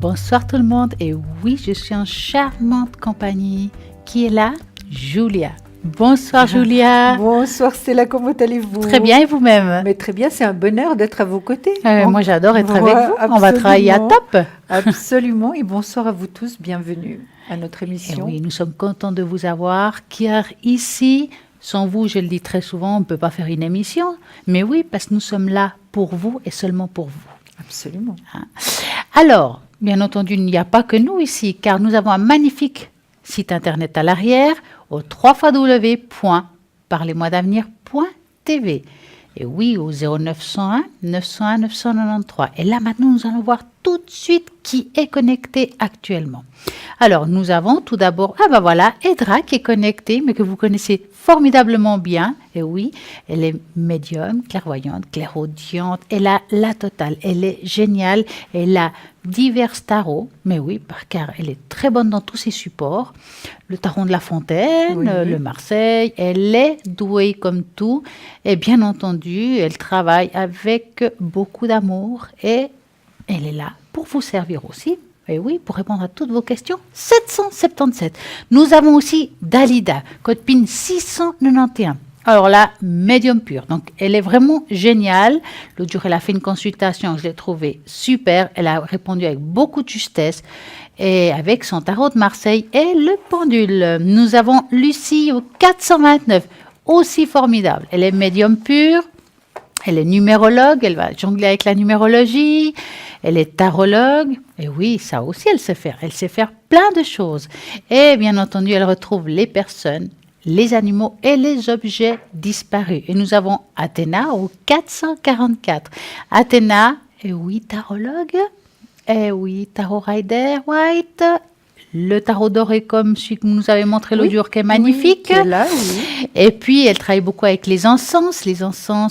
Bonsoir tout le monde et oui, je suis en charmante compagnie. Qui est là? Julia. Bonsoir Julia. Bonsoir Stella, comment allez-vous? Très bien et vous-même? Mais très bien, c'est un bonheur d'être à vos côtés. Moi j'adore être avec vous, Absolument. on va travailler à top. Absolument, et bonsoir à vous tous, bienvenue à notre Et émission. oui, nous sommes contents de vous avoir car ici, sans vous, je le dis très souvent, on ne peut pas faire une émission. Mais oui, parce que nous sommes là pour vous et seulement pour vous. Absolument. Alors, bien entendu, il n'y a pas que nous ici, car nous avons un magnifique site internet à l'arrière au www.parlez-moi-d'avenir.tv. Et oui, au 0901 901 993. Et là, maintenant, nous allons voir tout de suite qui est connecté actuellement. Alors, nous avons tout d'abord, Edra qui est connectée, mais que vous connaissez formidablement bien. Et oui, elle est médium, clairvoyante, clairaudiente. Elle a la totale. Elle est géniale. Elle a divers tarots. Mais oui, car elle est très bonne dans tous ses supports. Le tarot de la Fontaine, Oui. le Marseille. Elle est douée comme tout. Et bien entendu, elle travaille avec beaucoup d'amour. Et elle est là pour vous servir aussi. Et oui, pour répondre à toutes vos questions, 777. Nous avons aussi Dalida, code PIN 691. Alors là, médium pur. Donc, elle est vraiment géniale. L'autre jour, elle a fait une consultation, je l'ai trouvée super. Elle a répondu avec beaucoup de justesse et avec son tarot de Marseille et le pendule. Nous avons Lucie au 429, aussi formidable. Elle est médium pur. Elle est numérologue, elle va jongler avec la numérologie, elle est tarologue, et oui, ça aussi elle sait faire. Elle sait faire plein de choses. Et bien entendu, elle retrouve les personnes, les animaux et les objets disparus. Et nous avons Athéna au 444. Athéna, et oui, tarologue, et oui, tarot rider white. Le tarot doré comme celui que vous nous avez montré l'autre jour, qui est magnifique. Oui, qui est là, oui. Et puis, elle travaille beaucoup avec les encens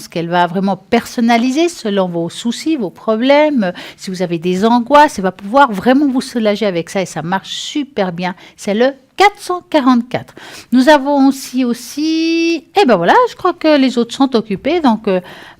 qu'elle va vraiment personnaliser selon vos soucis, vos problèmes. Si vous avez des angoisses, elle va pouvoir vraiment vous soulager avec ça et ça marche super bien. C'est le 444. Nous avons aussi, et ben voilà, je crois que les autres sont occupés, donc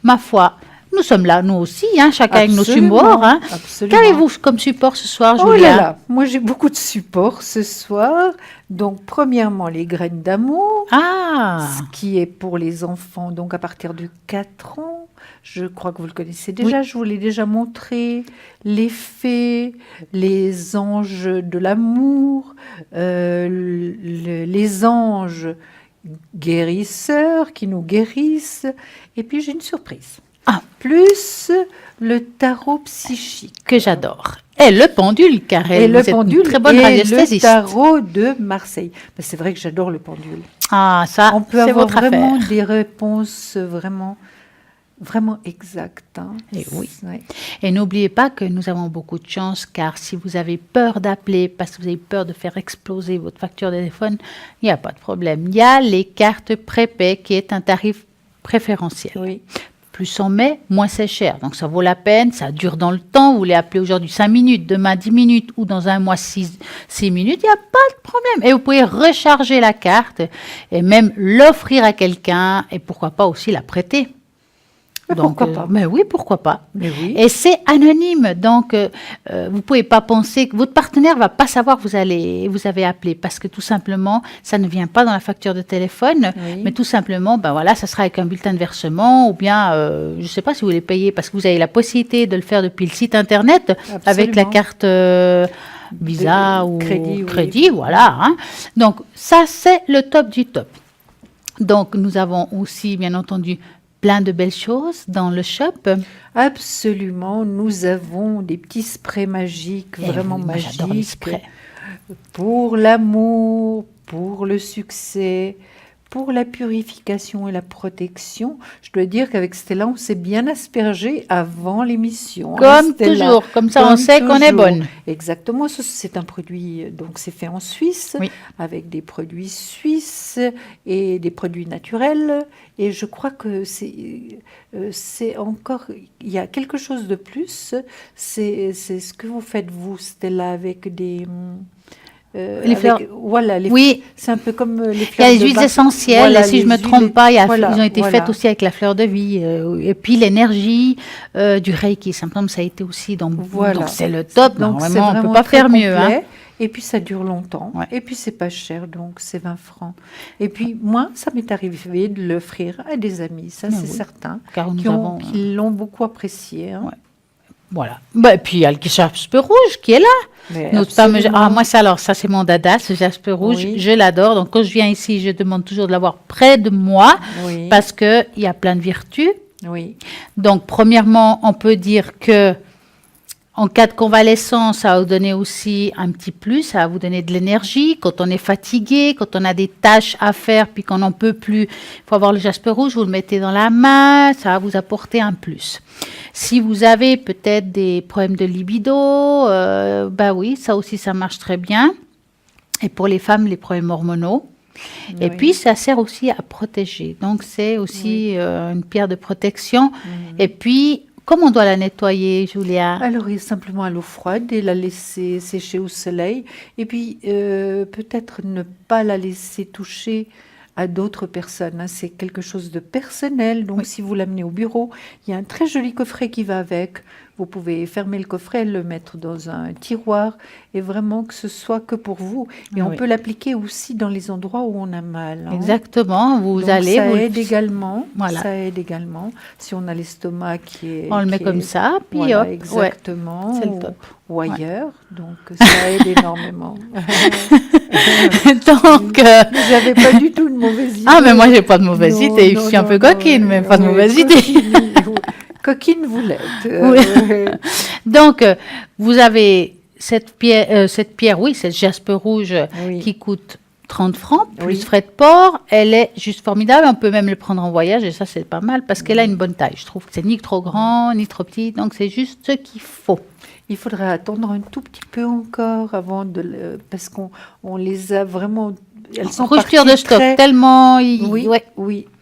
ma foi, nous sommes là, nous aussi, chacun avec nos supports. Absolument. Qu'avez-vous comme support ce soir, Julia? Oh là là, moi j'ai beaucoup de supports ce soir. Donc, premièrement, les graines d'amour, ce qui est pour les enfants, donc à partir de 4 ans. Je crois que vous le connaissez déjà, je vous l'ai déjà montré. Les fées, les anges de l'amour, les anges guérisseurs qui nous guérissent. Et puis, j'ai une surprise. Plus le tarot psychique. Que j'adore. Et le pendule, car elle est une très bonne radiesthésiste. Et le tarot de Marseille. Ben, c'est vrai que j'adore le pendule. Ah, ça, on peut c'est avoir votre vraiment affaire. des réponses vraiment exactes. Et oui. Ouais. Et n'oubliez pas que nous avons beaucoup de chance, car si vous avez peur d'appeler, parce que vous avez peur de faire exploser votre facture de téléphone, il n'y a pas de problème. Il y a les cartes prépay qui est un tarif préférentiel. Oui. Plus on met, moins c'est cher. Donc ça vaut la peine, ça dure dans le temps. Vous voulez appeler aujourd'hui 5 minutes, demain 10 minutes ou dans un mois 6 minutes, il n'y a pas de problème. Et vous pouvez recharger la carte et même l'offrir à quelqu'un et pourquoi pas aussi la prêter. Donc, pourquoi pas? Mais oui, pourquoi pas. Mais oui. Et c'est anonyme, donc vous pouvez pas penser que votre partenaire va pas savoir que vous avez appelé parce que tout simplement, ça ne vient pas dans la facture de téléphone, mais tout simplement, ça sera avec un bulletin de versement ou bien, je sais pas si vous voulez payer parce que vous avez la possibilité de le faire depuis le site internet. Absolument. Avec la carte Visa ou crédit, oui. voilà. Donc ça, c'est le top du top. Donc nous avons aussi, bien entendu, plein de belles choses dans le shop. Absolument, nous avons des petits sprays magiques, vraiment magiques. J'adore les sprays. Pour l'amour, pour le succès, pour la purification et la protection. Je dois dire qu'avec Stella, on s'est bien aspergé avant l'émission. Comme toujours, comme ça on sait qu'on est bonne. Exactement, c'est un produit, donc c'est fait en Suisse, avec des produits suisses et des produits naturels. Et je crois que c'est encore, il y a quelque chose de plus, c'est ce que vous faites vous, Stella, avec les fleurs. Voilà, oui. C'est un peu comme les fleurs. Il y a les huiles essentielles, voilà, si je ne me trompe pas, ils ont été faites aussi avec la fleur de vie. Et puis l'énergie du Reiki, simplement, ça a été aussi dans... Voilà. Donc c'est le top, donc vraiment, on ne peut pas faire mieux. Hein. Et puis ça dure longtemps, et puis c'est pas cher, donc c'est 20 francs. Et puis moi, ça m'est arrivé de l'offrir à des amis, ça c'est certain, qui l'ont beaucoup apprécié. Hein. Voilà. Et puis il y a le jaspe rouge qui est là. Notre fameux... moi, ça c'est mon dada, ce jaspe rouge. Oui. Je l'adore. Donc quand je viens ici, je demande toujours de l'avoir près de moi parce qu'il y a plein de vertus. Oui. Donc premièrement, on peut dire que en cas de convalescence, ça va vous donner aussi un petit plus, ça va vous donner de l'énergie. Quand on est fatigué, quand on a des tâches à faire, puis qu'on n'en peut plus, il faut avoir le jaspe rouge, vous le mettez dans la main, ça va vous apporter un plus. Si vous avez peut-être des problèmes de libido, oui, ça aussi, ça marche très bien. Et pour les femmes, les problèmes hormonaux. Oui. Et puis, ça sert aussi à protéger. Donc, c'est aussi une pierre de protection. Et puis, comment on doit la nettoyer, Julia? Alors, simplement à l'eau froide et la laisser sécher au soleil. Et puis, peut-être ne pas la laisser toucher à d'autres personnes. Hein. C'est quelque chose de personnel. Donc, si vous l'amenez au bureau, il y a un très joli coffret qui va avec. Vous pouvez fermer le coffret, le mettre dans un tiroir et vraiment que ce soit que pour vous. Et on peut l'appliquer aussi dans les endroits où on a mal. Hein. Exactement. Ça aide également. Voilà. Ça aide également. Si on a l'estomac qui est... On le met comme ça, puis voilà, hop. Exactement. C'est le top. Ou ailleurs. Donc, ça aide énormément. Donc... Vous n'avez pas du tout de mauvaise idée. Ah, mais moi, j'ai pas de mauvaise idée. Je suis un peu coquine, mais pas de mauvaise idée. Coquine, vous l'êtes. Oui. Donc, vous avez cette pierre, cette jaspe rouge qui coûte 30 francs, plus frais de port. Elle est juste formidable. On peut même le prendre en voyage et ça, c'est pas mal parce qu'elle a une bonne taille. Je trouve que c'est ni trop grand, ni trop petit. Donc, c'est juste ce qu'il faut. Il faudrait attendre un tout petit peu encore avant parce qu'on les a vraiment... Elles sont rupture de stock, tellement... Oui.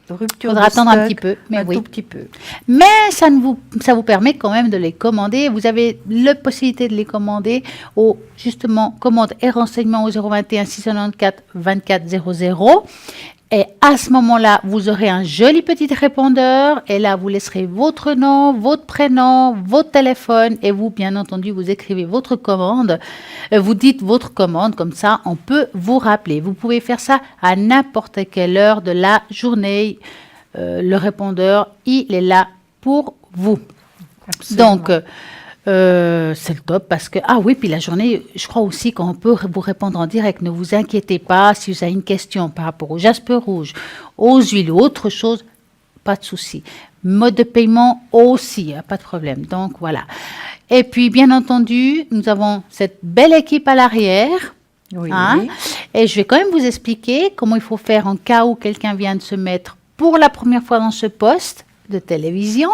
Il faudra attendre un petit peu, mais tout petit peu. Mais ça vous permet quand même de les commander. Vous avez la possibilité de les commander au, justement, commande et renseignements au 021 694 24 00. Et à ce moment-là, vous aurez un joli petit répondeur. Et là, vous laisserez votre nom, votre prénom, votre téléphone. Et vous, bien entendu, vous écrivez votre commande. Vous dites votre commande. Comme ça, on peut vous rappeler. Vous pouvez faire ça à n'importe quelle heure de la journée. Le répondeur, il est là pour vous. Absolument. Donc, c'est le top parce que, puis la journée, je crois aussi qu'on peut vous répondre en direct. Ne vous inquiétez pas si vous avez une question par rapport au jaspe rouge, aux huiles ou autre chose, pas de souci. Mode de paiement aussi, pas de problème. Donc, voilà. Et puis, bien entendu, nous avons cette belle équipe à l'arrière. Oui. Hein, et je vais quand même vous expliquer comment il faut faire en cas où quelqu'un vient de se mettre pour la première fois dans ce poste de télévision.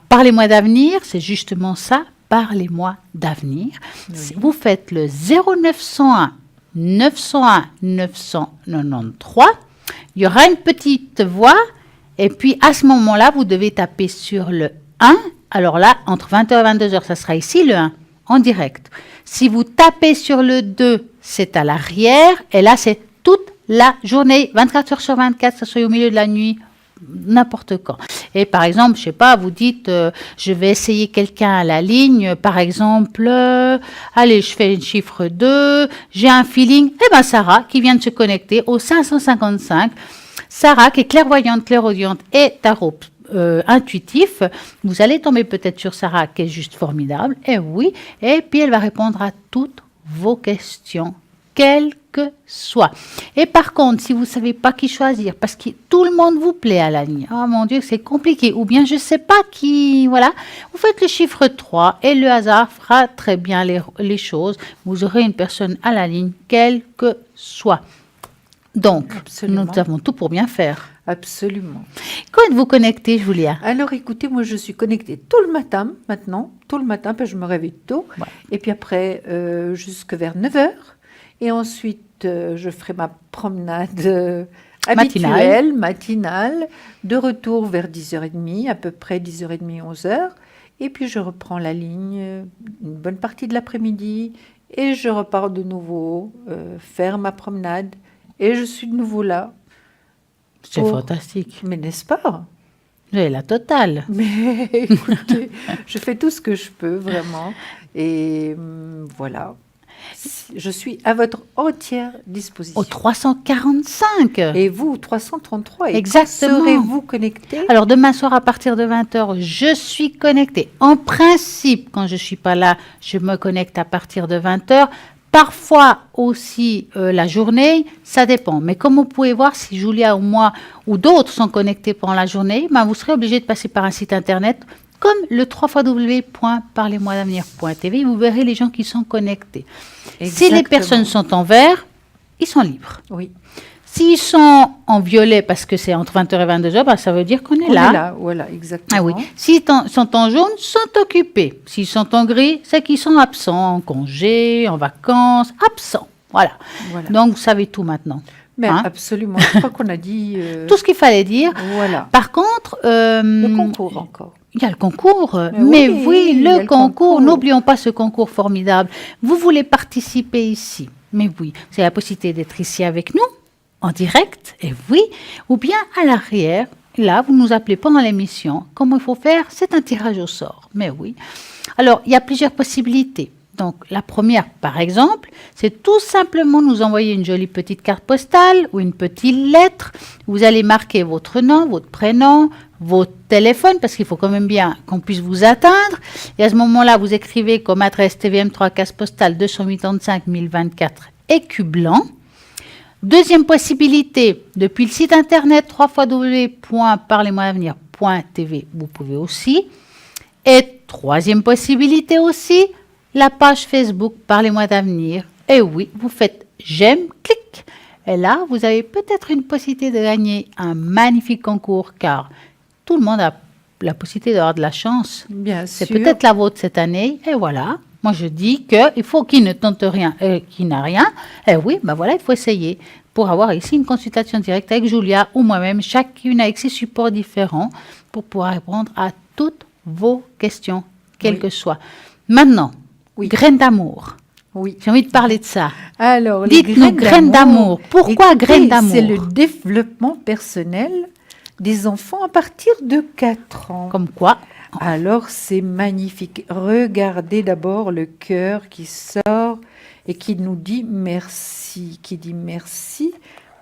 Parlez-moi d'avenir, c'est justement ça, parlez-moi d'avenir. Oui. Vous faites le 0901 901 993, il y aura une petite voix, et puis à ce moment-là, vous devez taper sur le 1. Alors là, entre 20h et 22h, ça sera ici le 1, en direct. Si vous tapez sur le 2, c'est à l'arrière, et là, c'est toute la journée, 24h sur 24, ça soit au milieu de la nuit, n'importe quand. Et par exemple, je sais pas, vous dites, je vais essayer quelqu'un à la ligne, par exemple, allez, je fais le chiffre 2, j'ai un feeling, Sarah qui vient de se connecter au 555, Sarah qui est clairvoyante, clairaudiente et tarot intuitif, vous allez tomber peut-être sur Sarah qui est juste formidable, et puis elle va répondre à toutes vos questions, quelles que soit. Et par contre, si vous ne savez pas qui choisir, parce que tout le monde vous plaît à la ligne, mon Dieu, c'est compliqué, ou bien je ne sais pas qui, voilà, vous faites le chiffre 3 et le hasard fera très bien les choses. Vous aurez une personne à la ligne, quelle que soit. Donc, Absolument. Nous avons tout pour bien faire. Absolument. Quand êtes-vous connectée, Julia? Alors, écoutez, moi, je suis connectée tout le matin, maintenant, parce que je me réveille tôt, et puis après, jusque vers 9h. Et ensuite, je ferai ma promenade habituelle, matinale, de retour vers 10h30, à peu près 10h30, 11h. Et puis, je reprends la ligne une bonne partie de l'après-midi et je repars de nouveau faire ma promenade et je suis de nouveau là. C'est fantastique. Mais n'est-ce pas? J'ai la totale. Mais écoutez, je fais tout ce que je peux, vraiment. Et voilà. Je suis à votre entière disposition. Au 345. Et vous, 333. Et exactement. Serez-vous connecté? Alors, demain soir, à partir de 20h, je suis connectée. En principe, quand je ne suis pas là, je me connecte à partir de 20h. Parfois aussi la journée, ça dépend. Mais comme vous pouvez voir, si Julia ou moi ou d'autres sont connectés pendant la journée, ben vous serez obligé de passer par un site internet comme le www.parlez-moi-d'avenir.tv. Vous verrez les gens qui sont connectés. Exactement. Si les personnes sont en vert, ils sont libres. Oui. S'ils sont en violet, parce que c'est entre 20h et 22h, ben ça veut dire qu'on est là. On est là, voilà, exactement. Ah oui. S'ils sont en jaune, sont occupés. S'ils sont en gris, c'est qu'ils sont absents, en congé, en vacances, absents. Voilà. Donc, vous savez tout maintenant. Mais absolument. Je crois qu'on a dit... tout ce qu'il fallait dire. Voilà. Par contre... le concours encore. Il y a le concours. Mais oui, le concours. N'oublions pas ce concours formidable. Vous voulez participer ici. Mais oui, c'est la possibilité d'être ici avec nous, en direct, et oui, ou bien à l'arrière. Là, vous nous appelez pendant l'émission. Comment il faut faire? C'est un tirage au sort. Mais oui. Alors, il y a plusieurs possibilités. Donc, la première, par exemple, c'est tout simplement nous envoyer une jolie petite carte postale ou une petite lettre. Vous allez marquer votre nom, votre prénom, votre téléphone, parce qu'il faut quand même bien qu'on puisse vous atteindre. Et à ce moment-là, vous écrivez comme adresse TVM3 case postale 285 024 Écu Blanc. Deuxième possibilité, depuis le site internet www.parlez-moi-d'avenir.tv, vous pouvez aussi. Et troisième possibilité aussi, la page Facebook Parlez-moi d'avenir. Et oui, vous faites j'aime, clic. Et là, vous avez peut-être une possibilité de gagner un magnifique concours, car tout le monde a la possibilité d'avoir de la chance. Bien sûr. C'est peut-être la vôtre cette année. Et voilà. Moi, je dis qu'il faut qu'il ne tente rien et qu'il n'a rien. Et oui, ben voilà, il faut essayer pour avoir ici une consultation directe avec Julia ou moi-même, chacune avec ses supports différents, pour pouvoir répondre à toutes vos questions, quelles que soient. Maintenant, graines d'amour. Oui. J'ai envie de parler de ça. Alors, dites-nous graines d'amour. Pourquoi graines d'amour? C'est le développement personnel des enfants à partir de 4 ans. Comme quoi? Alors, c'est magnifique. Regardez d'abord le cœur qui sort et qui nous dit merci, qui dit merci.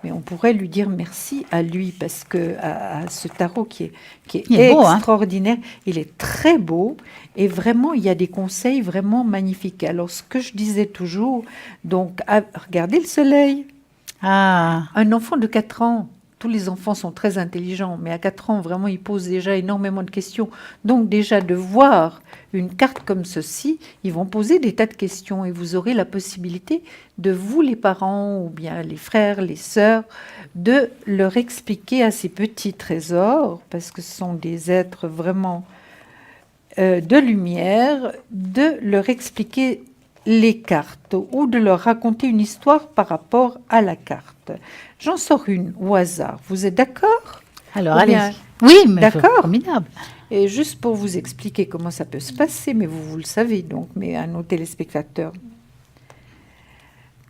Mais on pourrait lui dire merci à lui, parce que à ce tarot qui est extraordinaire, il est très beau, et vraiment, il y a des conseils vraiment magnifiques. Alors, ce que je disais toujours, donc, regardez le soleil. Un enfant de 4 ans, tous les enfants sont très intelligents, mais à 4 ans, vraiment, ils posent déjà énormément de questions. Donc, déjà, de voir une carte comme ceci, ils vont poser des tas de questions, et vous aurez la possibilité de vous, les parents, ou bien les frères, les sœurs, de leur expliquer à ces petits trésors, parce que ce sont des êtres vraiment de lumière, de leur expliquer les cartes ou de leur raconter une histoire par rapport à la carte. J'en sors une au hasard. Vous êtes d'accord? Alors, allez. Oui, mais d'accord. Formidable. Et juste pour vous expliquer comment ça peut se passer, mais vous le savez donc, mais à nos téléspectateurs.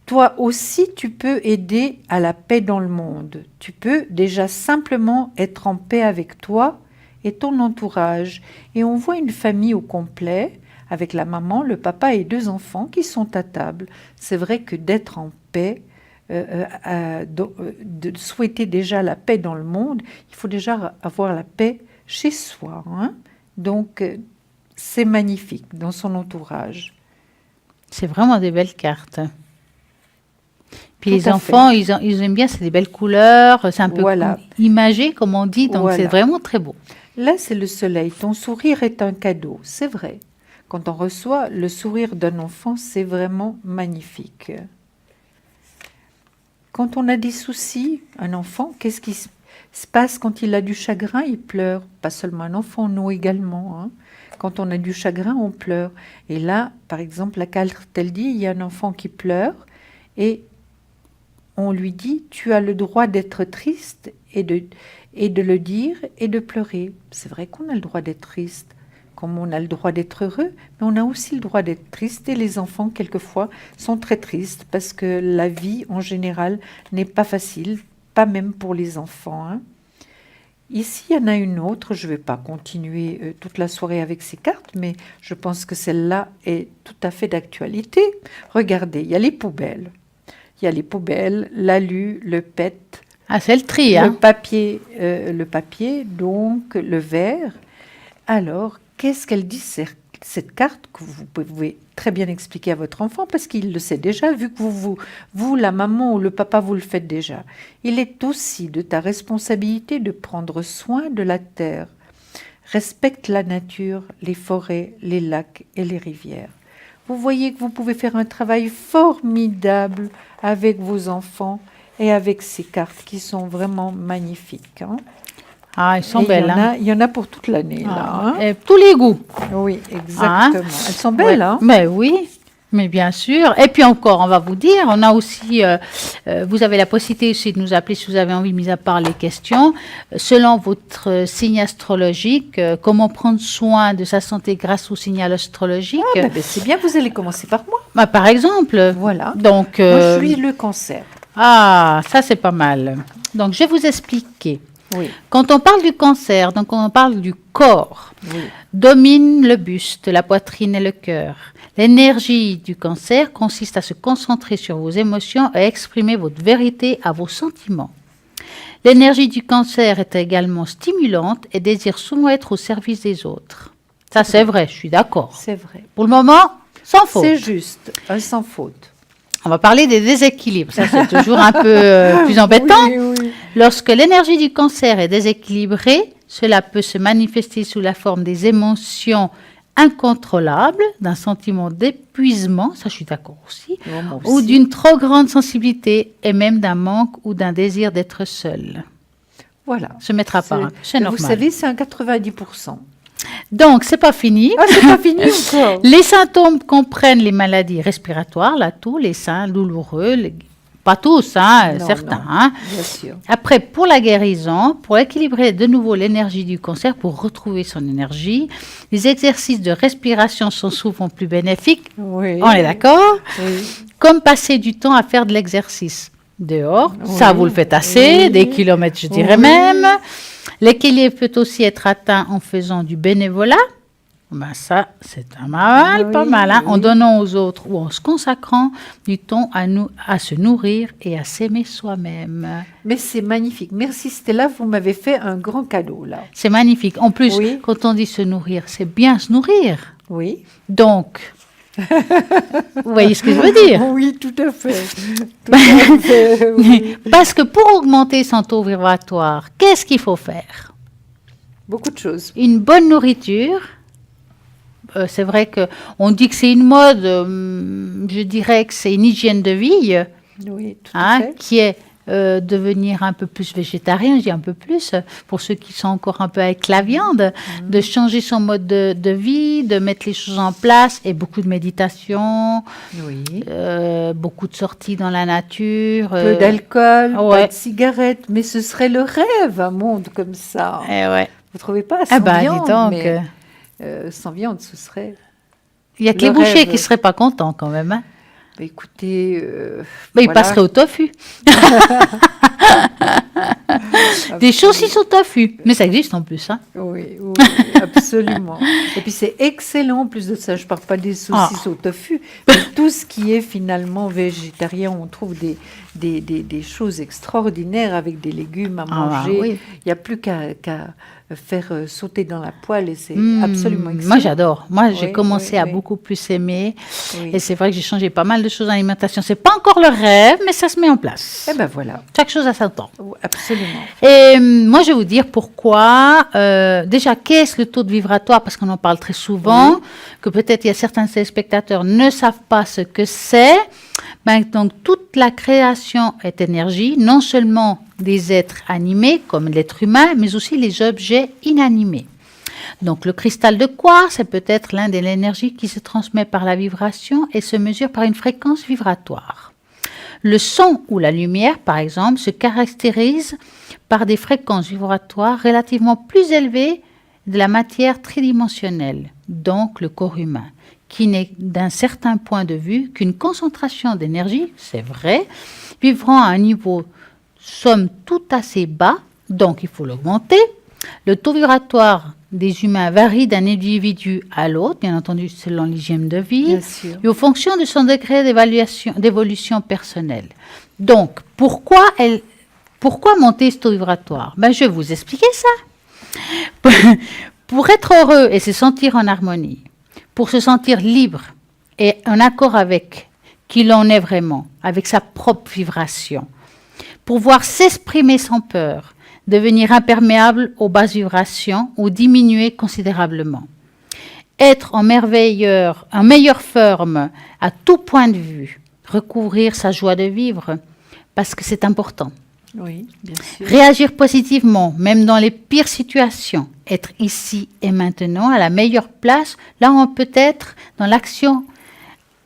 Toi aussi, tu peux aider à la paix dans le monde. Tu peux déjà simplement être en paix avec toi et ton entourage. Et on voit une famille au complet, avec la maman, le papa et 2 enfants qui sont à table. C'est vrai que d'être en paix, de souhaiter déjà la paix dans le monde, il faut déjà avoir la paix chez soi. Hein? Donc, c'est magnifique dans son entourage. C'est vraiment des belles cartes. Puis les enfants, ils aiment bien, c'est des belles couleurs, c'est un peu imagé, comme on dit, donc c'est vraiment très beau. Là, c'est le soleil. Ton sourire est un cadeau, c'est vrai. Quand on reçoit le sourire d'un enfant, c'est vraiment magnifique. Quand on a des soucis, un enfant, qu'est-ce qui se passe quand il a du chagrin? Il pleure. Pas seulement un enfant, nous également. Hein. Quand on a du chagrin, on pleure. Et là, par exemple, la carte, elle dit, il y a un enfant qui pleure et on lui dit, tu as le droit d'être triste et de le dire et de pleurer. C'est vrai qu'on a le droit d'être triste. comme on a le droit d'être heureux, mais on a aussi le droit d'être triste. Et les enfants, quelquefois, sont très tristes parce que la vie, en général, n'est pas facile, pas même pour les enfants. Hein. Ici, il y en a une autre. Je ne vais pas continuer toute la soirée avec ces cartes, mais je pense que celle-là est tout à fait d'actualité. Regardez, il y a les poubelles. Il y a les poubelles, l'alu, le PET. Ah, c'est le tri, hein. Le papier, donc le verre. Alors, qu'est-ce qu'elle dit, cette carte, que vous pouvez très bien expliquer à votre enfant, parce qu'il le sait déjà, vu que vous, la maman ou le papa, vous le faites déjà. Il est aussi de ta responsabilité de prendre soin de la terre. Respecte la nature, les forêts, les lacs et les rivières. Vous voyez que vous pouvez faire un travail formidable avec vos enfants et avec ces cartes qui sont vraiment magnifiques. Hein. Ah, elles sont belles. Il y en a pour toute l'année. Là, hein. Et tous les goûts. Oui, exactement. Elles sont belles. Ouais. Hein. Mais oui, mais bien sûr. Et puis encore, on va vous dire, on a aussi, vous avez la possibilité aussi de nous appeler si vous avez envie, mis à part les questions, selon votre signe astrologique, comment prendre soin de sa santé grâce au signal astrologique. Ah, ben c'est bien, vous allez commencer par moi. Bah, par exemple. Voilà. Donc, moi, je suis le Cancer. Ah, ça c'est pas mal. Donc, je vais vous expliquer. Oui. Quand on parle du cancer, donc on parle du corps, domine le buste, la poitrine et le cœur. L'énergie du cancer consiste à se concentrer sur vos émotions et à exprimer votre vérité à vos sentiments. L'énergie du cancer est également stimulante et désire souvent être au service des autres. Ça c'est vrai, je suis d'accord. C'est vrai. Pour le moment, sans faute. C'est juste, sans faute. On va parler des déséquilibres. Ça, c'est toujours un peu plus embêtant. Oui. Lorsque l'énergie du cancer est déséquilibrée, cela peut se manifester sous la forme des émotions incontrôlables, d'un sentiment d'épuisement, ça je suis d'accord aussi, ou d'une trop grande sensibilité et même d'un manque ou d'un désir d'être seul. Voilà. Se mettre à part, c'est normal. Vous savez, c'est un 90%. Donc, c'est pas fini. Ah, c'est pas fini encore. Les symptômes comprennent les maladies respiratoires, la toux, les seins douloureux, pas tous, hein, non, certains. Non, hein. bien sûr. Après, pour la guérison, pour équilibrer de nouveau l'énergie du cancer, pour retrouver son énergie, les exercices de respiration sont souvent plus bénéfiques. Oui. On est d'accord? Oui. Comme passer du temps à faire de l'exercice dehors, ça vous le faites assez, des kilomètres, je dirais même. L'équilibre peut aussi être atteint en faisant du bénévolat. Ben ça, c'est pas mal, hein, en donnant aux autres ou en se consacrant du temps à se nourrir et à s'aimer soi-même. Mais c'est magnifique. Merci Stella, vous m'avez fait un grand cadeau là. C'est magnifique. En plus, quand on dit se nourrir, c'est bien se nourrir. Oui. Donc, vous voyez ce que je veux dire? Oui, tout à fait. Tout à fait, oui. Parce que pour augmenter son taux vibratoire, qu'est-ce qu'il faut faire? Beaucoup de choses. Une bonne nourriture. C'est vrai qu'on dit que c'est une mode, je dirais que c'est une hygiène de vie, oui, tout à fait. Qui est devenir un peu plus végétarien, je dis un peu plus, pour ceux qui sont encore un peu avec la viande, de changer son mode de vie, de mettre les choses en place, et beaucoup de méditation, beaucoup de sorties dans la nature. Peu d'alcool, pas de cigarettes, mais ce serait le rêve, un monde comme ça. Vous ne trouvez pas, sans viande, dis donc, mais sans viande, ce serait... Il n'y a que les bouchers qui ne seraient pas contents quand même, hein. Bah, écoutez... ils passeraient au tofu. Des saucisses au tofu. Mais ça existe en plus. Hein. Oui, absolument. Et puis c'est excellent. En plus de ça, je ne parle pas des saucisses au tofu, mais tout ce qui est finalement végétarien, on trouve des choses extraordinaires avec des légumes à manger. Il n'y a plus qu'à faire sauter dans la poêle et c'est absolument excellent. Moi, j'adore. Moi, j'ai commencé à beaucoup plus aimer. Et c'est vrai que j'ai changé pas mal de choses dans l'alimentation. C'est pas encore le rêve, mais ça se met en place. Et ben voilà. Chaque chose a son temps. Absolument. Et moi, je vais vous dire pourquoi. Déjà, qu'est-ce le taux de vibratoire? Parce qu'on en parle très souvent, que peut-être il y a certains téléspectateurs ne savent pas ce que c'est. Donc, toute la création est énergie, non seulement des êtres animés, comme l'être humain, mais aussi les objets inanimés. Donc, le cristal de quartz, c'est peut-être l'un de l'énergie qui se transmet par la vibration et se mesure par une fréquence vibratoire. Le son ou la lumière, par exemple, se caractérise par des fréquences vibratoires relativement plus élevées de la matière tridimensionnelle, donc le corps humain, qui n'est d'un certain point de vue qu'une concentration d'énergie, c'est vrai, vivant à un niveau, somme toute assez bas, donc il faut l'augmenter. Le taux vibratoire des humains varie d'un individu à l'autre, bien entendu selon l'hygiène de vie, et en fonction de son degré d'évolution personnelle. Donc, pourquoi monter ce taux vibratoire? Je vais vous expliquer ça. Pour être heureux et se sentir en harmonie, pour se sentir libre et en accord avec qui l'on est vraiment, avec sa propre vibration, pour pouvoir s'exprimer sans peur, devenir imperméable aux basses vibrations ou diminuer considérablement. Être en meilleure forme à tout point de vue, recouvrir sa joie de vivre, parce que c'est important. Oui, bien sûr. Réagir positivement, même dans les pires situations. Être ici et maintenant à la meilleure place, là où on peut être dans l'action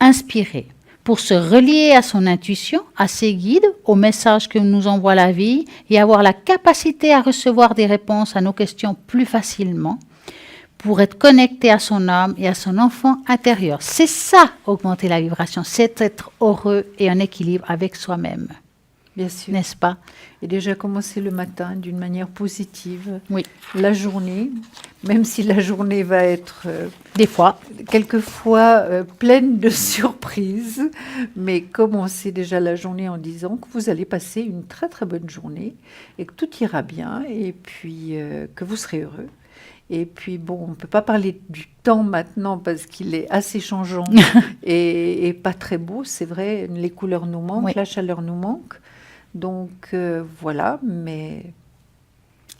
inspirée. Pour se relier à son intuition, à ses guides, aux messages que nous envoie la vie et avoir la capacité à recevoir des réponses à nos questions plus facilement, pour être connecté à son âme et à son enfant intérieur. C'est ça, augmenter la vibration, c'est être heureux et en équilibre avec soi-même. Bien sûr. N'est-ce pas? Et déjà commencer le matin d'une manière positive. Oui. La journée, même si la journée va être quelquefois pleine de surprises, mais commencer déjà la journée en disant que vous allez passer une très très bonne journée et que tout ira bien et puis que vous serez heureux. Et puis bon, on ne peut pas parler du temps maintenant parce qu'il est assez changeant et pas très beau, c'est vrai, les couleurs nous manquent, la chaleur nous manque. Donc voilà, mais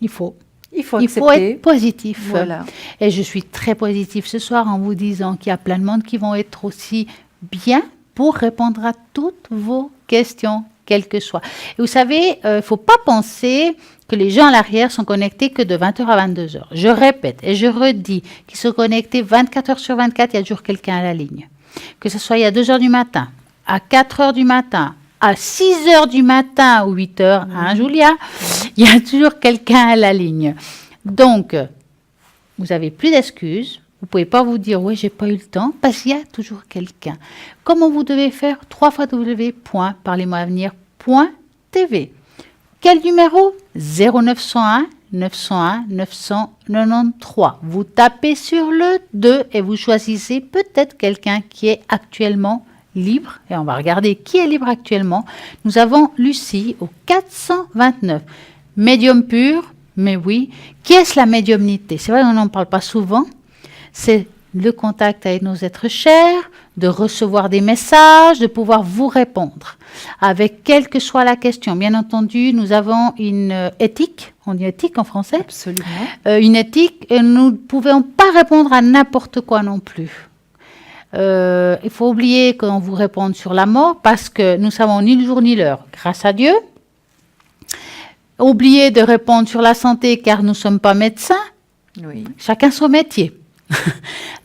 il faut être positif. Voilà. Et je suis très positive ce soir en vous disant qu'il y a plein de monde qui vont être aussi bien pour répondre à toutes vos questions, quelles que soient. Et vous savez, il ne faut pas penser que les gens à l'arrière sont connectés que de 20h à 22h. Je répète et je redis qu'ils sont connectés 24h sur 24, il y a toujours quelqu'un à la ligne. Que ce soit il y a 2h du matin, à 4h du matin, à 6h du matin ou 8h, hein, Julia, il y a toujours quelqu'un à la ligne. Donc, vous n'avez plus d'excuses. Vous ne pouvez pas vous dire, oui, j'ai pas eu le temps, parce qu'il y a toujours quelqu'un. Comment vous devez faire? www.parlez-moi-avenir.tv. Quel numéro? 0901 901 993. Vous tapez sur le 2 et vous choisissez peut-être quelqu'un qui est actuellement libre, et on va regarder qui est libre actuellement. Nous avons Lucie au 429. Médium pur, mais oui. Qu'est-ce la médiumnité? C'est vrai qu'on n'en parle pas souvent. C'est le contact avec nos êtres chers, de recevoir des messages, de pouvoir vous répondre. Avec quelle que soit la question. Bien entendu, nous avons une éthique. On dit éthique en français? Absolument. Une éthique, et nous ne pouvons pas répondre à n'importe quoi non plus. Il faut oublier qu'on vous réponde sur la mort parce que nous savons ni le jour ni l'heure, grâce à Dieu. Oubliez de répondre sur la santé car nous ne sommes pas médecins. Oui. Chacun son métier.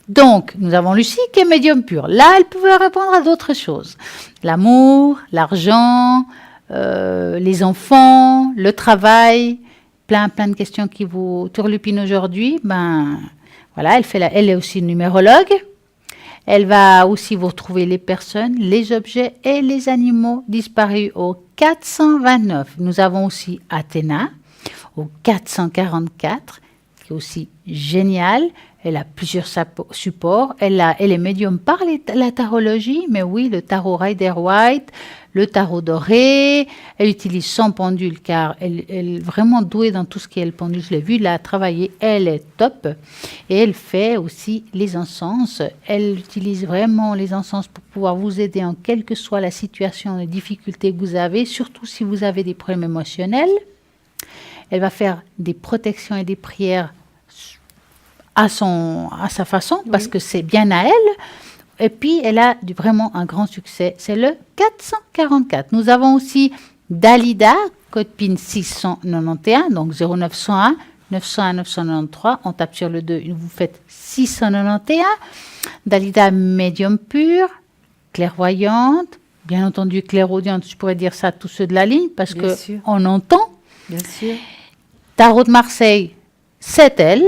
Donc, nous avons Lucie qui est médium pur. Là, elle pouvait répondre à d'autres choses. L'amour, l'argent, les enfants, le travail, plein de questions qui vous turlupinent aujourd'hui. Voilà, elle est aussi numérologue. Elle va aussi vous retrouver les personnes, les objets et les animaux disparus au 429. Nous avons aussi Athéna au 444, qui est aussi génial. Elle a plusieurs supports. Elle est médium par la tarologie, mais oui, le tarot Rider-Waite, le tarot doré. Elle utilise son pendule car elle est vraiment douée dans tout ce qui est le pendule. Je l'ai vu là travailler, elle est top. Et elle fait aussi les encens. Elle utilise vraiment les encens pour pouvoir vous aider en quelle que soit la situation de difficulté que vous avez, surtout si vous avez des problèmes émotionnels. Elle va faire des protections et des prières à sa façon, parce que c'est bien à elle. Et puis, elle a vraiment un grand succès. C'est le 444. Nous avons aussi Dalida, code PIN 691, donc 0901 901 993. On tape sur le 2, vous faites 691. Dalida, médium pur, clairvoyante, bien entendu clairaudiente, je pourrais dire ça à tous ceux de la ligne, parce qu'on entend. Bien sûr. Tarot de Marseille, c'est elle.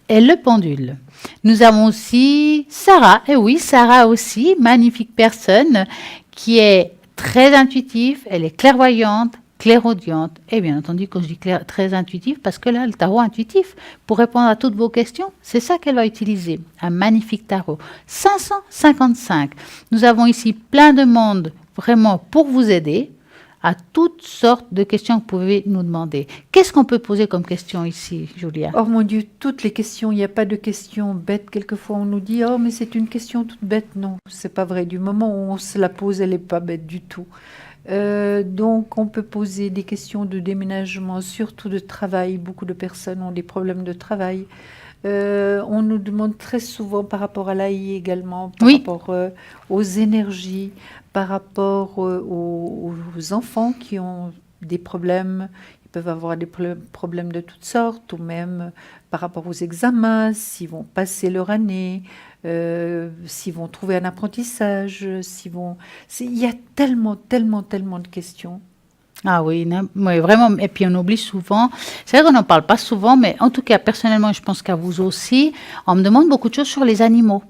et le pendule. Nous avons aussi Sarah, et oui, Sarah aussi, magnifique personne qui est très intuitive, elle est clairvoyante, clairaudiente, et bien entendu, quand je dis très intuitive, parce que là, le tarot intuitif, pour répondre à toutes vos questions, c'est ça qu'elle va utiliser, un magnifique tarot. 555. Nous avons ici plein de monde vraiment pour vous aider à toutes sortes de questions que vous pouvez nous demander. Qu'est-ce qu'on peut poser comme question ici, Julia? Oh mon Dieu, toutes les questions, il n'y a pas de questions bêtes. Quelquefois, on nous dit « Oh, mais c'est une question toute bête. » Non, c'est pas vrai. Du moment où on se la pose, elle n'est pas bête du tout. Donc, on peut poser des questions de déménagement, surtout de travail. Beaucoup de personnes ont des problèmes de travail. On nous demande très souvent par rapport à l'AI également, par rapport aux énergies, par rapport aux enfants qui ont des problèmes. Ils peuvent avoir des problèmes de toutes sortes, ou même par rapport aux examens, s'ils vont passer leur année, s'ils vont trouver un apprentissage, il y a tellement de questions. Ah oui, oui, vraiment. Et puis on oublie souvent. C'est vrai qu'on n'en parle pas souvent, mais en tout cas, personnellement, je pense qu'à vous aussi, on me demande beaucoup de choses sur les animaux.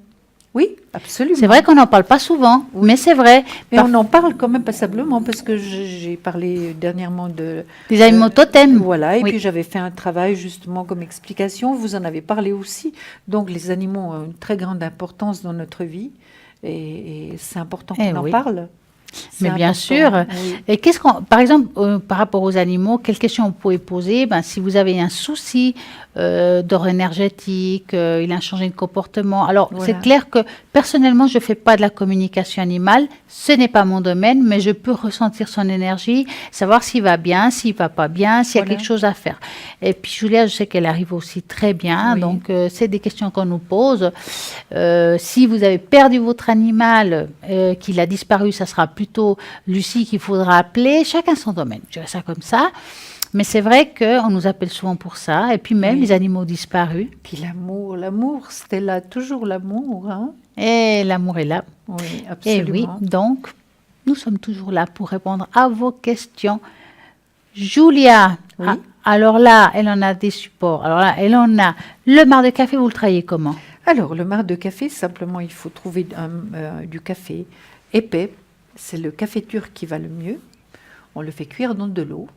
Oui, absolument. C'est vrai qu'on n'en parle pas souvent, mais c'est vrai. Mais on en parle quand même passablement, parce que j'ai parlé dernièrement des animaux totems. Voilà, et puis j'avais fait un travail justement comme explication. Vous en avez parlé aussi. Donc les animaux ont une très grande importance dans notre vie, et c'est important qu'on en parle. Mais bien sûr. Oui. Et par exemple, par rapport aux animaux, quelles questions vous pouvez poser? Si vous avez un souci d'ordre énergétique, il a changé de comportement. Alors, c'est clair que personnellement, je ne fais pas de la communication animale. Ce n'est pas mon domaine, mais je peux ressentir son énergie, savoir s'il va bien, s'il ne va pas bien, s'il y a quelque chose à faire. Et puis, Julia, je sais qu'elle arrive aussi très bien. Oui. Donc, c'est des questions qu'on nous pose. Si vous avez perdu votre animal, qu'il a disparu, ça sera plutôt Lucie qu'il faudra appeler. Chacun son domaine. Je dirais ça comme ça. Mais c'est vrai qu'on nous appelle souvent pour ça. Et puis même les animaux disparus. Puis l'amour, c'était là, toujours l'amour. Hein? Et l'amour est là. Oui, absolument. Et oui, donc, nous sommes toujours là pour répondre à vos questions. Julia, alors là, elle en a des supports. Alors là, elle en a le marc de café, vous le travaillez comment? Alors, le marc de café, simplement, il faut trouver du café épais. C'est le café turc qui va le mieux. On le fait cuire dans de l'eau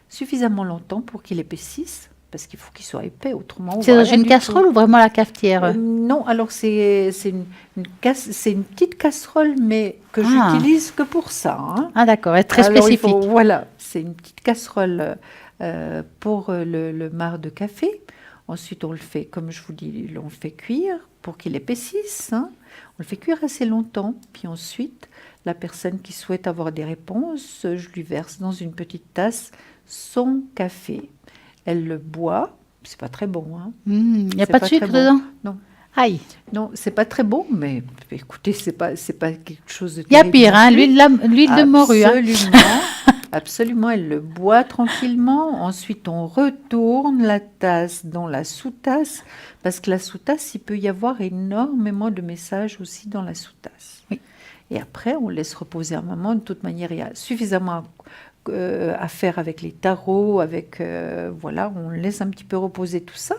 suffisamment longtemps pour qu'il épaississe, parce qu'il faut qu'il soit épais, autrement... C'est dans une casserole ou vraiment la cafetière? Non, alors c'est une petite casserole, mais que j'utilise que pour ça. Hein. Ah d'accord, elle est très spécifique. Voilà, c'est une petite casserole pour le marc de café. Ensuite, on le fait, comme je vous dis, on le fait cuire pour qu'il épaississe. Hein. On le fait cuire assez longtemps, puis ensuite, la personne qui souhaite avoir des réponses, je lui verse dans une petite tasse son café. Elle le boit. C'est pas très bon. Il n'y a pas de sucre dedans? Non. Aïe. Non, c'est pas très bon, mais écoutez, c'est pas quelque chose de terrible. Il y a pire, hein, l'huile de morue. Absolument. Absolument, elle le boit tranquillement. Ensuite, on retourne la tasse dans la sous-tasse, parce que la sous-tasse, il peut y avoir énormément de messages aussi dans la sous-tasse. Oui. Et après, on laisse reposer un moment. De toute manière, il y a suffisamment à faire avec les tarots, voilà, on laisse un petit peu reposer tout ça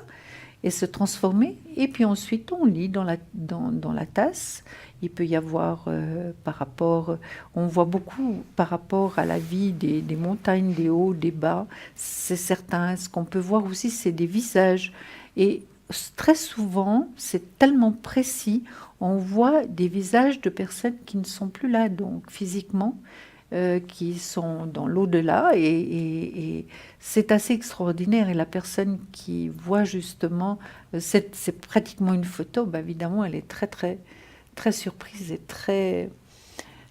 et se transformer. Et puis ensuite, on lit dans la tasse. Il peut y avoir on voit beaucoup par rapport à la vie des montagnes, des hauts, des bas. C'est certain. Ce qu'on peut voir aussi, c'est des visages. Et très souvent, c'est tellement précis, on voit des visages de personnes qui ne sont plus là, donc physiquement, qui sont dans l'au-delà, et c'est assez extraordinaire. Et la personne qui voit justement, c'est pratiquement une photo, évidemment, elle est très, très, très surprise et très,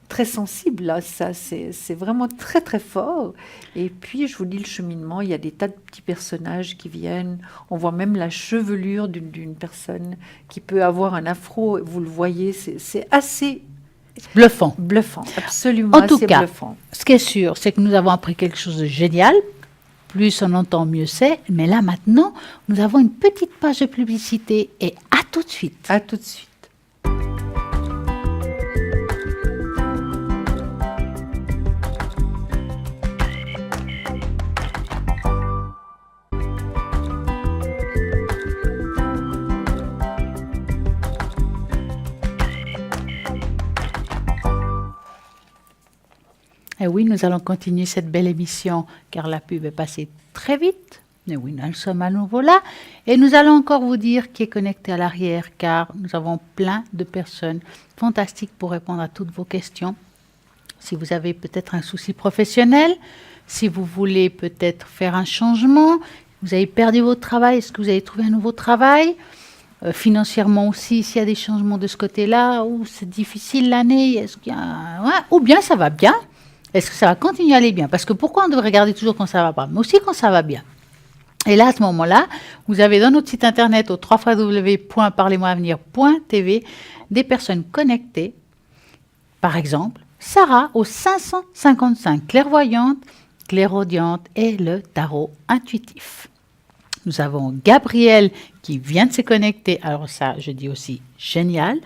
très sensible à ça. C'est vraiment très, très fort. Et puis, je vous dis, le cheminement, il y a des tas de petits personnages qui viennent. On voit même la chevelure d'une personne qui peut avoir un afro. Vous le voyez, c'est assez... Bluffant. Bluffant, absolument. En tout cas, bluffant. Ce qui est sûr, c'est que nous avons appris quelque chose de génial. Plus on entend, mieux c'est. Mais là, maintenant, nous avons une petite page de publicité. Et à tout de suite. À tout de suite. Et oui, nous allons continuer cette belle émission car la pub est passée très vite. Et oui, nous sommes à nouveau là. Et nous allons encore vous dire qui est connecté à l'arrière car nous avons plein de personnes fantastiques pour répondre à toutes vos questions. Si vous avez peut-être un souci professionnel, si vous voulez peut-être faire un changement, vous avez perdu votre travail, est-ce que vous avez trouvé un nouveau travail ? Financièrement aussi, s'il y a des changements de ce côté-là, ou c'est difficile l'année, est-ce qu'il y a... ouais, ou bien ça va bien, est-ce que ça va continuer à aller bien ? Parce que pourquoi on devrait regarder toujours quand ça va pas, mais aussi quand ça va bien. Et là, à ce moment-là, vous avez dans notre site internet au www.parlez-moi-avenir.tv des personnes connectées. Par exemple, Sarah au 555, clairvoyante, clairaudiente et le tarot intuitif. Nous avons Gabrielle qui vient de se connecter. Alors ça, je dis aussi génial.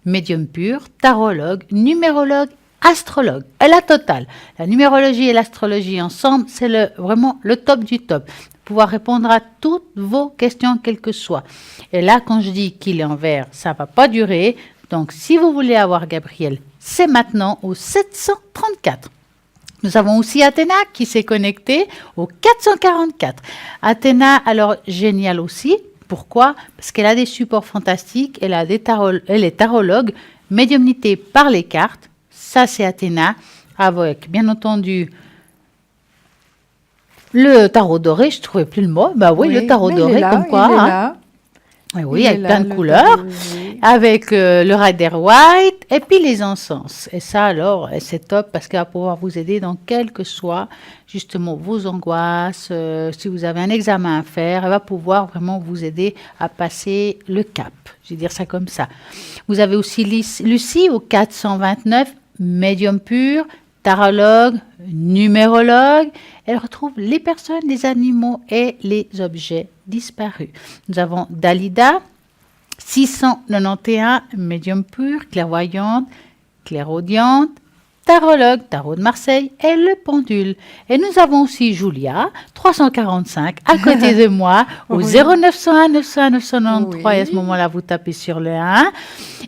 Médium pur, tarologue, numérologue, astrologue. Et la totale. La numérologie et l'astrologie ensemble, c'est vraiment le top du top. Pouvoir répondre à toutes vos questions, quelles que soient. Et là, quand je dis qu'il est en vert, ça ne va pas durer. Donc, si vous voulez avoir Gabrielle, c'est maintenant au 734. Nous avons aussi Athéna qui s'est connectée au 444. Athéna, alors génial aussi. Pourquoi ? Parce qu'elle a des supports fantastiques, elle est tarologue, médiumnité par les cartes. Ça, c'est Athéna, avec bien entendu le tarot doré. Je ne trouvais plus le mot. Bah oui, le tarot doré, là, comme quoi. Hein. Oui, avec plein de couleurs, avec le Rider White et puis les encens. Et ça, alors, c'est top parce qu'elle va pouvoir vous aider dans quelles que soient justement vos angoisses. Si vous avez un examen à faire, elle va pouvoir vraiment vous aider à passer le cap. Je vais dire ça comme ça. Vous avez aussi Lucie au 429, médium pur, tarologue, numérologue. Elle retrouve les personnes, les animaux et les objets disparus. Nous avons Dalida, 691, médium pur, clairvoyante, clairaudiente, tarologue, tarot de Marseille et le pendule. Et nous avons aussi Julia, 345, à côté de moi, au 0901 901 993. Oui. Et à ce moment-là, vous tapez sur le 1.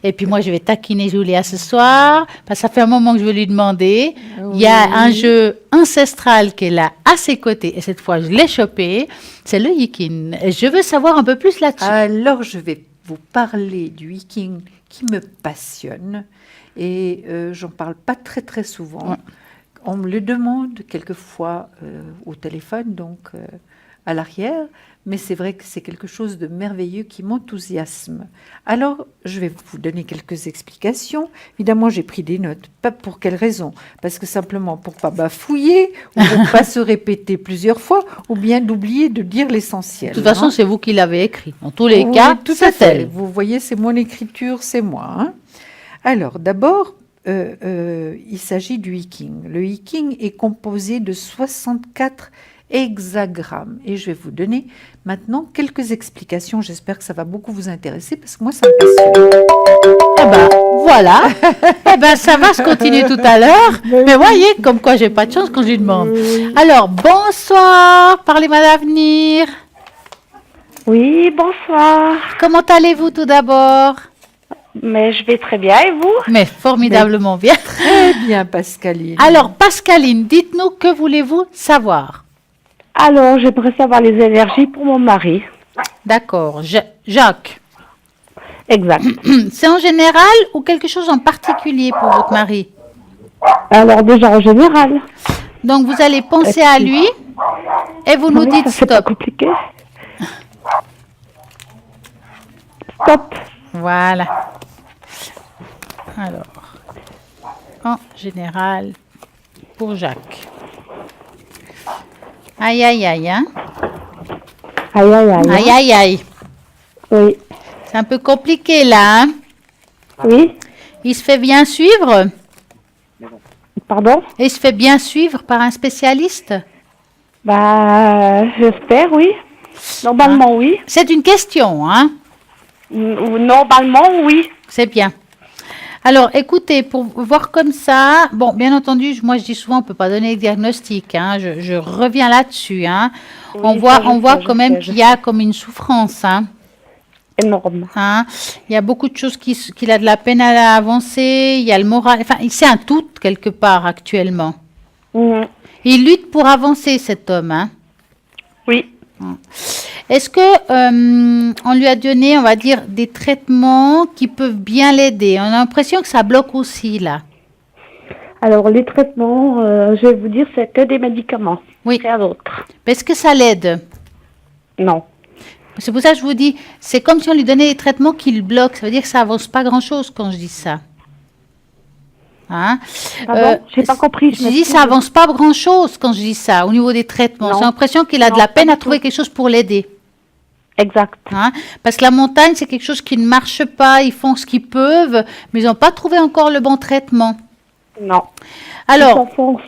Et puis moi, je vais taquiner Julia ce soir, parce que ça fait un moment que je veux lui demander. Oui. Il y a un jeu ancestral qui est là à ses côtés, et cette fois, je l'ai chopé. C'est le Yiking. Et je veux savoir un peu plus là-dessus. Alors, je vais vous parler du Yiking qui me passionne. Et j'en parle pas très très souvent. Ouais. On me le demande quelquefois au téléphone, donc à l'arrière, mais c'est vrai que c'est quelque chose de merveilleux qui m'enthousiasme. Alors, je vais vous donner quelques explications. Évidemment, j'ai pris des notes. Pas pour quelle raison ? Parce que simplement pour pas bafouiller, ou pour pas se répéter plusieurs fois, ou bien d'oublier de dire l'essentiel. De toute façon, c'est vous qui l'avez écrit. Dans tous les cas, tout c'est elle. Vous voyez, c'est mon écriture, c'est moi. Hein. Alors, d'abord, il s'agit du Yiking. Le Yiking est composé de 64 hexagrammes. Et je vais vous donner maintenant quelques explications. J'espère que ça va beaucoup vous intéresser parce que moi, ça me passionne. Eh bien, voilà. Eh bien, ça va se continuer tout à l'heure. Mais voyez, comme quoi, j'ai pas de chance quand je lui demande. Alors, bonsoir. Parlez-moi d'avenir. Oui, bonsoir. Comment allez-vous tout d'abord ? Mais je vais très bien, et vous ? Mais formidablement bien. Très bien, Pascaline. Alors, Pascaline, dites-nous, que voulez-vous savoir ? Alors, j'aimerais savoir les énergies pour mon mari. D'accord. Jacques. Exact. C'est en général ou quelque chose en particulier pour votre mari ? Alors, déjà en général. Donc, vous allez penser à lui et vous nous dites stop. C'est pas compliqué. Stop. Voilà. Alors, en général, pour Jacques. Aïe, aïe, aïe, hein ? Aïe, aïe, aïe. Aïe, aïe, aïe. Oui. C'est un peu compliqué, là, hein ? Oui. Il se fait bien suivre ? Pardon ? Il se fait bien suivre par un spécialiste ? Bah, j'espère, oui. Normalement, oui. C'est une question, hein ? Normalement, oui. C'est bien. Alors, écoutez, pour voir comme ça, bon, bien entendu, moi je dis souvent, on ne peut pas donner de diagnostic, hein, je reviens là-dessus, hein. Oui, on voit quand même qu'il y a comme une souffrance, hein. Énorme. Hein. Il y a beaucoup de choses qu'il a de la peine à avancer, il y a le moral, enfin, c'est un tout quelque part actuellement. Mhm. Il lutte pour avancer, cet homme, hein. Oui. Est-ce que on lui a donné, on va dire, des traitements qui peuvent bien l'aider? On a l'impression que ça bloque aussi, là. Alors, les traitements, je vais vous dire, c'est que des médicaments. Oui. Rien d'autre. Est-ce que ça l'aide? Non. C'est pour ça que je vous dis, c'est comme si on lui donnait des traitements qui le bloquent. Ça veut dire que ça avance pas grand-chose quand je dis ça. Hein? Pardon, j'ai pas compris. Je dis ça avance pas grand-chose quand je dis ça au niveau des traitements. Non. J'ai l'impression qu'il a de Non, la peine pas à du trouver tout. quelque chose pour l'aider. Exact. Hein? Parce que la montagne, c'est quelque chose qui ne marche pas. Ils font ce qu'ils peuvent, mais ils n'ont pas trouvé encore le bon traitement. Non. Alors, Ils s'enfoncent.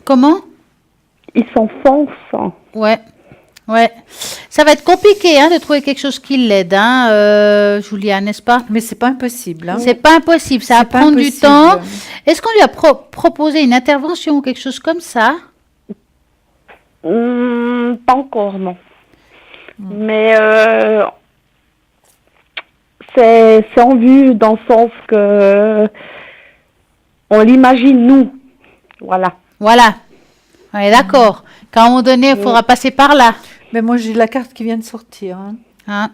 comment? Ils s'enfoncent. Ouais. Ouais. Ça va être compliqué hein, de trouver quelque chose qui l'aide, hein, Julia, n'est-ce pas? Mais c'est pas impossible. Hein. C'est pas impossible, ça va C'est pas prendre du impossible. temps. Est-ce qu'on lui a proposé une intervention ou quelque chose comme ça? Pas encore, non. Mais c'est en vue dans le sens que on l'imagine, nous. Voilà. Voilà. On est d'accord. Qu'à un moment donné, il faudra passer par là. Mais moi, j'ai la carte qui vient de sortir. Hein. Hein?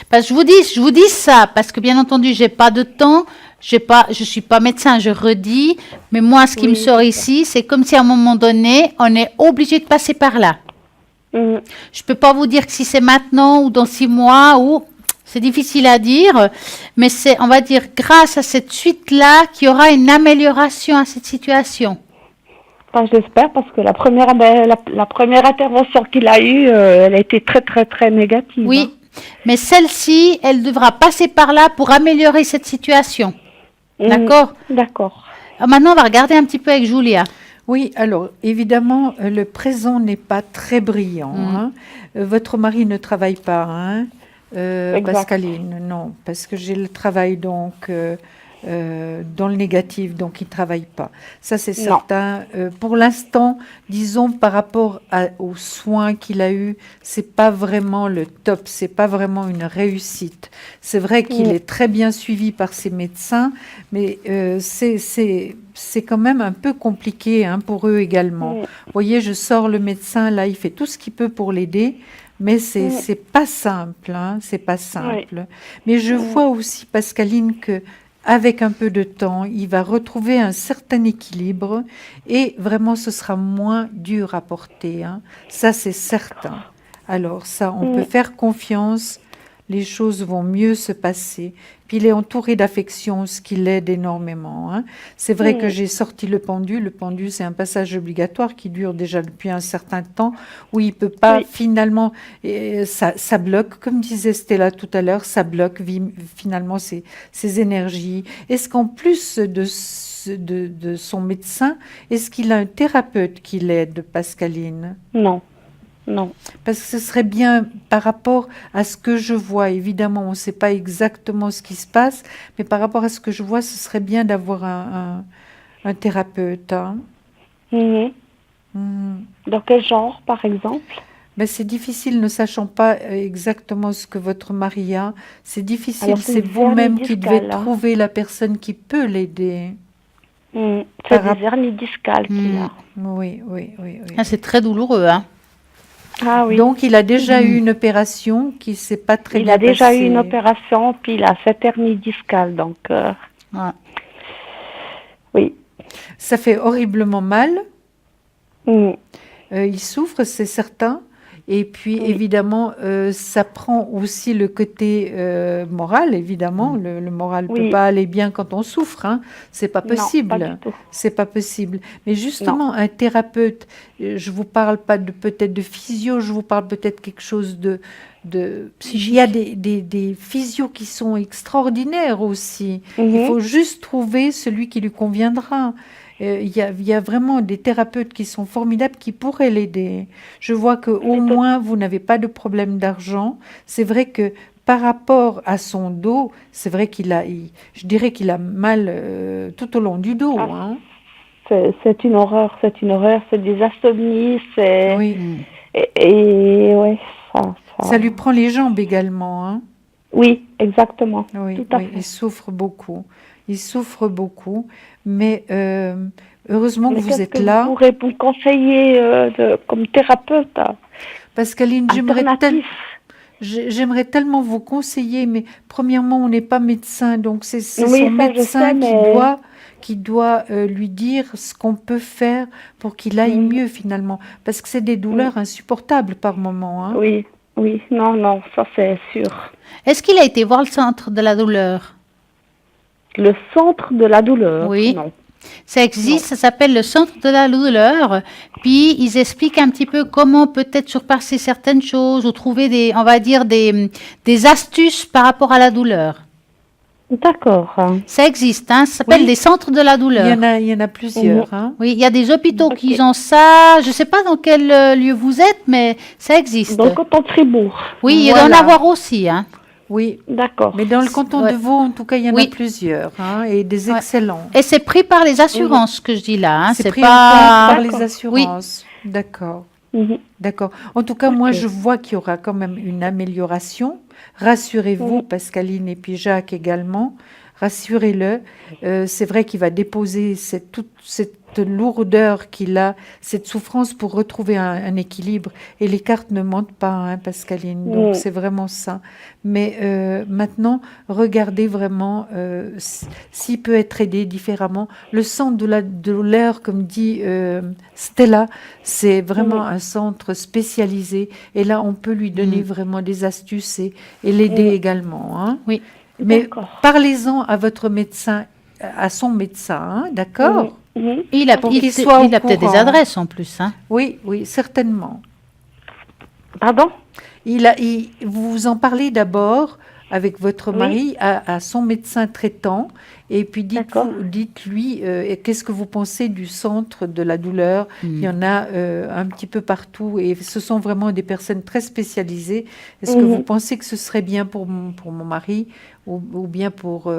Parce que je vous dis ça, parce que bien entendu, j'ai pas de temps, je suis pas médecin, je redis, mais moi, ce qui me sort ici, c'est comme si à un moment donné, on est obligé de passer par là. Je peux pas vous dire que si c'est maintenant ou dans 6 mois ou c'est difficile à dire, mais c'est, on va dire, grâce à cette suite-là, qu'il y aura une amélioration à cette situation. Enfin, j'espère parce que la première intervention qu'il a eue, elle a été très très très négative. Oui, mais celle-ci, elle devra passer par là pour améliorer cette situation. D'accord? D'accord. Maintenant, on va regarder un petit peu avec Julia. Oui, alors évidemment, le présent n'est pas très brillant. Hein. Votre mari ne travaille pas, hein, Pascaline, non, parce que j'ai le travail donc dans le négatif, donc il ne travaille pas. Ça, c'est certain. Pour l'instant, disons, par rapport aux soins qu'il a eus, c'est pas vraiment le top, c'est pas vraiment une réussite. C'est vrai qu'il est très bien suivi par ses médecins, mais c'est quand même un peu compliqué hein, pour eux également. Vous voyez, je sors le médecin, là, il fait tout ce qu'il peut pour l'aider, mais c'est pas simple, hein, c'est pas simple. Mais je vois aussi, Pascaline, que avec un peu de temps, il va retrouver un certain équilibre et vraiment ce sera moins dur à porter. Hein. Ça, c'est certain. Alors ça, on peut faire confiance, les choses vont mieux se passer. Puis il est entouré d'affection, ce qui l'aide énormément. Hein. C'est vrai que j'ai sorti le pendu. Le pendu, c'est un passage obligatoire qui dure déjà depuis un certain temps, où il ne peut pas finalement, ça bloque, comme disait Stella tout à l'heure, ça bloque finalement ses énergies. Est-ce qu'en plus de son médecin, est-ce qu'il a un thérapeute qui l'aide, Pascaline? Non. Non. Parce que ce serait bien par rapport à ce que je vois. Évidemment, on ne sait pas exactement ce qui se passe, mais par rapport à ce que je vois, ce serait bien d'avoir un thérapeute. Hein. Dans quel genre, par exemple? Ben, c'est difficile, ne sachant pas exactement ce que votre mari a. C'est difficile, c'est vous-même qui devez trouver la personne qui peut l'aider. C'est des hernies discales qu'il a. Oui. Ah, c'est très douloureux, hein. Ah oui. Donc, il a déjà eu une opération qui ne s'est pas très bien passée. Il a déjà eu une opération, puis il a cette hernie discale, donc... Oui. Ça fait horriblement mal. Il souffre, c'est certain. Et puis, évidemment, ça prend aussi le côté moral, évidemment. Le moral ne peut pas aller bien quand on souffre. Hein. C'est pas possible. Non, pas du tout. C'est pas possible. Mais justement, un thérapeute, je vous parle pas peut-être de physio, je vous parle peut-être quelque chose de il y a des physios qui sont extraordinaires aussi. Il faut juste trouver celui qui lui conviendra. Il y a vraiment des thérapeutes qui sont formidables qui pourraient l'aider. Je vois qu'au moins, vous n'avez pas de problème d'argent. C'est vrai que par rapport à son dos, c'est vrai je dirais qu'il a mal tout au long du dos. Hein. C'est une horreur, c'est des insomnies, Oui. Et ouais, ça lui prend les jambes également. Hein. Oui, exactement. Oui, Tout à oui, fait. il souffre beaucoup. Il souffre beaucoup, mais heureusement que Mais vous qu'est-ce êtes que vous là. pourrez vous conseiller comme thérapeute Pascaline, alternatif? j'aimerais tellement vous conseiller, mais premièrement, on n'est pas médecin, donc c'est son Oui, ça je sais, médecin mais qui doit lui dire ce qu'on peut faire pour qu'il aille Mhm. mieux finalement, parce que c'est des Oui, douleurs insupportables par moment, hein. oui, oui, non, non, ça c'est sûr. Est-ce qu'il a été voir le centre de la douleur? Le centre de la douleur, Oui. non, Ça non. existe, ça s'appelle le centre de la douleur. Puis ils expliquent un petit peu comment peut-être surpasser certaines choses ou trouver des, on va dire des astuces par rapport à la douleur. D'accord. Ça existe, hein, ça s'appelle Oui, des centres de la douleur. il y en a Mhm. plusieurs, hein. Oui, il y a des hôpitaux qui Ok. ont ça. Je ne sais pas dans quel lieu vous êtes, mais ça existe. Dans le canton de Fribourg. Oui, il doit en Voilà, avoir aussi, hein. oui. D'accord. Mais dans le canton de Ouais. Vaud, en tout cas, il y en a Oui. plusieurs, hein, et des Ouais. excellents. Et c'est pris par les Mhm. assurances, ce que je dis là, hein. C'est C'est pris en compte pas. par les D'accord. Oui, assurances. D'accord. Mhm. D'accord. En tout cas, moi, Ok. je vois qu'il y aura quand même une amélioration. Rassurez-vous, Mhm. Pascaline et puis Jacques également. Rassurez-le. C'est vrai qu'il va déposer toute cette lourdeur qu'il a, cette souffrance pour retrouver un équilibre. Et les cartes ne mentent pas, hein, Pascaline. Donc, Mhm. c'est vraiment ça. Mais maintenant, regardez vraiment s'il peut être aidé différemment. Le centre de la douleur, comme dit Stella, c'est vraiment Mhm. un centre spécialisé et là, on peut lui donner Mm. vraiment des astuces et l'aider Mhm. également, hein. oui. Mais D'accord. parlez-en à votre médecin, à son médecin, hein, Mhm. d'accord? Mhm. Il a, Pour il, qu'il soit au il a peut-être des courant. adresses en plus, hein. Oui, oui, certainement. Pardon? Vous en parlez d'abord avec votre Oui, mari à son médecin traitant et puis d'accord. dites-lui qu'est-ce que vous pensez du centre de la douleur. Il Mm. y en a un petit peu partout et ce sont vraiment des personnes très spécialisées. Est-ce que vous Mhm. pensez que ce serait bien pour mon mari ou bien pour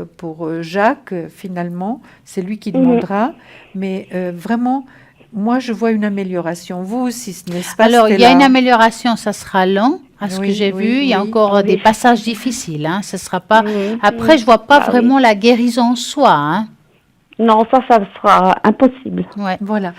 Jacques finalement? C'est lui qui Mhm. demandera. Mais vraiment, moi, je vois une amélioration. Vous aussi, n'est-ce pas, Alors, il y a une Stella? amélioration, ça sera lent, à ce que Oui, j'ai oui, vu. Il y a oui. encore des Oui. passages difficiles, hein. Ce sera pas. Mhm. Après, Mhm. je vois pas Bah oui. vraiment la guérison en soi, hein. Non, ça sera impossible. Ouais. Voilà.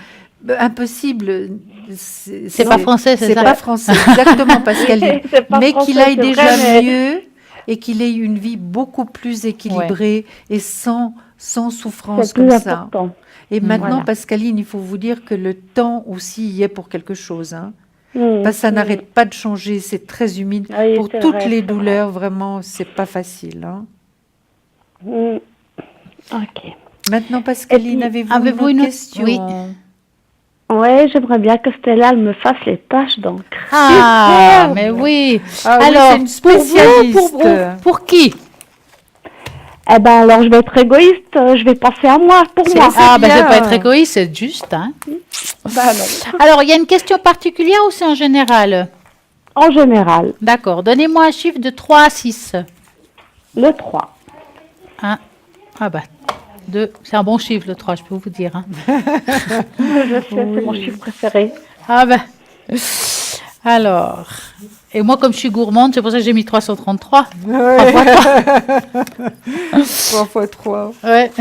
Impossible, C'est pas français, c'est c'est ça? pas français, exactement, Oui, Pascaline. c'est pas Mais qu'il français, aille c'est vrai, déjà mais mieux et qu'il ait une vie beaucoup plus Ouais. équilibrée et sans c'est souffrance plus comme ça. important. Et Mm. maintenant, Voilà. Pascaline, il faut vous dire que le temps aussi y est pour quelque chose, hein. Mhm. Parce que ça Mhm. n'arrête pas de changer, c'est très humide. Oui, Pour c'est toutes vrai, les c'est vrai. douleurs, vraiment, c'est pas facile, hein. Mhm. Ok. Maintenant, Et Pascaline, puis, avez-vous une Avez-vous autre une autre? Oui. question? ouais, j'aimerais bien que Stella elle me fasse les tâches d'encre. Ah, mais Superbe! oui. Ah oui, c'est Alors, une pour vous, spécialiste. pour qui? Eh ben alors, je vais être égoïste, je vais penser à moi, pour C'est moi. Ah, ben, c'est pas être bien. égoïste, c'est juste, hein. Ben non. Alors, il y a une question particulière ou c'est en général? En général, D'accord. Donnez-moi un chiffre de 3 à 6. le 3. 1. Ah, bah, 2. C'est un bon chiffre, le 3, je peux vous dire, hein. Je sais, c'est mon Oui. chiffre préféré. Ah, ben. Alors. Et moi, comme je suis gourmande, c'est pour ça que j'ai mis 333. Ouais. 3 fois 3. Ouais.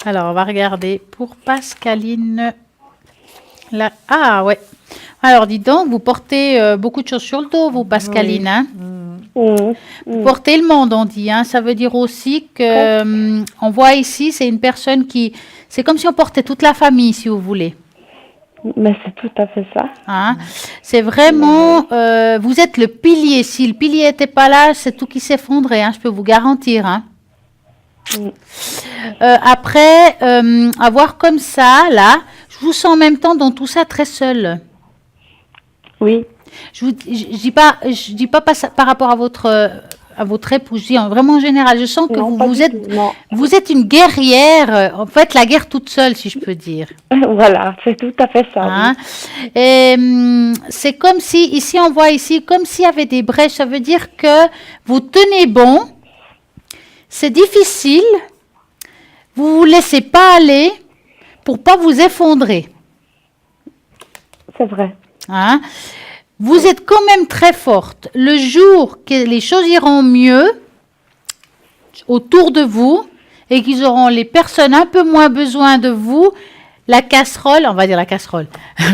Alors, on va regarder pour Pascaline. Là. Ah, ouais. Alors, dis donc, vous portez beaucoup de choses sur le dos, vous, Pascaline, Oui. hein. Mhm. Vous portez le monde, on dit, hein. Ça veut dire aussi que, on voit ici, c'est une personne qui, c'est comme si on portait toute la famille, si vous voulez. Mais c'est tout à fait ça. Hein. C'est vraiment, vous êtes le pilier. Si le pilier n'était pas là, c'est tout qui s'effondrait, hein, je peux vous garantir, hein. Mhm. Après, avoir comme ça, là, je vous sens en même temps dans tout ça très seul. Oui. Je dis pas par rapport à votre époux, je dis vraiment en général. Je sens que Non, pas du tout, non. vous êtes une guerrière, en fait, la guerre toute seule, si je peux dire. Voilà, c'est tout à fait ça. Hein. Et c'est comme si, ici, on voit ici, comme s'il y avait des brèches. Ça veut dire que vous tenez bon, c'est difficile, vous vous laissez pas aller pour pas vous effondrer. C'est vrai. Hein. Vous êtes quand même très forte. Le jour que les choses iront mieux autour de vous et qu'ils auront les personnes un peu moins besoin de vous, la casserole, on va dire la casserole.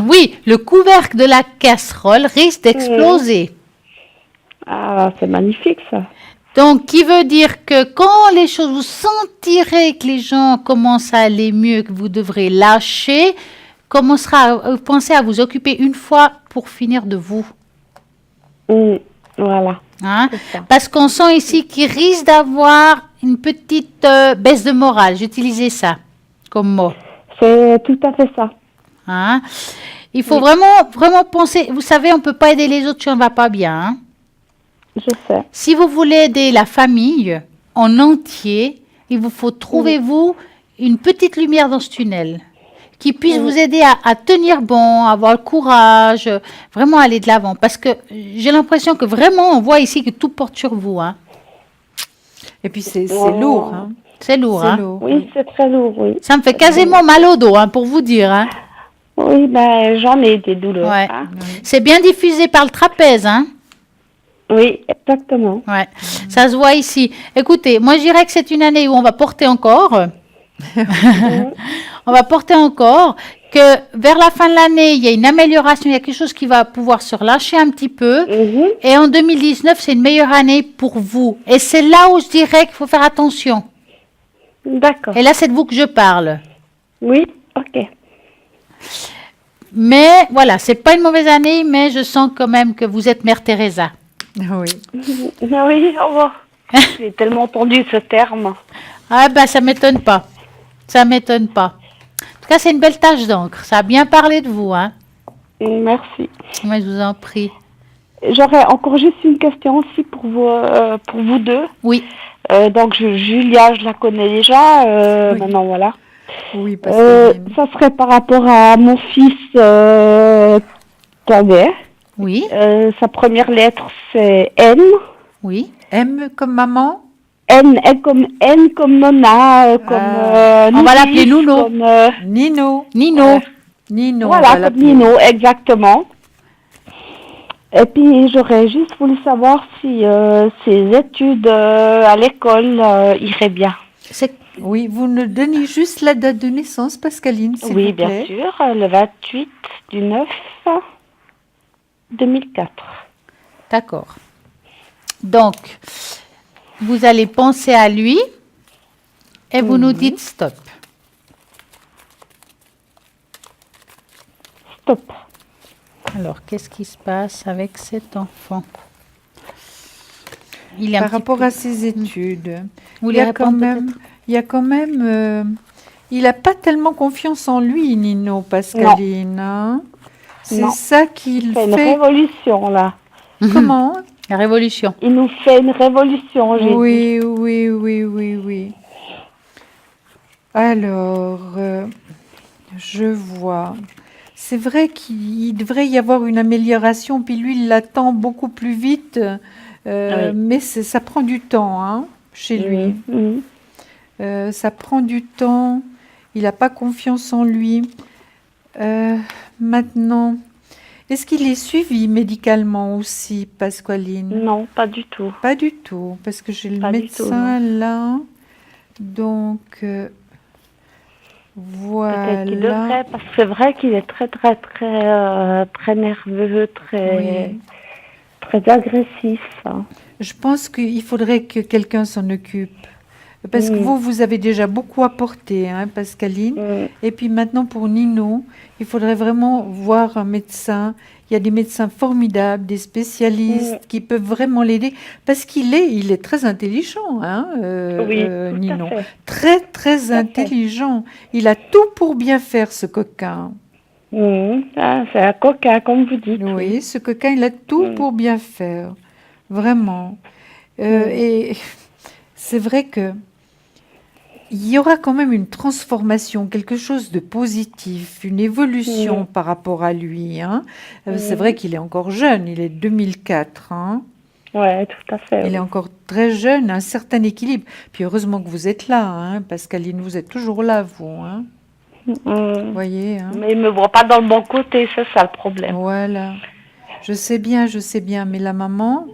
Oui, le couvercle de la casserole risque d'exploser. Ah, c'est magnifique ça. Donc, qui veut dire que quand les choses, vous sentirez que les gens commencent à aller mieux, que vous devrez lâcher, pensez à vous occuper une fois pour finir de vous. Voilà. Hein? C'est ça. Parce qu'on sent ici qu'il risque d'avoir une petite baisse de morale. J'utilisais ça comme mot. C'est tout à fait ça. Hein? Il faut vraiment penser. Vous savez, on ne peut pas aider les autres si on ne va pas bien. Hein? Je sais. Si vous voulez aider la famille en entier, il vous faut trouver, vous, une petite lumière dans ce tunnel qui puisse vous aider à tenir bon, à avoir le courage, vraiment aller de l'avant. Parce que j'ai l'impression que vraiment, on voit ici que tout porte sur vous. Hein. Et puis c'est lourd. Hein. C'est lourd. C'est Hein. lourd. Oui, c'est très lourd, oui. Ça me fait quasiment mal au dos, hein, pour vous dire. Hein. Oui, ben j'en ai des douleurs. Ouais. Hein. C'est bien diffusé par le trapèze, hein. Oui, exactement. Ouais, ça se voit ici. Écoutez, moi je dirais que c'est une année où on va porter encore. On va porter encore, que vers la fin de l'année, il y a une amélioration, il y a quelque chose qui va pouvoir se relâcher un petit peu. Et en 2019, c'est une meilleure année pour vous. Et c'est là où je dirais qu'il faut faire attention. D'accord. Et là, c'est de vous que je parle. Oui, ok. Mais voilà, c'est pas une mauvaise année, mais je sens quand même que vous êtes Mère Teresa. Oui. Oui, au revoir. J'ai tellement entendu ce terme. Ah ben, ça m'étonne pas. Ça m'étonne pas. En tout cas, c'est une belle tache d'encre. Ça a bien parlé de vous, hein. Merci. Moi, je vous en prie. J'aurais encore juste une question aussi pour vous deux. Oui. Donc, Julia, je la connais déjà. Oui. Maintenant, voilà. Oui, parce que Ça serait par rapport à mon fils cadet. Oui. Sa première lettre, c'est N. Oui. M comme maman. N comme Nona, comme on va l'appeler Nouno. Comme, Nino. Nino. Nino. voilà, on va comme l'appeler. Nino, exactement. Et puis, j'aurais juste voulu savoir si ses études à l'école iraient bien. Oui, vous nous donnez juste la date de naissance, Pascaline, s'il Oui, vous plaît. bien sûr, le 28 du 9 2004. D'accord. Donc, vous allez penser à lui et vous nous dites stop. Stop. Alors, qu'est-ce qui se passe avec cet enfant? Il est un Par petit rapport peu- à ses études, Vous il voulez y a quand répondre même, peut-être? il n'a pas tellement confiance en lui, Nino, Pascaline. Hein. C'est Non. ça qu'il C'est une fait. révolution, là. Comment? La révolution. Il nous fait une révolution, j'ai dit. Oui. Alors, je vois. C'est vrai qu'il devrait y avoir une amélioration, puis lui, il l'attend beaucoup plus vite, Oui. mais ça prend du temps, hein, chez lui. Ça prend du temps, il n'a pas confiance en lui. Maintenant, est-ce qu'il est suivi médicalement aussi, Pascaline? Non, pas du tout. Pas du tout, parce que j'ai le Pas du tout, médecin là. Donc, Peut-être qu'il voilà. devrait, parce que c'est vrai qu'il est très nerveux, Oui. très agressif. Hein. Je pense qu'il faudrait que quelqu'un s'en occupe. Parce que vous avez déjà beaucoup apporté, hein, Pascaline. Et puis maintenant, pour Nino, il faudrait vraiment voir un médecin. Il y a des médecins formidables, des spécialistes qui peuvent vraiment l'aider. Parce il est très intelligent, hein, Oui, tout Nino. à fait. Très, très Tout à fait. intelligent. Il a tout pour bien faire, ce coquin. Ah, c'est un coquin, comme vous dites. Oui, ce coquin, il a tout pour bien faire. Vraiment. Et c'est vrai que il y aura quand même une transformation, quelque chose de positif, une évolution par rapport à lui. Hein. C'est vrai qu'il est encore jeune, il est 2004. Hein. Oui, tout à fait. Il est encore très jeune, un certain équilibre. Puis heureusement que vous êtes là, hein, Pascaline, vous êtes toujours là, vous. Hein. Vous voyez, hein. Mais il ne me voit pas dans le bon côté, c'est ça le problème. Voilà. je sais bien, mais la maman,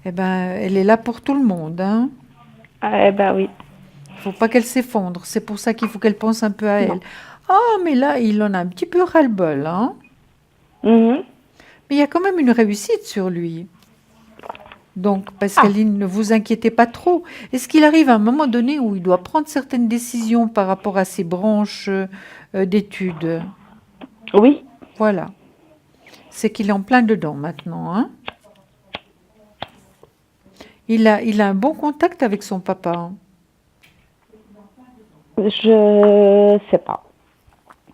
eh ben, elle est là pour tout le monde, hein. Eh ben oui. Faut pas qu'elle s'effondre. C'est pour ça qu'il faut qu'elle pense un peu à Non. elle. Ah, mais là, il en a un petit peu ras-le-bol, hein. Mhm. Mais il y a quand même une réussite sur lui. Donc, Ah, Pascaline, ne vous inquiétez pas trop. Est-ce qu'il arrive à un moment donné où il doit prendre certaines décisions par rapport à ses branches d'études? oui, Voilà. C'est qu'il est en plein dedans maintenant, hein. Il a un bon contact avec son papa, hein. je sais pas.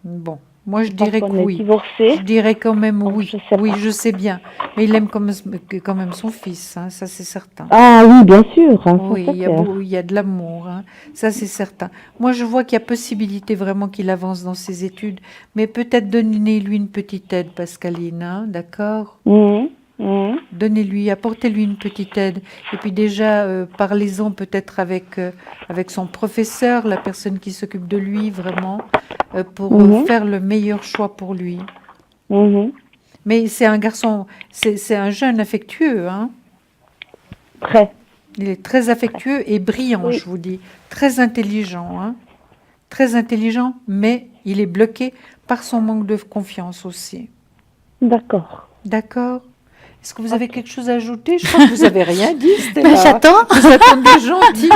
Bon, moi je Je pense dirais que qu'on est oui. divorcés, Je dirais quand même donc oui. je sais Oui, pas. je sais bien. Mais il aime quand même son fils, hein, ça c'est certain. Ah oui, bien sûr, hein, ça Oui, c'est clair. il y a de l'amour, hein, ça c'est certain. Moi je vois qu'il y a possibilité vraiment qu'il avance dans ses études, mais peut-être donnez-lui une petite aide, Pascaline, hein, d'accord? Mhm, mhm, Donnez-lui, apportez-lui une petite aide. Et puis déjà, parlez-en peut-être avec son professeur, la personne qui s'occupe de lui, vraiment, pour mhm, faire le meilleur choix pour lui. mhm. Mais c'est un garçon, c'est un jeune affectueux, hein. Très. Il est très affectueux et brillant, Oui, je vous dis. Très intelligent, hein. Très intelligent, mais il est bloqué par son manque de confiance aussi. d'accord. D'accord? Est-ce que vous avez Ok. quelque chose à ajouter? Je crois que vous avez rien dit, Ben, Stella. j'attends. Vous attendez gentiment.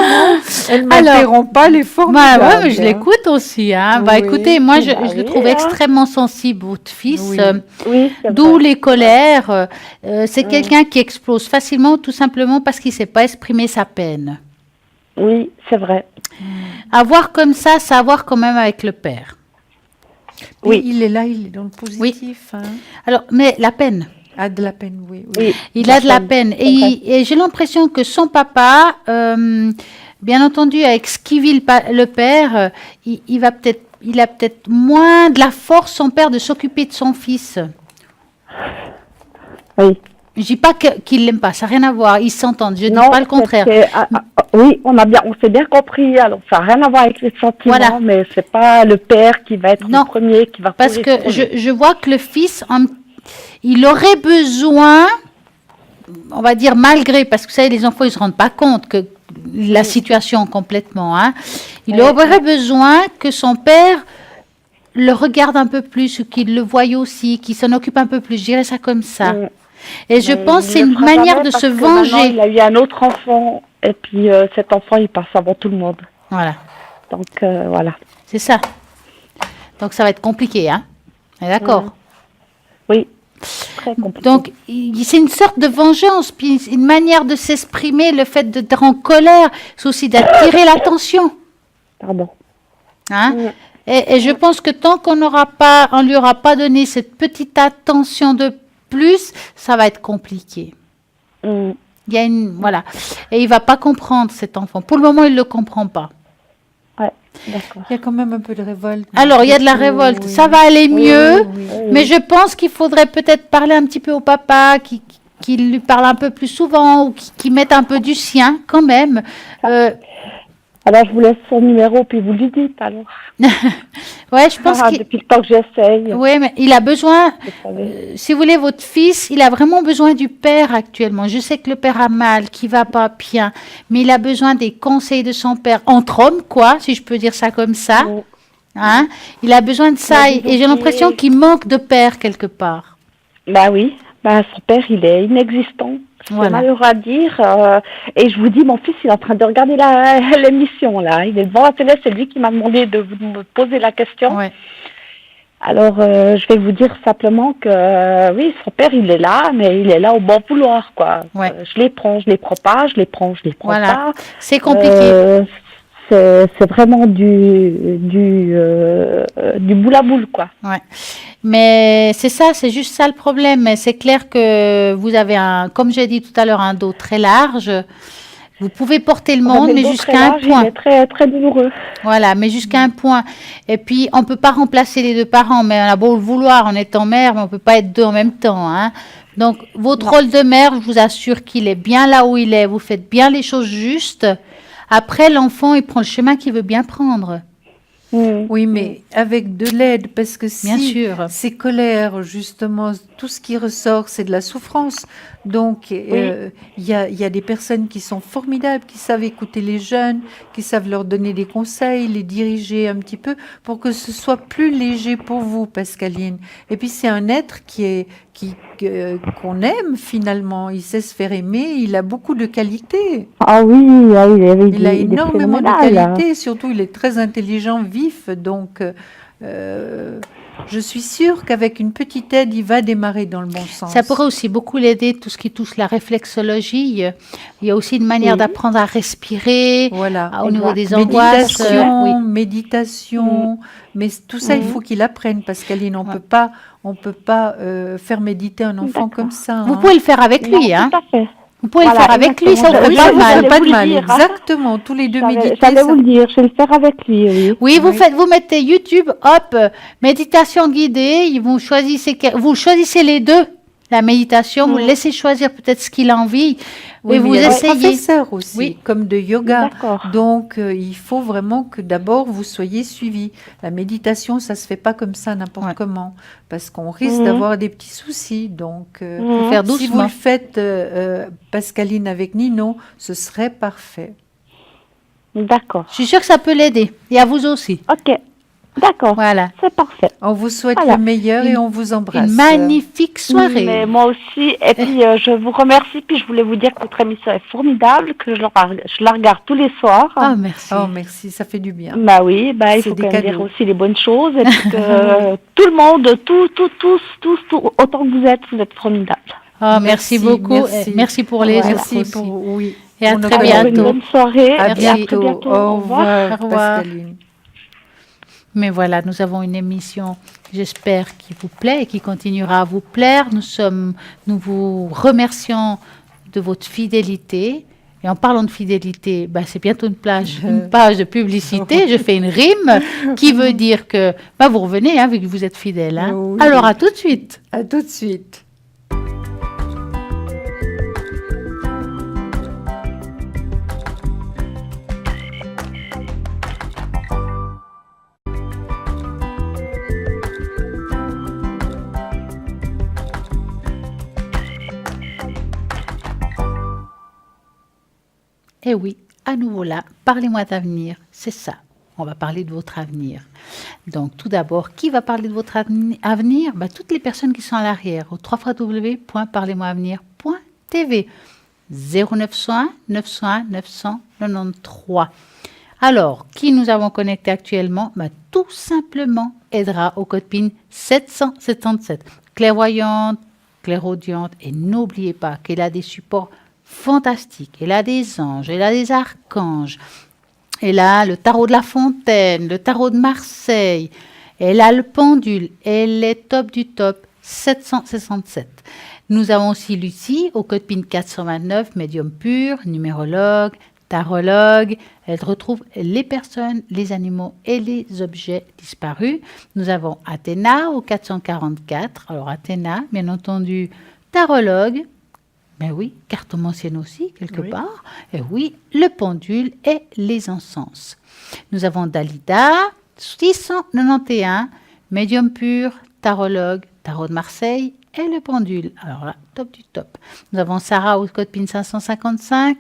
Elle Alors, m'interrompt pas, elle est bah, ouais, formidable, mais je hein. l'écoute aussi, hein. Bah, écoutez, Oui, moi, Bah je le oui, trouve hein. extrêmement sensible, votre fils. oui, Oui, c'est D'où vrai. les Ouais. colères. C'est Mm. quelqu'un qui explose facilement, tout simplement parce qu'il ne sait pas exprimer sa peine. Oui, c'est vrai. Avoir comme ça à voir quand même avec le père. mais Oui, il est là, il est dans le Oui. positif, hein. Alors, mais la peine. Ah, de la peine, oui, oui. oui, Il la a de la peine, peine. c'est vrai. Et j'ai l'impression que son papa, bien entendu, avec ce qu'il vit le père, il a peut-être moins de la force, son père, de s'occuper de son fils. Oui. Je dis pas qu'il l'aime pas, ça n'a rien à voir. Ils s'entendent. Je dis Non, pas le contraire. oui, on s'est bien compris. Alors, ça n'a rien à voir avec les sentiments, Voilà. mais c'est pas le père qui va être le Non, premier qui va parce courir que pour lui. je vois que le fils, il aurait besoin, on va dire malgré, parce que vous savez, les enfants, ils ne se rendent pas compte que la situation complètement, hein. Il Oui, aurait besoin que son père le regarde un peu plus, ou qu'il le voie aussi, qu'il s'en occupe un peu plus. Je dirais ça comme ça. mm. Et je Mais pense que il c'est ne le une fera manière jamais de parce se que maintenant, il venger. a eu un autre enfant et puis cet enfant, il passe avant tout le monde. Voilà, Donc, voilà. c'est ça. Donc ça va être compliqué, hein. On est Mm. d'accord. Oui, très compliqué. Donc, c'est une sorte de vengeance, puis une manière de s'exprimer, le fait d'être en colère, c'est aussi d'attirer l'attention. Pardon. Hein? Mm. Et je pense que tant on lui aura pas donné cette petite attention de plus, ça va être compliqué. Mm. Il y a voilà. Et il va pas comprendre, cet enfant. Pour le moment, il le comprend pas. Ouais, d'accord. Il y a quand même un peu de révolte. Alors, il y a de la malgré tout, révolte. oui. Ça va aller Oui, mieux, Oui, oui, mais oui. je pense qu'il faudrait peut-être parler un petit peu au papa, qu'il lui parle un peu plus souvent, ou qu'il mette un peu du sien, quand même. Alors, je vous laisse son numéro, puis vous lui dites, alors. Ouais, je pense qu'il... Depuis le temps que j'essaye, Oui, mais il a besoin, vous savez. si vous voulez, votre fils, il a vraiment besoin du père actuellement. Je sais que le père a mal, qu'il va pas bien, mais il a besoin des conseils de son père, entre hommes, quoi, si je peux dire ça comme ça. Mm. Hein? Il a besoin de ça, Mais et vous j'ai l'impression oubliez- qu'il manque de père quelque part. Bah oui, bah son père, il est inexistant. C'est Voilà. malheureux à dire. Et je vous dis, mon fils, il est en train de regarder l'émission, là. Il est devant la télé, c'est lui qui m'a demandé de me poser la question. Ouais. Alors, je vais vous dire simplement que, oui, son père, il est là, mais il est là au bon vouloir, quoi. Ouais. Je les prends pas, je les prends Voilà. pas. C'est compliqué. C'est vraiment du boule à boule, quoi. Ouais. Mais c'est ça, c'est juste ça le problème. Mais c'est clair que vous avez comme j'ai dit tout à l'heure, un dos très large. Vous pouvez porter le monde, mais jusqu'à un point. Il est très, très douloureux. Voilà, mais jusqu'à un point. Et puis, on ne peut pas remplacer les deux parents, mais on a beau le vouloir en étant mère, mais on ne peut pas être deux en même temps, hein. Donc, votre rôle de mère, je vous assure qu'il est bien là où il est. Vous faites bien les choses justes. Après, l'enfant, il prend le chemin qu'il veut bien prendre. Oui, mais avec de l'aide, parce que Bien si sûr. ces colères, justement, tout ce qui ressort, c'est de la souffrance. Donc, il y a des personnes qui sont formidables, qui savent écouter les jeunes, qui savent leur donner des conseils, les diriger un petit peu pour que ce soit plus léger pour vous, Pascaline. Et puis, c'est un être qu'on aime finalement. Il sait se faire aimer, il a beaucoup de qualités. Ah oui, il Il a est énormément de phénoménal. qualités, surtout il est très intelligent, vif, donc je suis sûre qu'avec une petite aide, il va démarrer dans le bon sens. Ça pourrait aussi beaucoup l'aider, tout ce qui touche la réflexologie. Il y a aussi une manière d'apprendre à respirer Voilà. au niveau des angoisses. Méditation, mais tout ça, il faut qu'il apprenne, Pascaline. On peut pas faire méditer un enfant comme ça. Vous pouvez le faire avec lui, hein. Tout à fait. Vous pouvez le faire avec lui, ça ne fait pas mal. Pas de mal, exactement. Tous les deux méditer. J'allais vous le dire, je vais le faire avec lui, oui. Oui, vous mettez YouTube, hop, méditation guidée, vous choisissez les deux, la méditation, vous le laissez choisir peut-être ce qu'il a envie, Oui, et vous il y a des essayez. professeurs aussi, comme de yoga. D'accord. Donc, il faut vraiment que d'abord vous soyez suivis. La méditation, ça se fait pas comme ça n'importe comment, parce qu'on risque d'avoir des petits soucis. Donc, faire doucement. si vous le faites, Pascaline, avec Nino, ce serait parfait. D'accord. Je suis sûre que ça peut l'aider, et à vous aussi. Ok. D'accord. Voilà. C'est parfait. On vous souhaite Voilà. le meilleur et on vous embrasse. Une magnifique soirée. Mais moi aussi. Et puis, je vous remercie. Puis, je voulais vous dire que votre émission est formidable, que je la regarde tous les soirs. Oh, merci. Oh, merci, ça fait du bien. Bah oui, il C'est faut des quand même dire cadeaux. aussi les bonnes choses. Et puis que tout le monde, tous, autant que vous êtes formidables. Oh, merci beaucoup. Merci pour les autres aussi. Oui. Et à On très a bientôt. Une bonne soirée. À Et puis à très bientôt. bientôt. Au revoir, Au revoir. Pascaline. Mais voilà, nous avons une émission, j'espère, qui vous plaît et qui continuera à vous plaire. Nous vous remercions de votre fidélité. Et en parlant de fidélité, c'est bientôt une page de publicité. Je fais une rime qui veut dire que vous revenez, hein, vu que vous êtes fidèle. Hein. Oui. Alors, à tout de suite. À tout de suite. Eh oui, à nouveau là, parlez-moi d'avenir, c'est ça. On va parler de votre avenir. Donc, tout d'abord, qui va parler de votre avenir? Toutes les personnes qui sont à l'arrière, au www.parlez-moi-avenir.tv 0901 901 993. Alors, qui nous avons connecté actuellement? Tout simplement Edra au code PIN 777. Clairvoyante, clairaudiente, et n'oubliez pas qu'elle a des supports fantastiques. Elle a des anges, elle a des archanges. Elle a le tarot de la Fontaine, le tarot de Marseille. Elle a le pendule. Elle est top du top, 767. Nous avons aussi Lucie, au code PIN 429, médium pur, numérologue, tarologue. Elle retrouve les personnes, les animaux et les objets disparus. Nous avons Athéna, au 444. Alors Athéna, bien entendu, tarologue. Ben oui, cartomancienne aussi, quelque part. Et oui, le pendule et les encens. Nous avons Dalida, 691, médium pur, tarologue, tarot de Marseille et le pendule. Alors là, top du top. Nous avons Sarah au code PIN 555,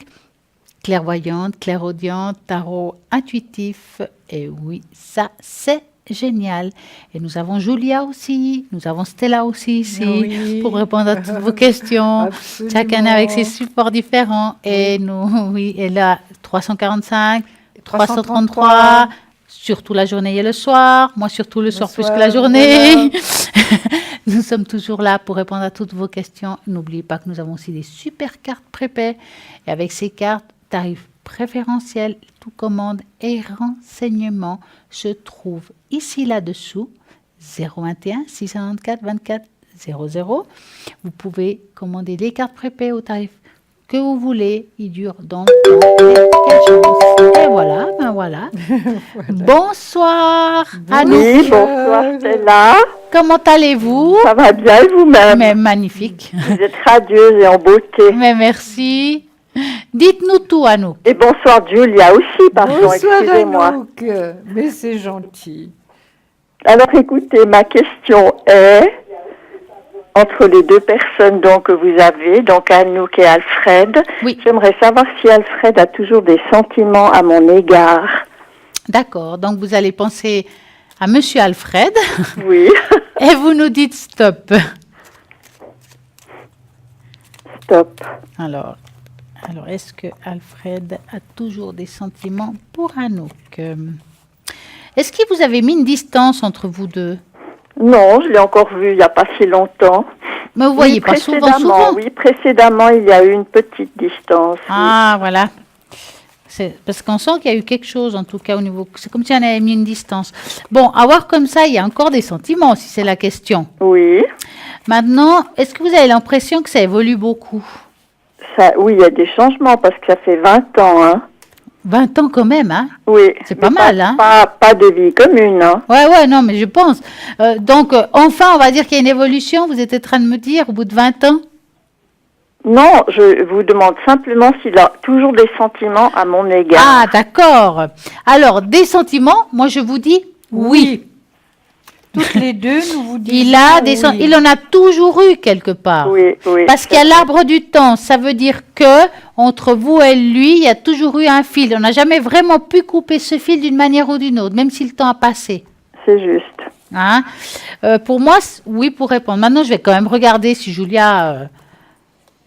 clairvoyante, clairaudiente, tarot intuitif. Et oui, ça, c'est génial. Et nous avons Julia aussi, nous avons Stella aussi ici pour répondre à toutes vos questions. Absolument. Chacun avec ses supports différents. Et nous, elle a 345, 333, surtout la journée et le soir. Moi, surtout le soir plus que la journée. Voilà. Nous sommes toujours là pour répondre à toutes vos questions. N'oubliez pas que nous avons aussi des super cartes prépaies. Et avec ces cartes, tarifs préférentiels, tout commande et renseignements se trouvent ici là-dessous, 021 694 24 00. Vous pouvez commander les cartes prépaies au tarif que vous voulez. Ils durent dans le temps. Et voilà, voilà. Bonsoir à nous. Oui, bonsoir Stella. Comment allez-vous? Ça va bien et vous-même? Mais magnifique. Vous êtes radieuse et en beauté. Mais merci. Dites-nous tout, Anouk. Et bonsoir Julia aussi, pardon, Bonsoir excusez-moi. Anouk, mais c'est gentil. Alors écoutez, ma question est, entre les deux personnes donc, que vous avez, donc Anouk et Alfred, Oui. j'aimerais savoir si Alfred a toujours des sentiments à mon égard. D'accord, donc vous allez penser à Monsieur Alfred Oui. et vous nous dites stop. Stop. Alors, est-ce que Alfred a toujours des sentiments pour Anouk? Est-ce que vous avez mis une distance entre vous deux? Non, je l'ai encore vu il n'y a pas si longtemps. Mais vous voyez pas souvent. Oui, précédemment, il y a eu une petite distance. Ah, voilà. C'est parce qu'on sent qu'il y a eu quelque chose, en tout cas, au niveau... C'est comme si on avait mis une distance. Bon, à voir comme ça, il y a encore des sentiments, si c'est la question. Oui. Maintenant, est-ce que vous avez l'impression que ça évolue beaucoup? Oui, il y a des changements parce que ça fait 20 ans. Hein. 20 ans quand même, hein? Oui. C'est pas mal, hein? Pas de vie commune, hein? Ouais, non, mais je pense. Donc, enfin, on va dire qu'il y a une évolution, vous êtes en train de me dire, au bout de 20 ans? Non, je vous demande simplement s'il a toujours des sentiments à mon égard. Ah, d'accord. Alors, des sentiments, moi je vous dis oui. Toutes les deux, nous vous disons Il en a toujours eu quelque part. Oui. Parce qu'il y a l'arbre du temps, ça veut dire que entre vous et lui, il y a toujours eu un fil. On n'a jamais vraiment pu couper ce fil d'une manière ou d'une autre, même si le temps a passé. C'est juste. Hein? Pour moi, oui, pour répondre. Maintenant, je vais quand même regarder si Julia...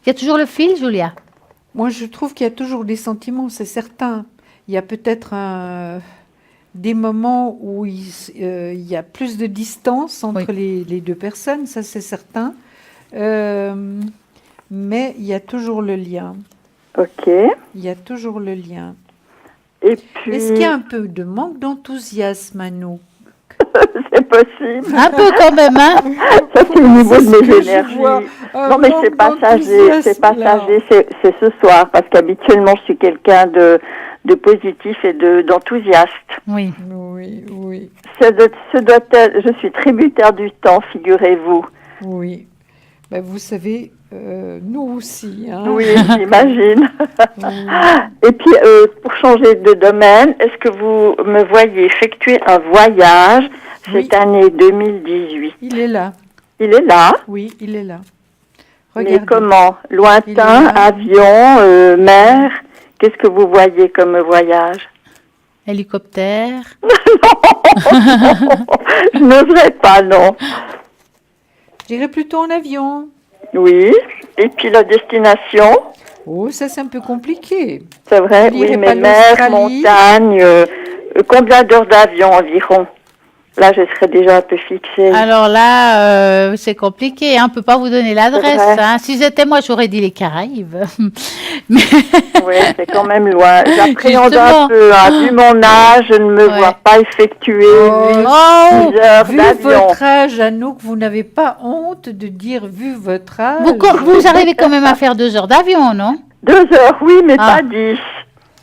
Il y a toujours le fil, Julia? Moi, je trouve qu'il y a toujours des sentiments, c'est certain. Il y a peut-être des moments où il y a plus de distance entre les deux personnes, ça c'est certain. Mais il y a toujours le lien. Ok. Il y a toujours le lien. Et puis... Est-ce qu'il y a un peu de manque d'enthousiasme à nous? C'est possible. Un peu quand même, hein? Ça, c'est au niveau de mes énergies. Non, mais c'est passager, c'est ce soir, parce qu'habituellement, je suis quelqu'un de positif et d'enthousiaste. Oui. Je suis tributaire du temps, figurez-vous. Oui. Ben, vous savez, nous aussi. Hein? Oui, j'imagine. Et puis, pour changer de domaine, est-ce que vous me voyez effectuer un voyage cette année 2018? Il est là. Il est là? Oui, il est là. Regardez. Mais comment? Lointain, avion, mer? Qu'est-ce que vous voyez comme voyage? Hélicoptère? Non, je n'oserais pas, non. J'irais plutôt en avion. Oui. Et puis la destination? Oh, ça c'est un peu compliqué. C'est vrai, oui, mais mer, montagne, combien d'heures d'avion environ? Là, je serais déjà un peu fixée. Alors là, c'est compliqué, hein, on ne peut pas vous donner l'adresse. Hein. Si c'était moi, j'aurais dit les Caraïbes. Mais... Oui, c'est quand même loin. J'appréhende un peu. Hein. Vu mon âge, je ne me vois pas effectuer 10 heures vu d'avion. Vu votre âge, Anouk, vous n'avez pas honte de dire vu votre âge. Vous arrivez quand même à faire 2 heures d'avion, non? 2 heures, oui, mais pas 10.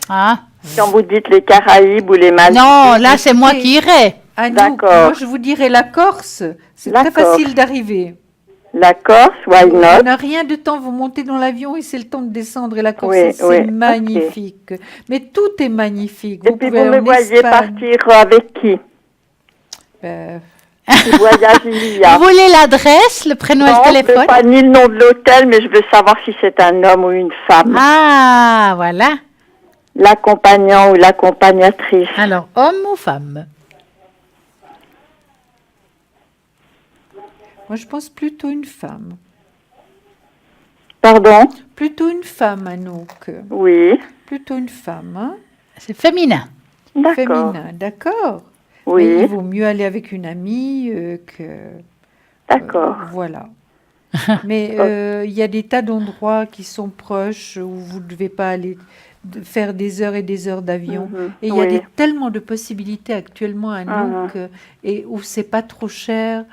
Ah. Quand vous dites les Caraïbes ou les Maldives. Non, là, c'est moi qui irai. Anouk, moi, je vous dirais la Corse. C'est très facile d'arriver. La Corse, why not? On n'a rien de temps, vous montez dans l'avion et c'est le temps de descendre. Et la Corse, c'est magnifique. Okay. Mais tout est magnifique. Et puis vous me voyez partir avec qui? Quel voyage il y a? Vous voulez l'adresse, le prénom et le téléphone? Non, pas ni le nom de l'hôtel, mais je veux savoir si c'est un homme ou une femme. Ah, voilà. L'accompagnant ou l'accompagnatrice. Alors, homme ou femme? Moi, je pense plutôt une femme. Pardon? Plutôt une femme, Anouk. Oui. Plutôt une femme. Hein? C'est féminin. D'accord. Féminin, d'accord. Oui. Mais il vaut mieux aller avec une amie que... D'accord. Voilà. Mais il y a des tas d'endroits qui sont proches où vous ne devez pas aller faire des heures et des heures d'avion. Et il y a tellement de possibilités actuellement à Anouk et où c'est pas trop cher.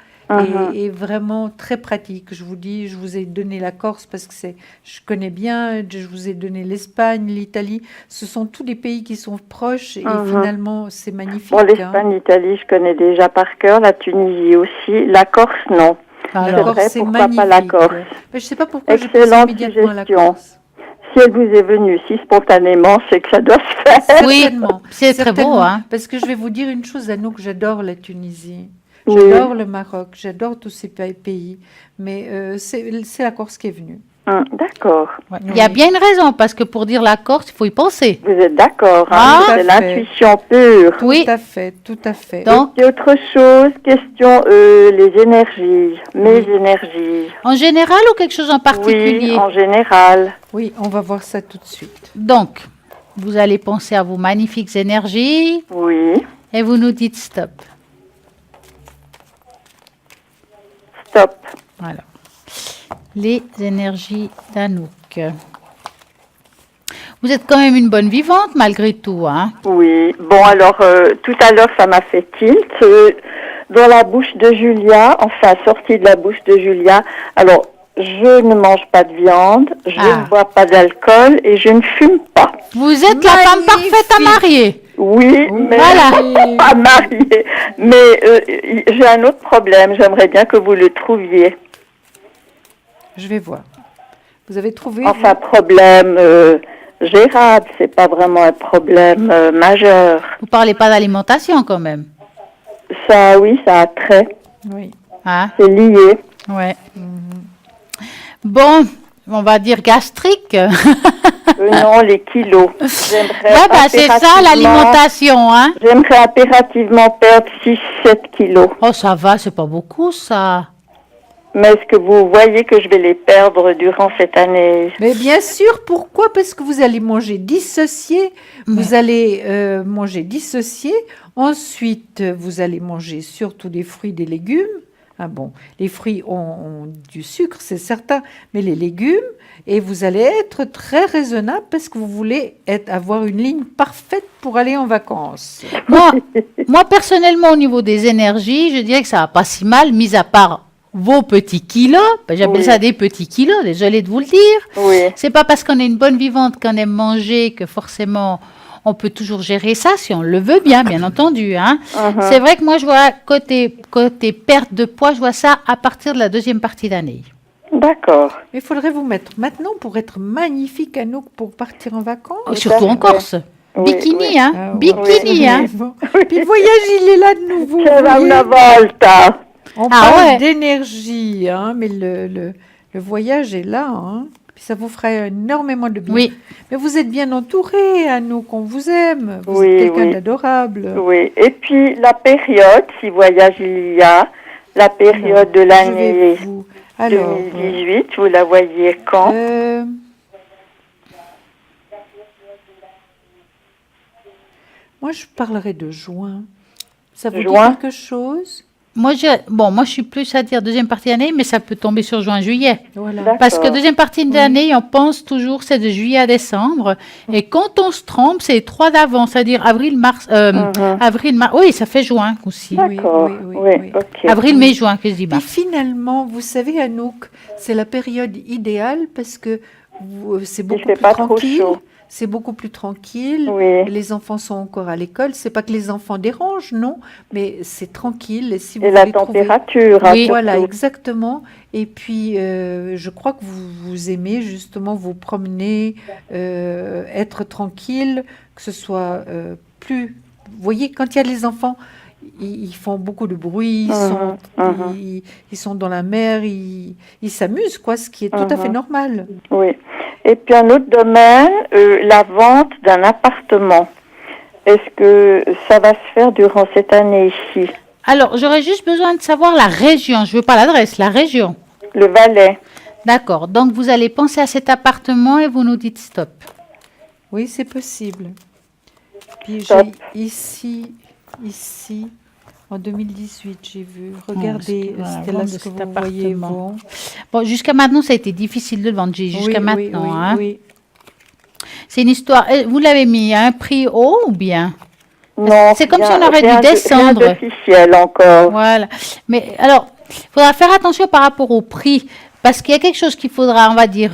Et vraiment très pratique. Je vous dis, je vous ai donné la Corse parce que je connais bien, je vous ai donné l'Espagne, l'Italie. Ce sont tous des pays qui sont proches et finalement, c'est magnifique. Bon, l'Espagne, l'Italie, je connais déjà par cœur, la Tunisie aussi, la Corse, non. La Corse, c'est magnifique. Pas la Corse? Mais je ne sais pas pourquoi je pense immédiatement à la Corse. Si elle vous est venue si spontanément, c'est que ça doit se faire. Oui, c'est très beau. Hein. Parce que je vais vous dire une chose, Anouk, j'adore la Tunisie. J'adore le Maroc, j'adore tous ces pays. Mais c'est la Corse qui est venue. D'accord. Ouais. Il y a bien une raison, parce que pour dire la Corse, il faut y penser. Vous êtes d'accord, hein, c'est l'intuition pure. Oui. Tout à fait, tout à fait. Donc, et autre chose, question, les énergies, mes énergies. En général ou quelque chose en particulier? Oui, en général. Oui, on va voir ça tout de suite. Donc, vous allez penser à vos magnifiques énergies. Oui. Et vous nous dites stop. Stop. Voilà. Les énergies d'Anouk. Vous êtes quand même une bonne vivante malgré tout, hein? Oui. Bon, alors, tout à l'heure, ça m'a fait tilt. Dans la bouche de Julia, enfin, sortie de la bouche de Julia, alors, je ne mange pas de viande, je ne bois pas d'alcool et je ne fume pas. Vous êtes la femme parfaite à marier. Oui, mais pas mariée. Mais j'ai un autre problème, j'aimerais bien que vous le trouviez. Je vais voir. Vous avez trouvé? Enfin, problème gérable, c'est pas vraiment un problème majeur. Vous parlez pas d'alimentation quand même? Ça, oui, ça a trait. Oui. Hein? C'est lié. Ouais. Bon, on va dire gastrique. Non, les kilos. C'est ça l'alimentation, hein? J'aimerais impérativement perdre 6-7 kilos. Oh, ça va, c'est pas beaucoup ça. Mais est-ce que vous voyez que je vais les perdre durant cette année? Mais bien sûr, pourquoi? Parce que vous allez manger dissocié, vous allez manger dissocié, ensuite vous allez manger surtout des fruits, des légumes. Ah bon, les fruits ont du sucre, c'est certain, mais les légumes, et vous allez être très raisonnable parce que vous voulez avoir une ligne parfaite pour aller en vacances. Moi, personnellement, au niveau des énergies, je dirais que ça va pas si mal, mis à part vos petits kilos. J'appelle ça des petits kilos, désolée de vous le dire. Oui. C'est pas parce qu'on est une bonne vivante, qu'on aime manger, que forcément on peut toujours gérer ça si on le veut bien entendu. Hein. C'est vrai que moi, je vois côté perte de poids, je vois ça à partir de la deuxième partie d'année. D'accord. Mais il faudrait vous mettre maintenant pour être magnifique, Anouk, pour partir en vacances. Surtout en Corse. Bikini, hein. Ah, Bikini, hein. Bon. Puis le voyage, il est là de nouveau. C'est una volta. On parle d'énergie, hein, mais le voyage est là, hein. Puis ça vous fera énormément de bien. Oui. Mais vous êtes bien entouré, Anouk, on vous aime. Vous êtes quelqu'un d'adorable. Oui. Et puis la période, si voyage il y a, la période de l'année 2018, vous la voyez quand? Moi, je parlerai de juin. Ça vous dit quelque chose? Moi, je suis plus à dire deuxième partie d'année, mais ça peut tomber sur juin-juillet. Voilà. Parce que deuxième partie d'année, on pense toujours, c'est de juillet à décembre. Et quand on se trompe, c'est 3 d'avant, c'est-à-dire avril, mars, oui, ça fait juin aussi. D'accord. Oui. Okay. Avril, mai, juin, que je dis. Et finalement, vous savez, Anouk, c'est la période idéale parce que c'est beaucoup plus tranquille. C'est beaucoup plus tranquille. Oui. Les enfants sont encore à l'école. C'est pas que les enfants dérangent, non, mais c'est tranquille. Et, si vous la température. Oui, voilà, exactement. Et puis, je crois que vous aimez justement vous promener, être tranquille, que ce soit plus. Vous voyez, quand il y a les enfants, ils font beaucoup de bruit, ils sont dans la mer, ils s'amusent, quoi, ce qui est tout à fait normal. Oui. Et puis un autre domaine, la vente d'un appartement. Est-ce que ça va se faire durant cette année ici? Alors, j'aurais juste besoin de savoir la région. Je ne veux pas l'adresse, la région. Le Valais. D'accord. Donc, vous allez penser à cet appartement et vous nous dites stop. Oui, c'est possible. Puis j'ai ici, en 2018, j'ai vu. Regardez, c'était là ce que vous voyez. Bon, jusqu'à maintenant, ça a été difficile de le vendre. Jusqu'à maintenant. Oui. C'est une histoire. Vous l'avez mis à un prix haut ou bien? Non. C'est comme si on aurait dû descendre. Rien d'officiel encore. Voilà. Mais alors, il faudra faire attention par rapport au prix. Parce qu'il y a quelque chose qu'il faudra, on va dire,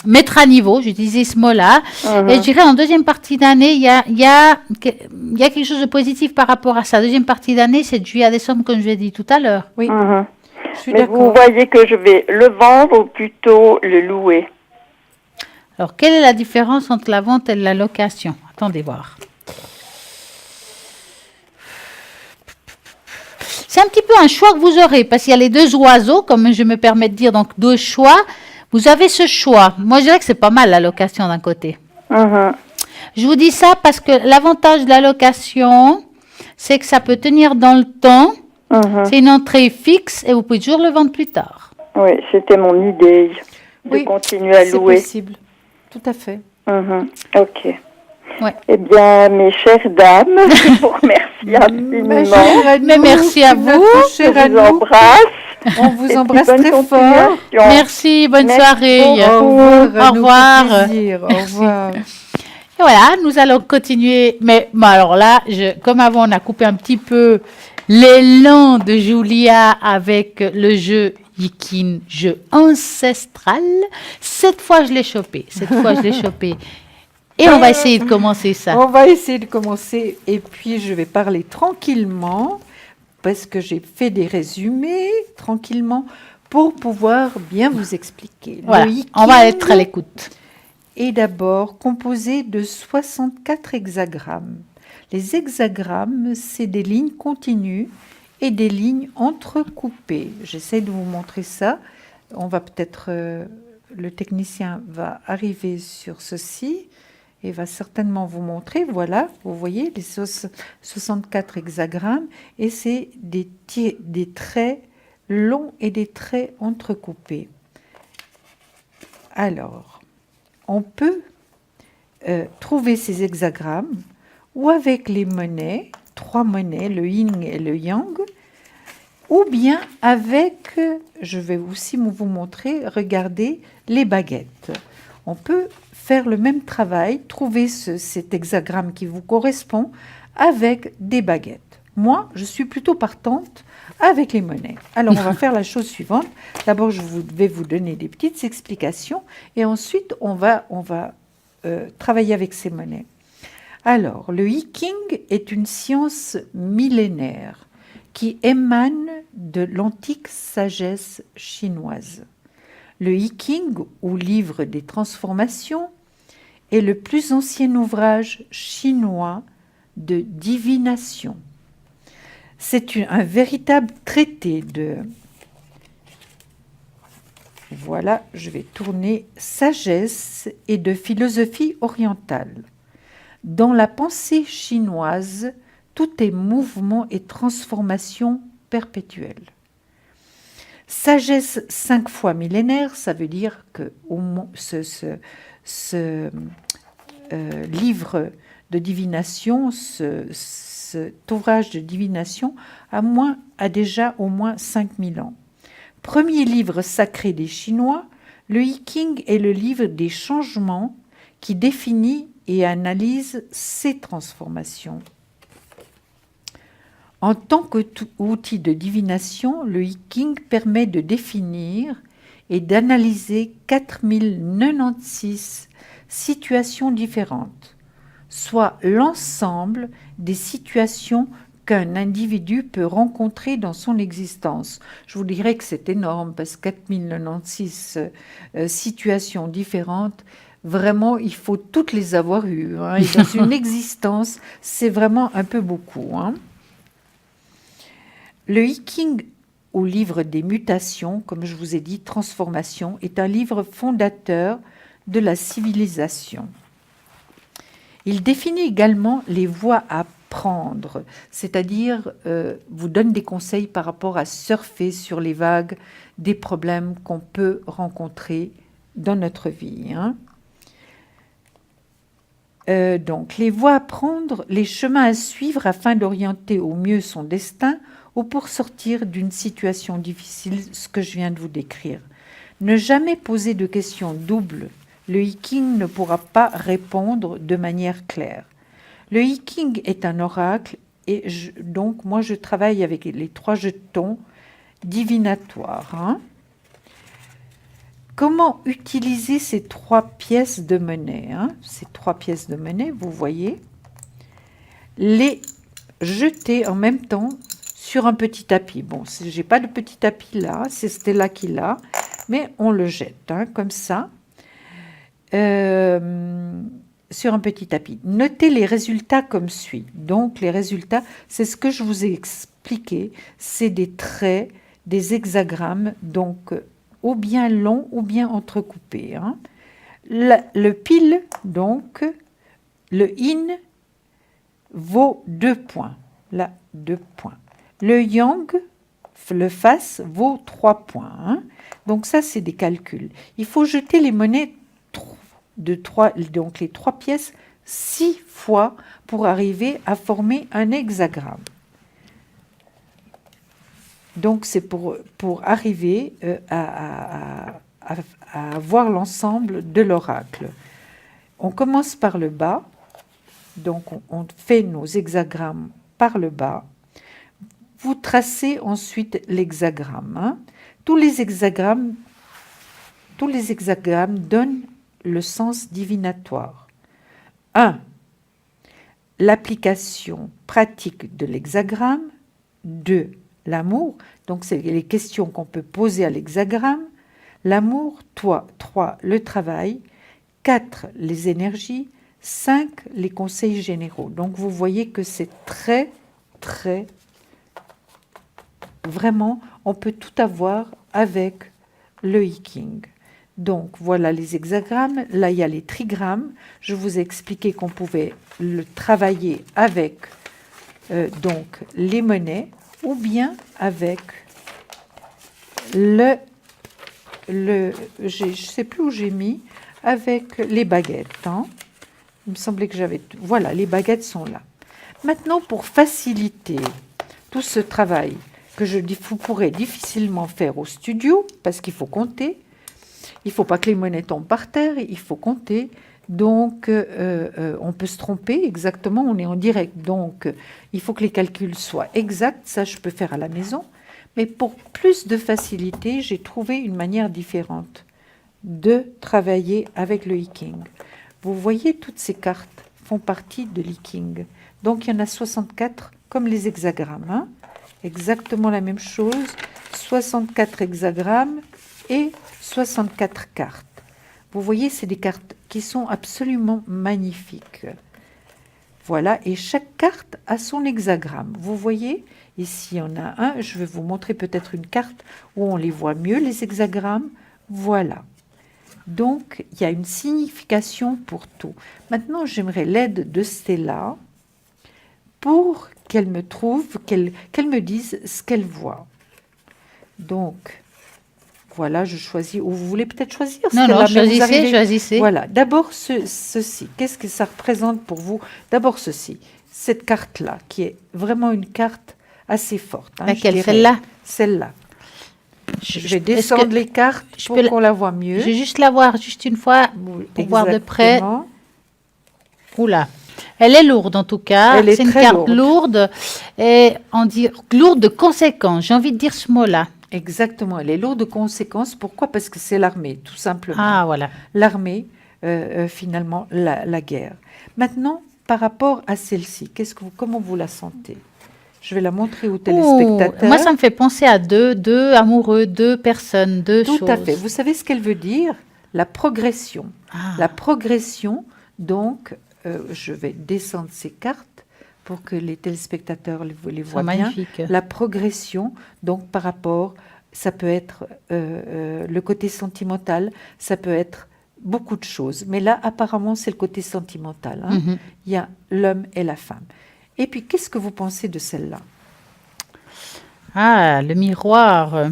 mettre à niveau. J'utilisais ce mot-là. Et je dirais, en deuxième partie d'année, il y a quelque chose de positif par rapport à ça. Deuxième partie d'année, c'est de juillet à décembre, comme je l'ai dit tout à l'heure. Oui. Je suis d'accord. Vous voyez que je vais le vendre ou plutôt le louer? Alors, quelle est la différence entre la vente et la location? Attendez voir. C'est un petit peu un choix que vous aurez, parce qu'il y a les deux oiseaux, comme je me permets de dire, donc deux choix. Vous avez ce choix. Moi, je dirais que c'est pas mal la location d'un côté. Je vous dis ça parce que l'avantage de la location, c'est que ça peut tenir dans le temps. C'est une entrée fixe et vous pouvez toujours le vendre plus tard. Oui, c'était mon idée de continuer à louer. C'est possible, tout à fait. Ok. Ouais. Eh bien, mes chères dames, je vous remercie infiniment. Mais merci à vous. Je vous embrasse. On vous embrasse très fort. Merci, bonne soirée. Au revoir. Au revoir. Et voilà, nous allons continuer. Mais bon, alors là, comme avant, on a coupé un petit peu l'élan de Julia avec le jeu Yikin, jeu ancestral. Cette fois, je l'ai chopé. Et on va essayer de commencer ça. On va essayer de commencer. Et puis, je vais parler tranquillement parce que j'ai fait des résumés tranquillement pour pouvoir bien vous expliquer. Voilà, on va être à l'écoute. Est d'abord composé de 64 hexagrammes. Les hexagrammes, c'est des lignes continues et des lignes entrecoupées. J'essaie de vous montrer ça. On va peut-être, le technicien va arriver sur ceci et va certainement vous montrer. Voilà, vous voyez les 64 hexagrammes et c'est des traits longs et des traits entrecoupés. Alors, on peut trouver ces hexagrammes ou avec les monnaies, 3 monnaies, le yin et le yang, ou bien avec, je vais aussi vous montrer, regardez, les baguettes. On peut faire le même travail, trouver cet hexagramme qui vous correspond avec des baguettes. Moi, je suis plutôt partante avec les monnaies. Alors, on va faire la chose suivante. D'abord, vais vous donner des petites explications et ensuite, on va travailler avec ces monnaies. Alors, le Yiking est une science millénaire qui émane de l'antique sagesse chinoise. Le Yiking, ou livre des transformations, est le plus ancien ouvrage chinois de divination. C'est un véritable traité de... Voilà, je vais tourner sagesse et de philosophie orientale. Dans la pensée chinoise, tout est mouvement et transformation perpétuelle. Sagesse 5 fois millénaire, ça veut dire que ce livre de divination, cet ouvrage de divination a déjà au moins 5000 ans. Premier livre sacré des Chinois, le Yiking est le livre des changements qui définit et analyse ces transformations. En tant qu'outil de divination, le Yiking permet de définir et d'analyser 4096 situations différentes, soit l'ensemble des situations qu'un individu peut rencontrer dans son existence. Je vous dirais que c'est énorme, parce que 4096 situations différentes, vraiment, il faut toutes les avoir eues. Hein, et dans une existence, c'est vraiment un peu beaucoup. Hein. Le Yiking, ou livre des mutations, comme je vous ai dit, transformation, est un livre fondateur de la civilisation. Il définit également les voies à prendre, c'est-à-dire vous donne des conseils par rapport à surfer sur les vagues des problèmes qu'on peut rencontrer dans notre vie. Hein. Donc, les voies à prendre, les chemins à suivre afin d'orienter au mieux son destin ou pour sortir d'une situation difficile, ce que je viens de vous décrire. Ne jamais poser de questions doubles. Le Yiking ne pourra pas répondre de manière claire. Le Yiking est un oracle et donc moi je travaille avec les 3 jetons divinatoires. Hein. Comment utiliser ces 3 pièces de monnaie, hein, ces 3 pièces de monnaie, vous voyez, les jeter en même temps sur un petit tapis. Bon, j'ai pas de petit tapis là, c'est Stella qui l'a, mais on le jette hein, comme ça. sur un petit tapis. Notez les résultats comme suit. Donc, les résultats, c'est ce que je vous ai expliqué. C'est des traits, des hexagrammes, donc ou bien longs ou bien entrecoupés. Hein. Le pile, donc, le in vaut 2 points. Là, 2 points. Le yang, le face, vaut 3 points. Hein. Donc, ça, c'est des calculs. Il faut jeter les monnaies donc les 3 pièces 6 fois pour arriver à former un hexagramme. Donc, c'est pour arriver à voir l'ensemble de l'oracle. On commence par le bas. Donc, on fait nos hexagrammes par le bas. Vous tracez ensuite l'hexagramme. Hein. Tous les hexagrammes donnent le sens divinatoire. 1. L'application pratique de l'hexagramme. 2. L'amour. Donc, c'est les questions qu'on peut poser à l'hexagramme. L'amour. 3. Le travail. 4. Les énergies. 5. Les conseils généraux. Donc, vous voyez que c'est très, très... Vraiment, on peut tout avoir avec le I Ching. Donc, voilà les hexagrammes. Là, il y a les trigrammes. Je vous ai expliqué qu'on pouvait le travailler avec donc les monnaies ou bien avec je ne sais plus où j'ai mis, avec les baguettes. Hein. Il me semblait que j'avais... Voilà, les baguettes sont là. Maintenant, pour faciliter tout ce travail que vous pourrez difficilement faire au studio, parce qu'il faut compter, il ne faut pas que les monnaies tombent par terre, il faut compter. Donc, on peut se tromper exactement, on est en direct. Donc, il faut que les calculs soient exacts. Ça, je peux faire à la maison. Mais pour plus de facilité, j'ai trouvé une manière différente de travailler avec le I Ching. Vous voyez, toutes ces cartes font partie de l'I Ching. Donc, il y en a 64 comme les hexagrammes. Hein. Exactement la même chose. 64 hexagrammes et 64 cartes. Vous voyez, c'est des cartes qui sont absolument magnifiques. Voilà, et chaque carte a son hexagramme. Vous voyez, ici, il y en a un. Je vais vous montrer peut-être une carte où on les voit mieux, les hexagrammes. Voilà. Donc, il y a une signification pour tout. Maintenant, j'aimerais l'aide de Stella pour qu'elle me trouve, qu'elle me dise ce qu'elle voit. Donc, voilà, je choisis. Ou vous voulez peut-être choisir? Non, choisissez. Voilà, d'abord ceci. Qu'est-ce que ça représente pour vous? D'abord ceci, cette carte-là, qui est vraiment une carte assez forte. Hein, laquelle? Celle-là? Celle-là. Je vais descendre les cartes pour qu'on la voit mieux. Je vais juste la voir juste une fois pour voir de près. Oula. Elle est lourde en tout cas. C'est une carte lourde. Et on dit lourde de conséquences. J'ai envie de dire ce mot-là. Exactement, elle est lourde de conséquences. Pourquoi? Parce que c'est l'armée, tout simplement. Ah, voilà. L'armée, finalement, la guerre. Maintenant, par rapport à celle-ci, comment vous la sentez? Je vais la montrer aux téléspectateurs. Moi, ça me fait penser à deux amoureux, 2 personnes, 2 choses. Tout à fait. Vous savez ce qu'elle veut dire? La progression. Ah. La progression, donc, je vais descendre ces cartes pour que les téléspectateurs les voient bien. Magnifique. La progression, donc par rapport, ça peut être le côté sentimental, ça peut être beaucoup de choses. Mais là, apparemment, c'est le côté sentimental. Hein. Mm-hmm. Il y a l'homme et la femme. Et puis, qu'est-ce que vous pensez de celle-là? Ah, le miroir.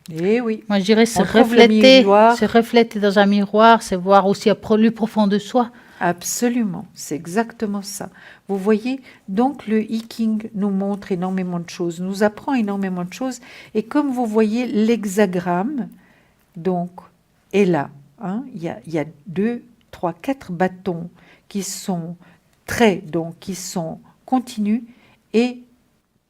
Eh oui. Moi, je dirais se refléter dans un miroir, c'est voir aussi le plus profond de soi. Absolument, c'est exactement ça. Vous voyez, donc le I Ching nous montre énormément de choses, nous apprend énormément de choses. Et comme vous voyez, l'hexagramme, donc, est là. Hein, il y a 2, 3, 4 bâtons qui sont traits, donc qui sont continus, et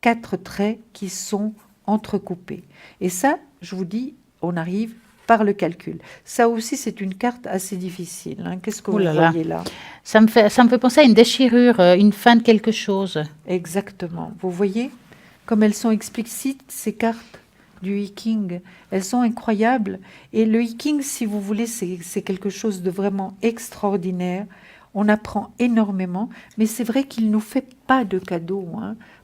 4 traits qui sont entrecoupés. Et ça, je vous dis, on arrive par le calcul. Ça aussi, c'est une carte assez difficile. Hein. Qu'est-ce que vous voyez là? Ça me fait penser à une déchirure, une fin de quelque chose. Exactement. Vous voyez, comme elles sont explicites, ces cartes. du hiking. Elles sont incroyables. Et le hiking, si vous voulez, c'est quelque chose de vraiment extraordinaire. On apprend énormément, mais c'est vrai qu'il ne nous fait pas de cadeau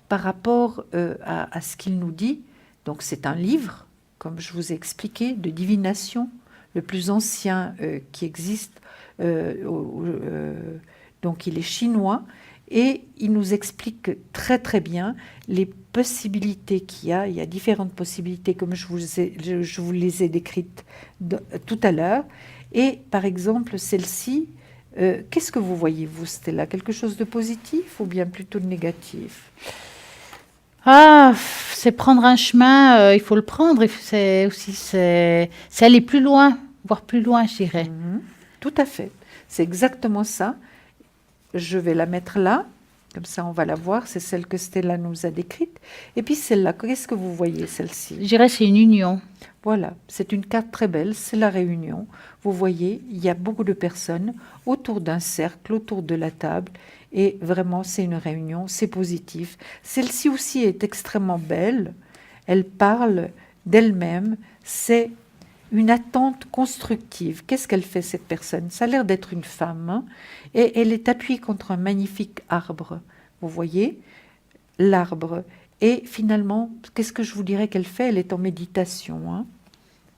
par rapport à ce qu'il nous dit. Donc c'est un livre, comme je vous ai expliqué, de divination, le plus ancien qui existe. Donc il est chinois et il nous explique très très bien les possibilités qu'il y a. Il y a différentes possibilités comme je vous les ai décrites tout à l'heure. Et par exemple celle-ci, qu'est-ce que vous voyez vous, Stella? Quelque chose de positif ou bien plutôt de négatif? Ah, c'est prendre un chemin, il faut le prendre. C'est aller plus loin, voir plus loin, je dirais. Tout à fait. C'est exactement ça. Je vais la mettre là. Comme ça, on va la voir. C'est celle que Stella nous a décrite. Et puis celle-là, qu'est-ce que vous voyez, celle-ci? Je dirais c'est une union. Voilà, c'est une carte très belle. C'est la réunion. Vous voyez, il y a beaucoup de personnes autour d'un cercle, autour de la table. Et vraiment, c'est une réunion, c'est positif. Celle-ci aussi est extrêmement belle. Elle parle d'elle-même. C'est une attente constructive. Qu'est-ce qu'elle fait, cette personne? Ça a l'air d'être une femme. Et elle est appuyée contre un magnifique arbre. Vous voyez, l'arbre. Et finalement, qu'est-ce que je vous dirais qu'elle fait? Elle est en méditation.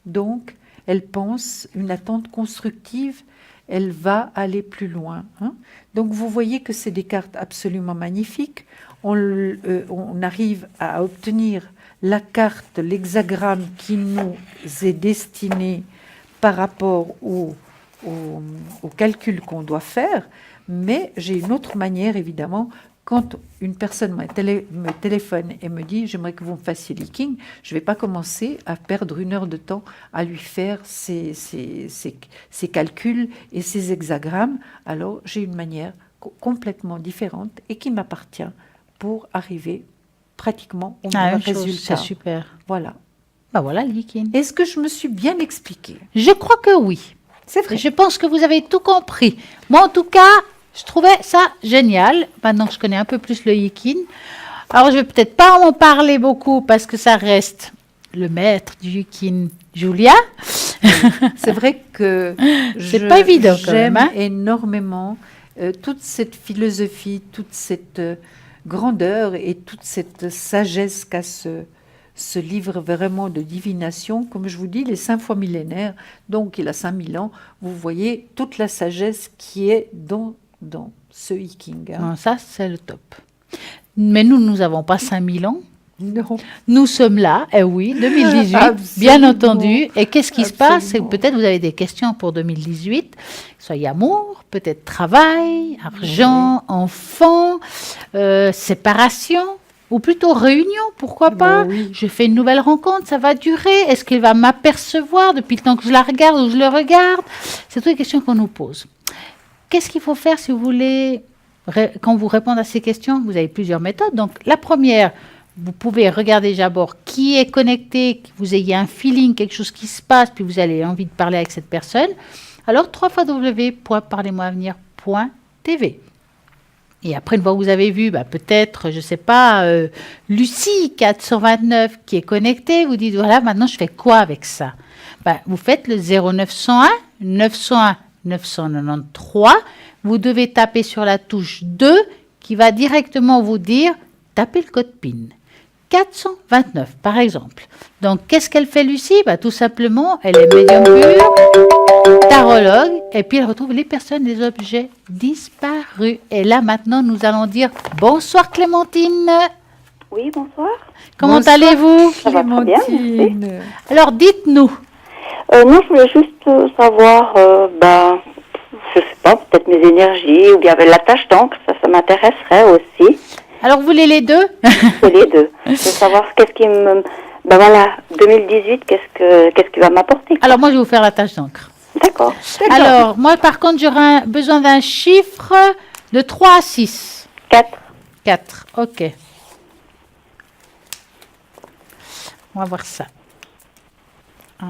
Donc, elle pense une attente constructive. Elle va aller plus loin. Donc, vous voyez que c'est des cartes absolument magnifiques. On arrive à obtenir la carte, l'hexagramme qui nous est destiné par rapport au calcul qu'on doit faire. Mais j'ai une autre manière, évidemment. Quand une personne me téléphone et me dit « j'aimerais que vous me fassiez l'hiking », je ne vais pas commencer à perdre 1 heure de temps à lui faire ses calculs et ses hexagrammes. Alors, j'ai une manière complètement différente et qui m'appartient pour arriver pratiquement au même résultat. C'est super. Voilà. Ben voilà le hiking. Est-ce que je me suis bien expliquée? Je crois que oui. C'est vrai. Je pense que vous avez tout compris. Moi, en tout cas, je trouvais ça génial. Maintenant que je connais un peu plus le hiking. Alors, je vais peut-être pas en parler beaucoup parce que ça reste le maître du hiking, Julia. C'est vrai que c'est pas évident quand même. J'aime énormément toute cette philosophie, toute cette grandeur et toute cette sagesse qu'a ce livre vraiment de divination. Comme je vous dis, les 5 fois millénaires, donc il a 5000 ans. Vous voyez toute la sagesse qui est dans ce hiking. Non, ça, c'est le top. Mais nous n'avons pas 5000 ans. Non. Nous sommes là, et oui, 2018, Absolument. bien entendu. Et qu'est-ce qui se passe? C'est que peut-être vous avez des questions pour 2018, soit amour, peut-être travail, argent, enfant, séparation, ou plutôt réunion, pourquoi pas? Oui. Je fais une nouvelle rencontre, ça va durer. Est-ce qu'il va m'apercevoir depuis le temps que je la regarde ou je le regarde? C'est toutes les questions qu'on nous pose. Qu'est-ce qu'il faut faire si vous voulez, quand vous répondez à ces questions? Vous avez plusieurs méthodes. Donc, la première, vous pouvez regarder d'abord qui est connecté, que vous ayez un feeling, quelque chose qui se passe, puis vous avez envie de parler avec cette personne. Alors, www.parlez-moi-avenir.tv. Et après, une fois que vous avez vu, peut-être, je ne sais pas, Lucie 429 qui est connectée, vous dites, voilà, maintenant je fais quoi avec ça? Vous faites le 0901 901 993. Vous devez taper sur la touche 2 qui va directement vous dire, tapez le code PIN. 429, par exemple. Donc, qu'est-ce qu'elle fait, Lucie? Tout simplement, elle est médium pure, tarologue, et puis elle retrouve les personnes, les objets disparus. Et là, maintenant, nous allons dire bonsoir, Clémentine. Oui, bonsoir. Comment allez-vous? Ça va très bien, merci. Alors, dites-nous. Non, je voulais juste savoir, je sais pas, peut-être mes énergies, ou bien avec la tâche d'encre, ça m'intéresserait aussi. Alors, vous voulez les deux? Les deux. Je veux savoir qu'est-ce qui me... 2018, qu'est-ce qui va m'apporter? Alors, moi, je vais vous faire la tâche d'encre. D'accord. Alors, moi, par contre, j'aurai besoin d'un chiffre de 3 à 6. 4. 4, ok. On va voir ça. 1,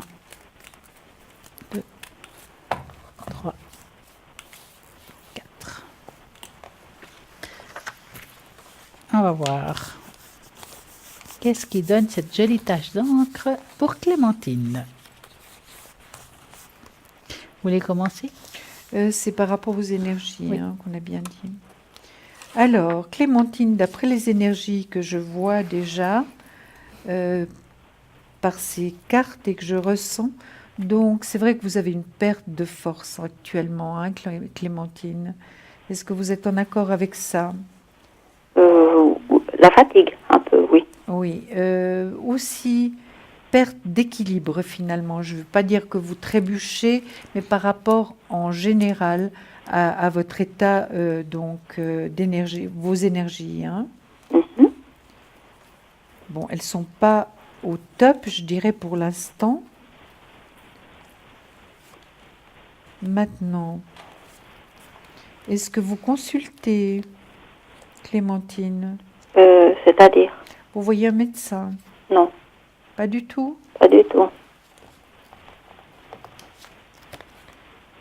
2, 3, 4. On va voir. Qu'est-ce qui donne cette jolie tache d'encre pour Clémentine? Vous voulez commencer? C'est par rapport aux énergies qu'on a bien dit. Alors, Clémentine, d'après les énergies que je vois déjà par ces cartes et que je ressens, donc c'est vrai que vous avez une perte de force actuellement, hein, Clémentine. Est-ce que vous êtes en accord avec ça? La fatigue, un peu, oui. Oui. Aussi, perte d'équilibre finalement. Je ne veux pas dire que vous trébuchez, mais par rapport en général à votre état d'énergie, vos énergies. Hein. Bon, elles ne sont pas au top, je dirais, pour l'instant. Maintenant, est-ce que vous consultez, Clémentine? C'est-à-dire? Vous voyez un médecin? Non. Pas du tout? Pas du tout.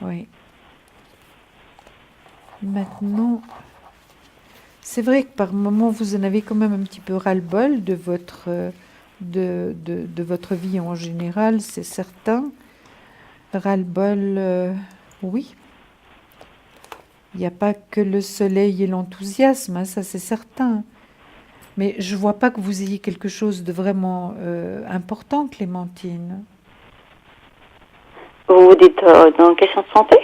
Oui. Maintenant, c'est vrai que par moments, vous en avez quand même un petit peu ras-le-bol de votre vie en général, c'est certain. Ras-le-bol, oui. Il n'y a pas que le soleil et l'enthousiasme, hein, ça c'est certain. Mais je ne vois pas que vous ayez quelque chose de vraiment important, Clémentine. Vous dites dans question de santé?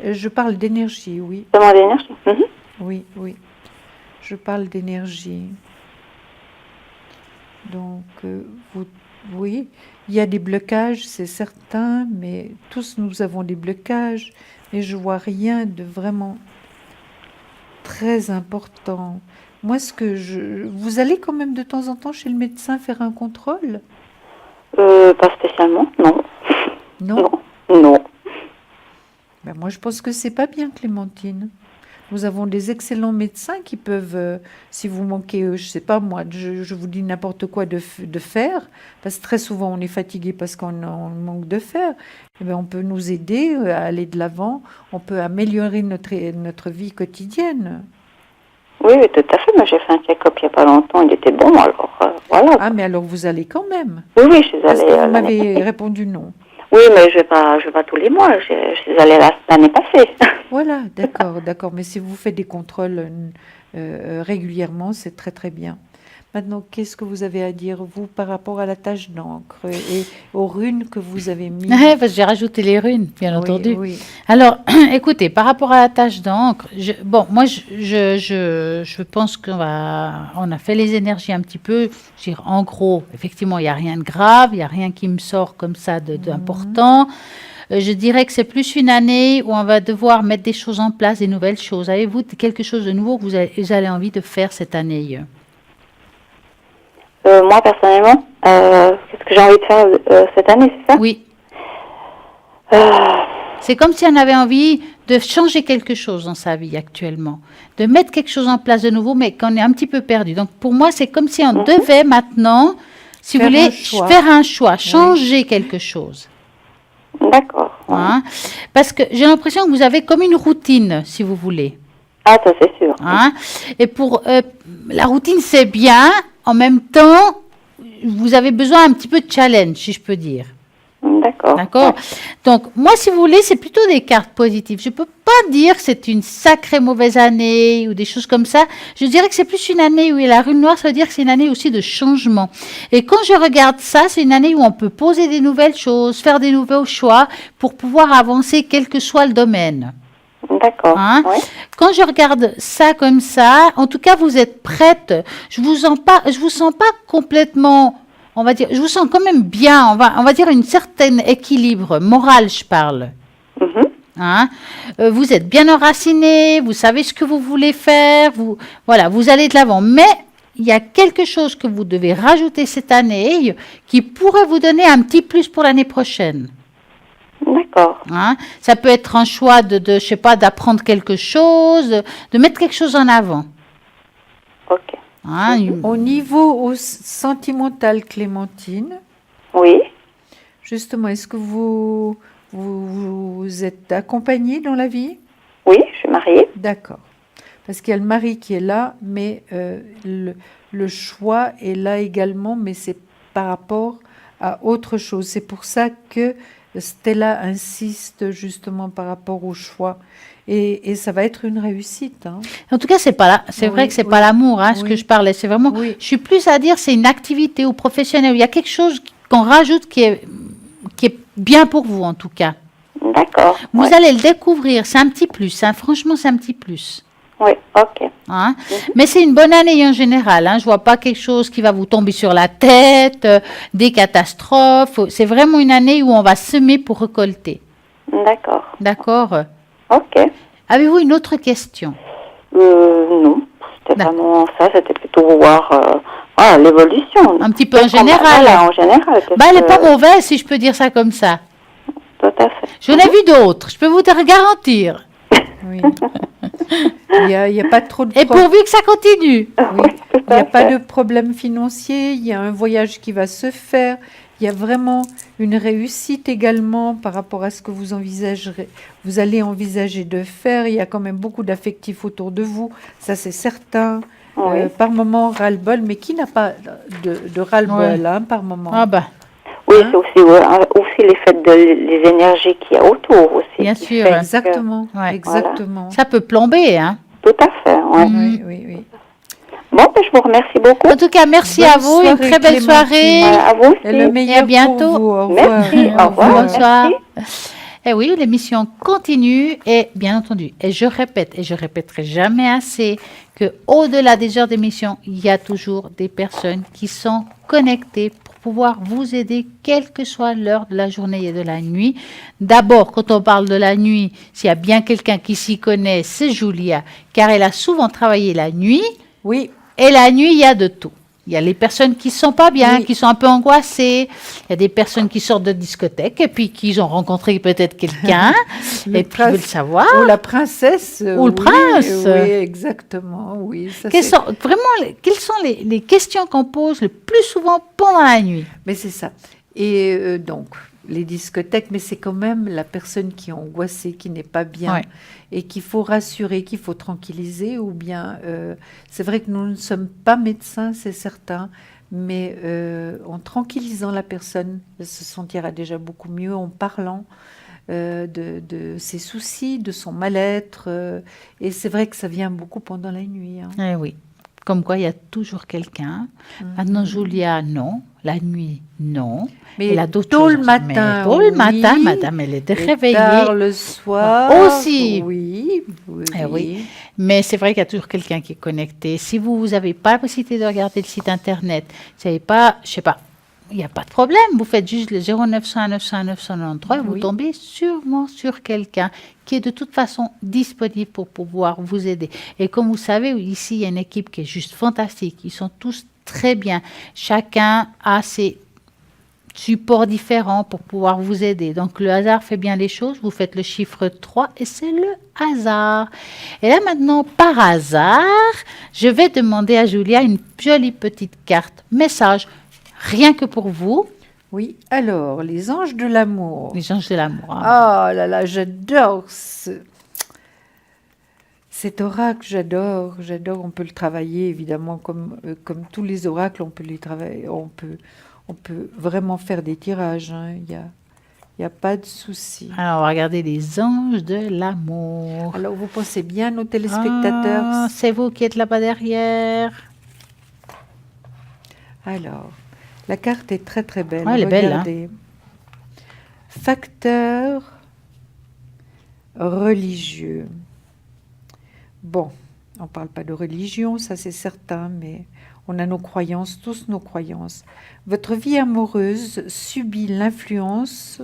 Je parle d'énergie, oui. Seulement d'énergie. Oui, oui. Je parle d'énergie. Donc, oui, il y a des blocages, c'est certain, mais tous nous avons des blocages, mais je vois rien de vraiment très important. Moi, vous allez quand même de temps en temps chez le médecin faire un contrôle? Pas spécialement, non. Non? Non. Ben, moi, je pense que c'est pas bien, Clémentine. Nous avons des excellents médecins qui peuvent, si vous manquez, je sais pas moi, je vous dis n'importe quoi de fer, parce que très souvent on est fatigué parce qu'on manque de fer. Eh bien, on peut nous aider à aller de l'avant, on peut améliorer notre vie quotidienne. Oui, tout à fait. Mais j'ai fait un check-up il n'y a pas longtemps, il était bon, alors voilà. Ah, mais alors vous allez quand même? Oui, je suis allée. Parce que vous m'avez répondu non. Oui, mais je vais pas tous les mois. Je suis allée l'année passée. Voilà, d'accord. Mais si vous faites des contrôles régulièrement, c'est très très bien. Maintenant, qu'est-ce que vous avez à dire, vous, par rapport à la tache d'encre et aux runes que vous avez mises? Parce que j'ai rajouté les runes, bien entendu. Oui. Alors, écoutez, par rapport à la tache d'encre, je pense qu'on a fait les énergies un petit peu. Je veux dire, en gros, effectivement, il n'y a rien de grave, il n'y a rien qui me sort comme ça d'important. Je dirais que c'est plus une année où on va devoir mettre des choses en place, des nouvelles choses. Avez-vous quelque chose de nouveau que vous avez envie de faire cette année? Moi, personnellement, qu'est-ce que j'ai envie de faire cette année, c'est ça? Oui. C'est comme si on avait envie de changer quelque chose dans sa vie actuellement, de mettre quelque chose en place de nouveau, mais qu'on est un petit peu perdu. Donc, pour moi, c'est comme si on devait maintenant, si vous voulez, faire un choix, changer quelque chose. D'accord. Hein? Parce que j'ai l'impression que vous avez comme une routine, si vous voulez. Ah, ça c'est sûr. Hein? Et pour la routine, c'est bien. En même temps, vous avez besoin un petit peu de challenge, si je peux dire. D'accord. D'accord. Donc, moi, si vous voulez, c'est plutôt des cartes positives. Je ne peux pas dire que c'est une sacrée mauvaise année ou des choses comme ça. Je dirais que c'est plus une année où il y a la rune noire, ça veut dire que c'est une année aussi de changement. Et quand je regarde ça, c'est une année où on peut poser des nouvelles choses, faire des nouveaux choix pour pouvoir avancer quel que soit le domaine. D'accord. Hein? Oui. Quand je regarde ça comme ça, en tout cas, vous êtes prête. Je vous sens pas complètement, on va dire, je vous sens quand même bien. On va dire une certaine équilibre moral, je parle. Hein? Vous êtes bien enraciné, vous savez ce que vous voulez faire, vous allez de l'avant. Mais il y a quelque chose que vous devez rajouter cette année qui pourrait vous donner un petit plus pour l'année prochaine. D'accord. Hein? Ça peut être un choix je sais pas, d'apprendre quelque chose, de mettre quelque chose en avant. Ok. Hein? Au niveau sentimental, Clémentine. Oui. Justement, est-ce que vous êtes accompagnée dans la vie? Oui, je suis mariée. D'accord. Parce qu'il y a le mari qui est là, mais le choix est là également, mais c'est par rapport à autre chose. C'est pour ça que Stella insiste justement par rapport au choix. Et ça va être une réussite. Hein. En tout cas, c'est pas là. C'est vrai que c'est pas l'amour, ce que je parlais. C'est vraiment. Je suis plus à dire, c'est une activité ou professionnelle. Il y a quelque chose qu'on rajoute qui est bien pour vous, en tout cas. D'accord. Vous allez le découvrir. C'est un petit plus. Hein. Franchement, c'est un petit plus. Oui, ok. Hein? Mais c'est une bonne année en général. Hein? Je vois pas quelque chose qui va vous tomber sur la tête, des catastrophes. C'est vraiment une année où on va semer pour récolter. D'accord. D'accord. Ok. Avez-vous une autre question? Non, c'était vraiment ça. C'était plutôt voir l'évolution. Un petit peu en général. En général. Elle n'est pas mauvaise, si je peux dire ça comme ça. Tout à fait. J'en ai vu d'autres, je peux vous garantir. Oui. Il n'y a pas trop de Et pourvu que ça continue. Oui. Il n'y a pas de problème financier, il y a un voyage qui va se faire, il y a vraiment une réussite également par rapport à ce que vous allez envisager de faire. Il y a quand même beaucoup d'affectifs autour de vous, ça c'est certain. Oui. Par moment ras-le-bol, mais qui n'a pas de ras-le-bol par moment? Ah bah. Oui, c'est aussi les énergies qu'il y a autour aussi. Bien sûr. Exactement. Exactement. Voilà. Ça peut plomber, hein. Tout à fait, oui. Bon, je vous remercie beaucoup. En tout cas, merci à vous. Une très belle soirée. À vous aussi. Et le meilleur à bientôt. Pour vous. Au revoir. Merci. Au revoir. Bonsoir. Et oui, l'émission continue et bien entendu, et je répète, et je répéterai jamais assez, que au-delà des heures d'émission, il y a toujours des personnes qui sont connectées pour pouvoir vous aider, quelle que soit l'heure de la journée et de la nuit. D'abord, quand on parle de la nuit, s'il y a bien quelqu'un qui s'y connaît, c'est Julia, car elle a souvent travaillé la nuit. Oui. Et la nuit, il y a de tout. Il y a les personnes qui ne sont pas bien, qui sont un peu angoissées. Il y a des personnes qui sortent de discothèque et puis qui ont rencontré peut-être quelqu'un et puis veulent savoir. Ou la princesse. Ou le prince. Oui, exactement. Oui, ça quelles sont les questions qu'on pose le plus souvent pendant la nuit? Mais c'est ça. Et donc, les discothèques, mais c'est quand même la personne qui est angoissée, qui n'est pas bien et qu'il faut rassurer, qu'il faut tranquilliser, ou bien c'est vrai que nous ne sommes pas médecins, c'est certain, mais en tranquillisant la personne, elle se sentira déjà beaucoup mieux, en parlant de ses soucis, de son mal-être, et c'est vrai que ça vient beaucoup pendant la nuit. Hein. Eh oui. Comme quoi, il y a toujours quelqu'un. Maintenant, Julia, non. La nuit, non. Mais elle a d'autres tôt choses. Le matin, tôt le matin, madame, elle est réveillée. Tard le soir. Aussi. Oui. Oui. Mais c'est vrai qu'il y a toujours quelqu'un qui est connecté. Si vous n'avez pas la possibilité de regarder le site internet, vous savez pas, je sais pas, il n'y a pas de problème. Vous faites juste le 0900 900 993 et vous tombez sûrement sur quelqu'un qui est de toute façon disponible pour pouvoir vous aider. Et comme vous savez, ici, il y a une équipe qui est juste fantastique. Ils sont tous très bien. Chacun a ses supports différents pour pouvoir vous aider. Donc, le hasard fait bien les choses. Vous faites le chiffre 3 et c'est le hasard. Et là, maintenant, par hasard, je vais demander à Julia une jolie petite carte message, rien que pour vous. Oui, alors, les anges de l'amour. Les anges de l'amour. Ah là là, j'adore cet oracle, j'adore. On peut le travailler, évidemment, comme tous les oracles, on peut les travailler, on peut vraiment faire des tirages, hein. Il n'y a pas de souci. Alors, on va regarder les anges de l'amour. Alors, vous pensez bien, nos téléspectateurs? C'est vous qui êtes là-bas derrière. Alors, la carte est très très belle. Elle est belle, hein. Facteur religieux. Bon, on ne parle pas de religion, ça c'est certain, mais on a nos croyances, tous nos croyances. Votre vie amoureuse subit l'influence.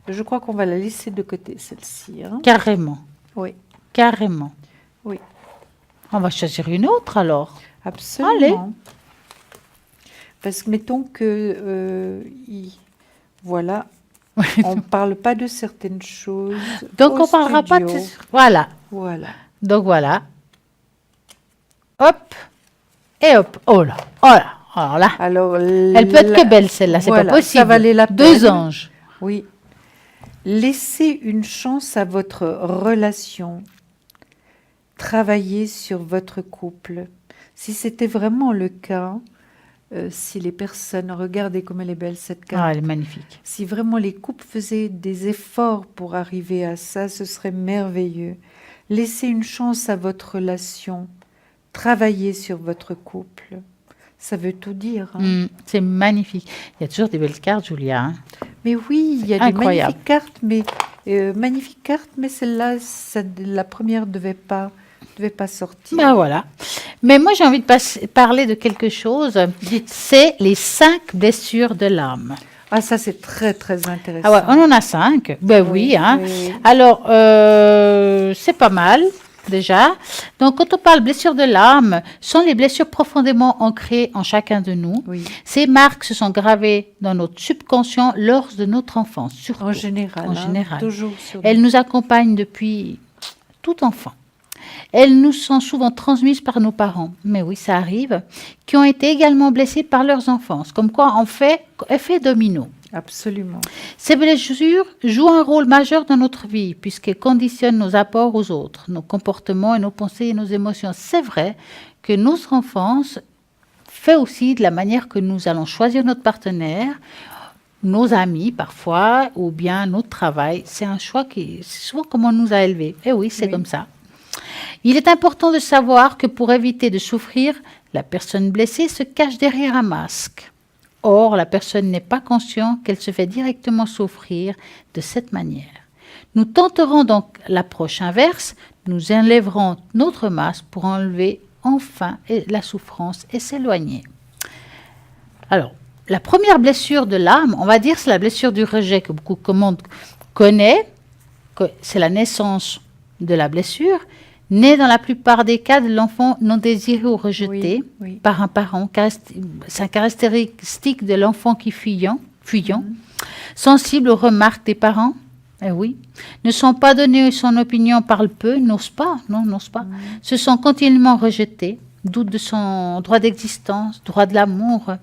Je crois qu'on va la laisser de côté, celle-ci. Hein. Carrément. Oui. Carrément. Oui. On va choisir une autre alors. Absolument. Allez. Parce que mettons que, voilà, on ne parle pas de certaines choses. Donc, on ne parlera pas de... Voilà. Voilà. Donc, voilà. Hop. Et hop. Oh là. Oh là. Alors là. Alors, elle peut être que belle, celle-là. C'est pas possible. Ça valait la peine. 2 anges. Oui. Laissez une chance à votre relation. travailler sur votre couple. Si c'était vraiment le cas, si les personnes, regardez comme elle est belle cette carte. Ah, elle est magnifique. Si vraiment les couples faisaient des efforts pour arriver à ça, ce serait merveilleux. Laissez une chance à votre relation. Travaillez sur votre couple. Ça veut tout dire. C'est magnifique. Il y a toujours des belles cartes, Julia. Hein. Mais oui, il y a incroyable. des magnifiques cartes, mais celle-là, la première ne devait pas sortir. Ben voilà. Mais moi, j'ai envie de parler de quelque chose. C'est les 5 blessures de l'âme. Ah, ça, c'est très, très intéressant. Ah ouais, on en a 5. Ben oui, hein. Oui. Alors, c'est pas mal, déjà. Donc, quand on parle blessures de l'âme, sont les blessures profondément ancrées en chacun de nous. Oui. Ces marques se sont gravées dans notre subconscient lors de notre enfance, surtout. En général. Toujours sur Elles nous accompagnent depuis tout enfant. Elles nous sont souvent transmises par nos parents, mais oui, ça arrive, qui ont été également blessés par leurs enfants. Comme quoi, on fait effet domino. Absolument. Ces blessures jouent un rôle majeur dans notre vie, puisqu'elles conditionnent nos apports aux autres, nos comportements et nos pensées et nos émotions. C'est vrai que notre enfance fait aussi de la manière que nous allons choisir notre partenaire, nos amis parfois, ou bien notre travail. C'est un choix c'est souvent comment on nous a élevés. Et oui, c'est comme ça. Il est important de savoir que pour éviter de souffrir, la personne blessée se cache derrière un masque. Or, la personne n'est pas consciente qu'elle se fait directement souffrir de cette manière. Nous tenterons donc l'approche inverse, nous enlèverons notre masque pour enlever enfin la souffrance et s'éloigner. Alors, la première blessure de l'âme, on va dire c'est la blessure du rejet que beaucoup de monde connaît, c'est la naissance de la blessure, née dans la plupart des cas de l'enfant non désiré ou rejeté par un parent. C'est une caractéristique de l'enfant qui fuyant, sensible aux remarques des parents, ne sont pas donnés son opinion, parle peu, n'ose pas, se sont continuellement rejetés, doutent de son droit d'existence, droit de l'amour,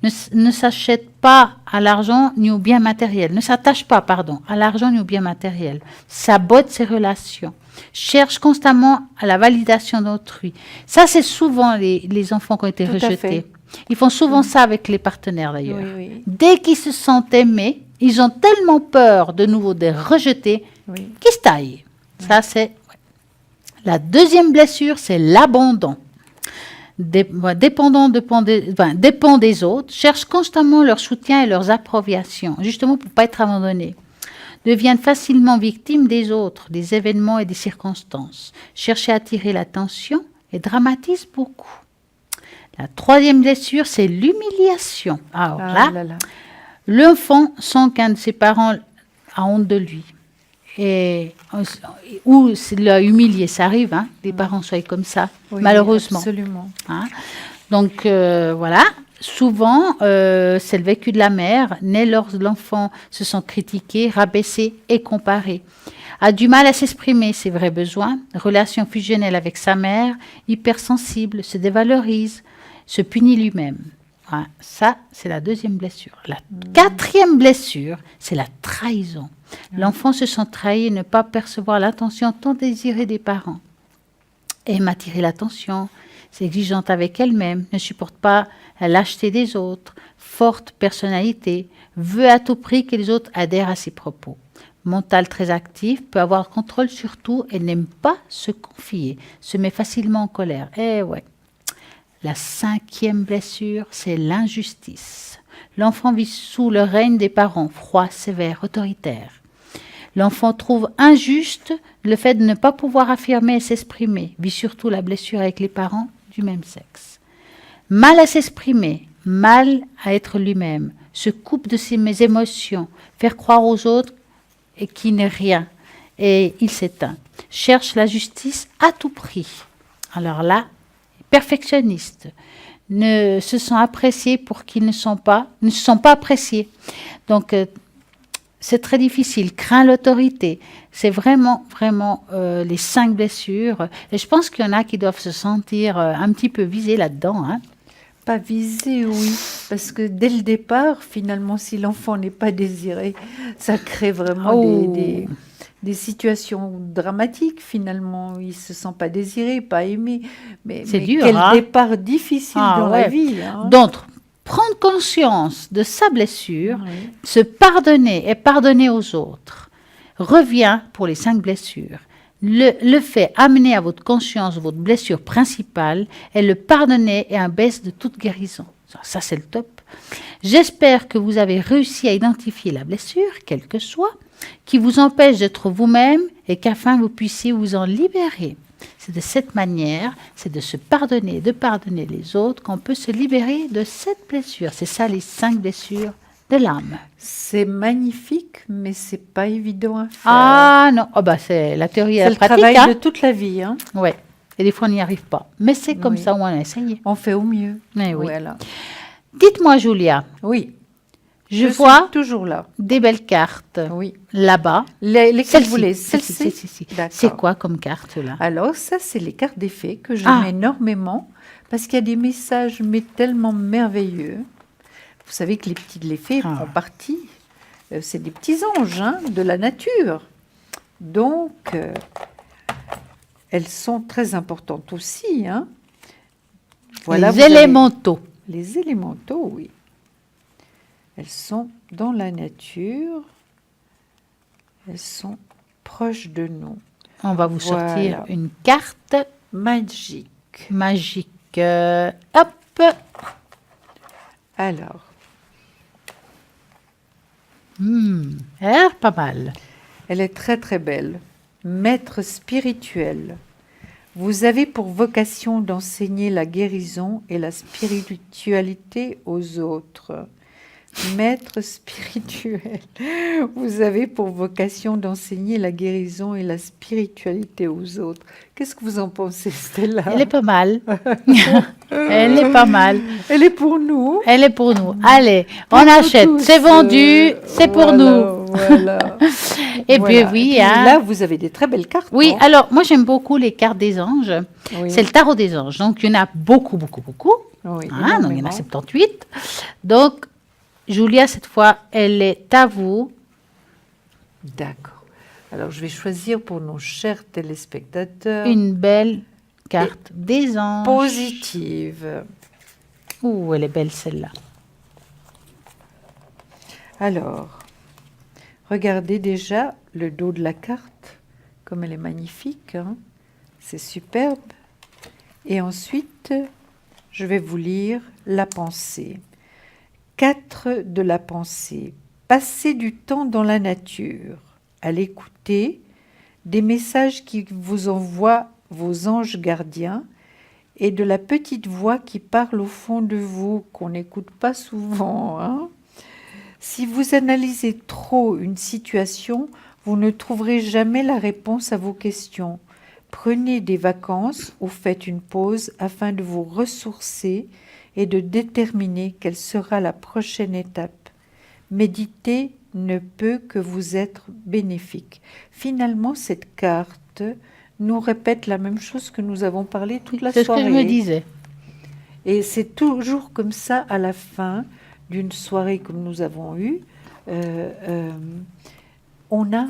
ne s'achètent pas à l'argent ni aux biens matériels, ne s'attachent pas, à l'argent ni aux biens matériels, sabotent ses relations, cherchent constamment à la validation d'autrui. Ça, c'est souvent les enfants qui ont été rejetés. Ils font souvent ça avec les partenaires, d'ailleurs. Dès qu'ils se sentent aimés, ils ont tellement peur de nouveau de rejeter qu'ils se taillent. Ça, c'est... La deuxième blessure, c'est l'abandon. Dépend des autres, cherchent constamment leur soutien et leurs approbations, justement pour ne pas être abandonnés. Deviennent facilement victimes des autres, des événements et des circonstances. Cherchent à attirer l'attention et dramatisent beaucoup. La troisième blessure, c'est l'humiliation. Alors l'enfant sent qu'un de ses parents a honte de lui. Ou l'a humilié, ça arrive, hein, les parents soient comme ça, malheureusement. Absolument. Hein. Donc, voilà. Souvent, c'est le vécu de la mère, né lorsque l'enfant se sent critiqué, rabaissé et comparé. A du mal à s'exprimer ses vrais besoins, relation fusionnelle avec sa mère, hypersensible, se dévalorise, se punit lui-même. Voilà. Ça, c'est la deuxième blessure. La quatrième blessure, c'est la trahison. L'enfant se sent trahi et ne pas percevoir l'attention tant désirée des parents. Aime attirer l'attention, c'est exigeante avec elle-même, ne supporte pas la lâcheté des autres, forte personnalité, veut à tout prix que les autres adhèrent à ses propos. Mental très actif, peut avoir le contrôle sur tout et n'aime pas se confier, se met facilement en colère. La cinquième blessure, c'est l'injustice. L'enfant vit sous le règne des parents, froids, sévères, autoritaires. L'enfant trouve injuste le fait de ne pas pouvoir affirmer et s'exprimer, vit surtout la blessure avec les parents du même sexe. Mal à s'exprimer, mal à être lui-même, se coupe de ses émotions, faire croire aux autres qu'il n'est rien, et il s'éteint. Cherche la justice à tout prix. Alors là, perfectionniste, ne se sent apprécié pour qu'ils ne se sont pas appréciés. Donc, c'est très difficile, craint l'autorité. C'est vraiment les 5 blessures. Et je pense qu'il y en a qui doivent se sentir un petit peu visés là-dedans. Hein. Pas visés, oui. Parce que dès le départ, finalement, si l'enfant n'est pas désiré, ça crée vraiment des situations dramatiques finalement. Il ne se sent pas désiré, pas aimé. Mais dur, quel départ difficile dans la vie. Donc, prendre conscience de sa blessure, se pardonner et pardonner aux autres, revient pour les 5 blessures. Le fait amener à votre conscience votre blessure principale et le pardonner est un baisse de toute guérison. Ça, c'est le top. J'espère que vous avez réussi à identifier la blessure, quelle que soit, qui vous empêche d'être vous-même et qu'afin vous puissiez vous en libérer. C'est de cette manière, c'est de se pardonner, de pardonner les autres qu'on peut se libérer de cette blessure. C'est ça les 5 blessures de l'âme. C'est magnifique, mais c'est pas évident à faire. Ah non, c'est la théorie et la pratique. C'est le travail de toute la vie. Oui, et des fois on n'y arrive pas. Mais c'est comme ça, on a essayé. On fait au mieux. Mais oui. Voilà. Dites-moi, Julia. Oui. Je vois suis toujours là. Des belles cartes. Oui. Là-bas. Lesquelles vous voulez? Celle-ci. C'est quoi comme carte là? Alors ça, c'est les cartes des fées que j'aime énormément parce qu'il y a des messages mais tellement merveilleux. Vous savez que les fées font partie, c'est des petits anges de la nature. Donc, elles sont très importantes aussi. Voilà, les élémentaux. Les élémentaux, oui. Elles sont dans la nature. Elles sont proches de nous. On va vous sortir une carte magique. Magique. Hop. Alors. Elle a l'air pas mal. Elle est très très belle. Maître spirituel. Vous avez pour vocation d'enseigner la guérison et la spiritualité aux autres. Maître spirituel. Vous avez pour vocation d'enseigner la guérison et la spiritualité aux autres. Qu'est-ce que vous en pensez, Stella? Elle est pas mal. Elle est pas mal. Elle est pour nous. Elle est pour nous. Allez, on achète. C'est vendu. C'est pour nous. Voilà. Et puis oui. Et puis, là, vous avez des très belles cartes. Oui, alors moi j'aime beaucoup les cartes des anges. Oui. C'est le tarot des anges. Donc il y en a beaucoup. Oui, donc il y en a 78. Donc, Julia, cette fois, elle est à vous. D'accord. Alors, je vais choisir pour nos chers téléspectateurs une belle carte des anges. Positive. Ouh, elle est belle celle-là. Alors, regardez déjà le dos de la carte, comme elle est magnifique. C'est superbe. Et ensuite, je vais vous lire la pensée. 4 de la pensée. Passez du temps dans la nature, à l'écouter, des messages qui vous envoient vos anges gardiens et de la petite voix qui parle au fond de vous, qu'on n'écoute pas souvent. Si vous analysez trop une situation, vous ne trouverez jamais la réponse à vos questions. Prenez des vacances ou faites une pause afin de vous ressourcer et de déterminer quelle sera la prochaine étape. Méditer ne peut que vous être bénéfique. Finalement, cette carte nous répète la même chose que nous avons parlé toute la soirée. C'est ce que je me disais. Et c'est toujours comme ça à la fin d'une soirée comme nous avons eue. On a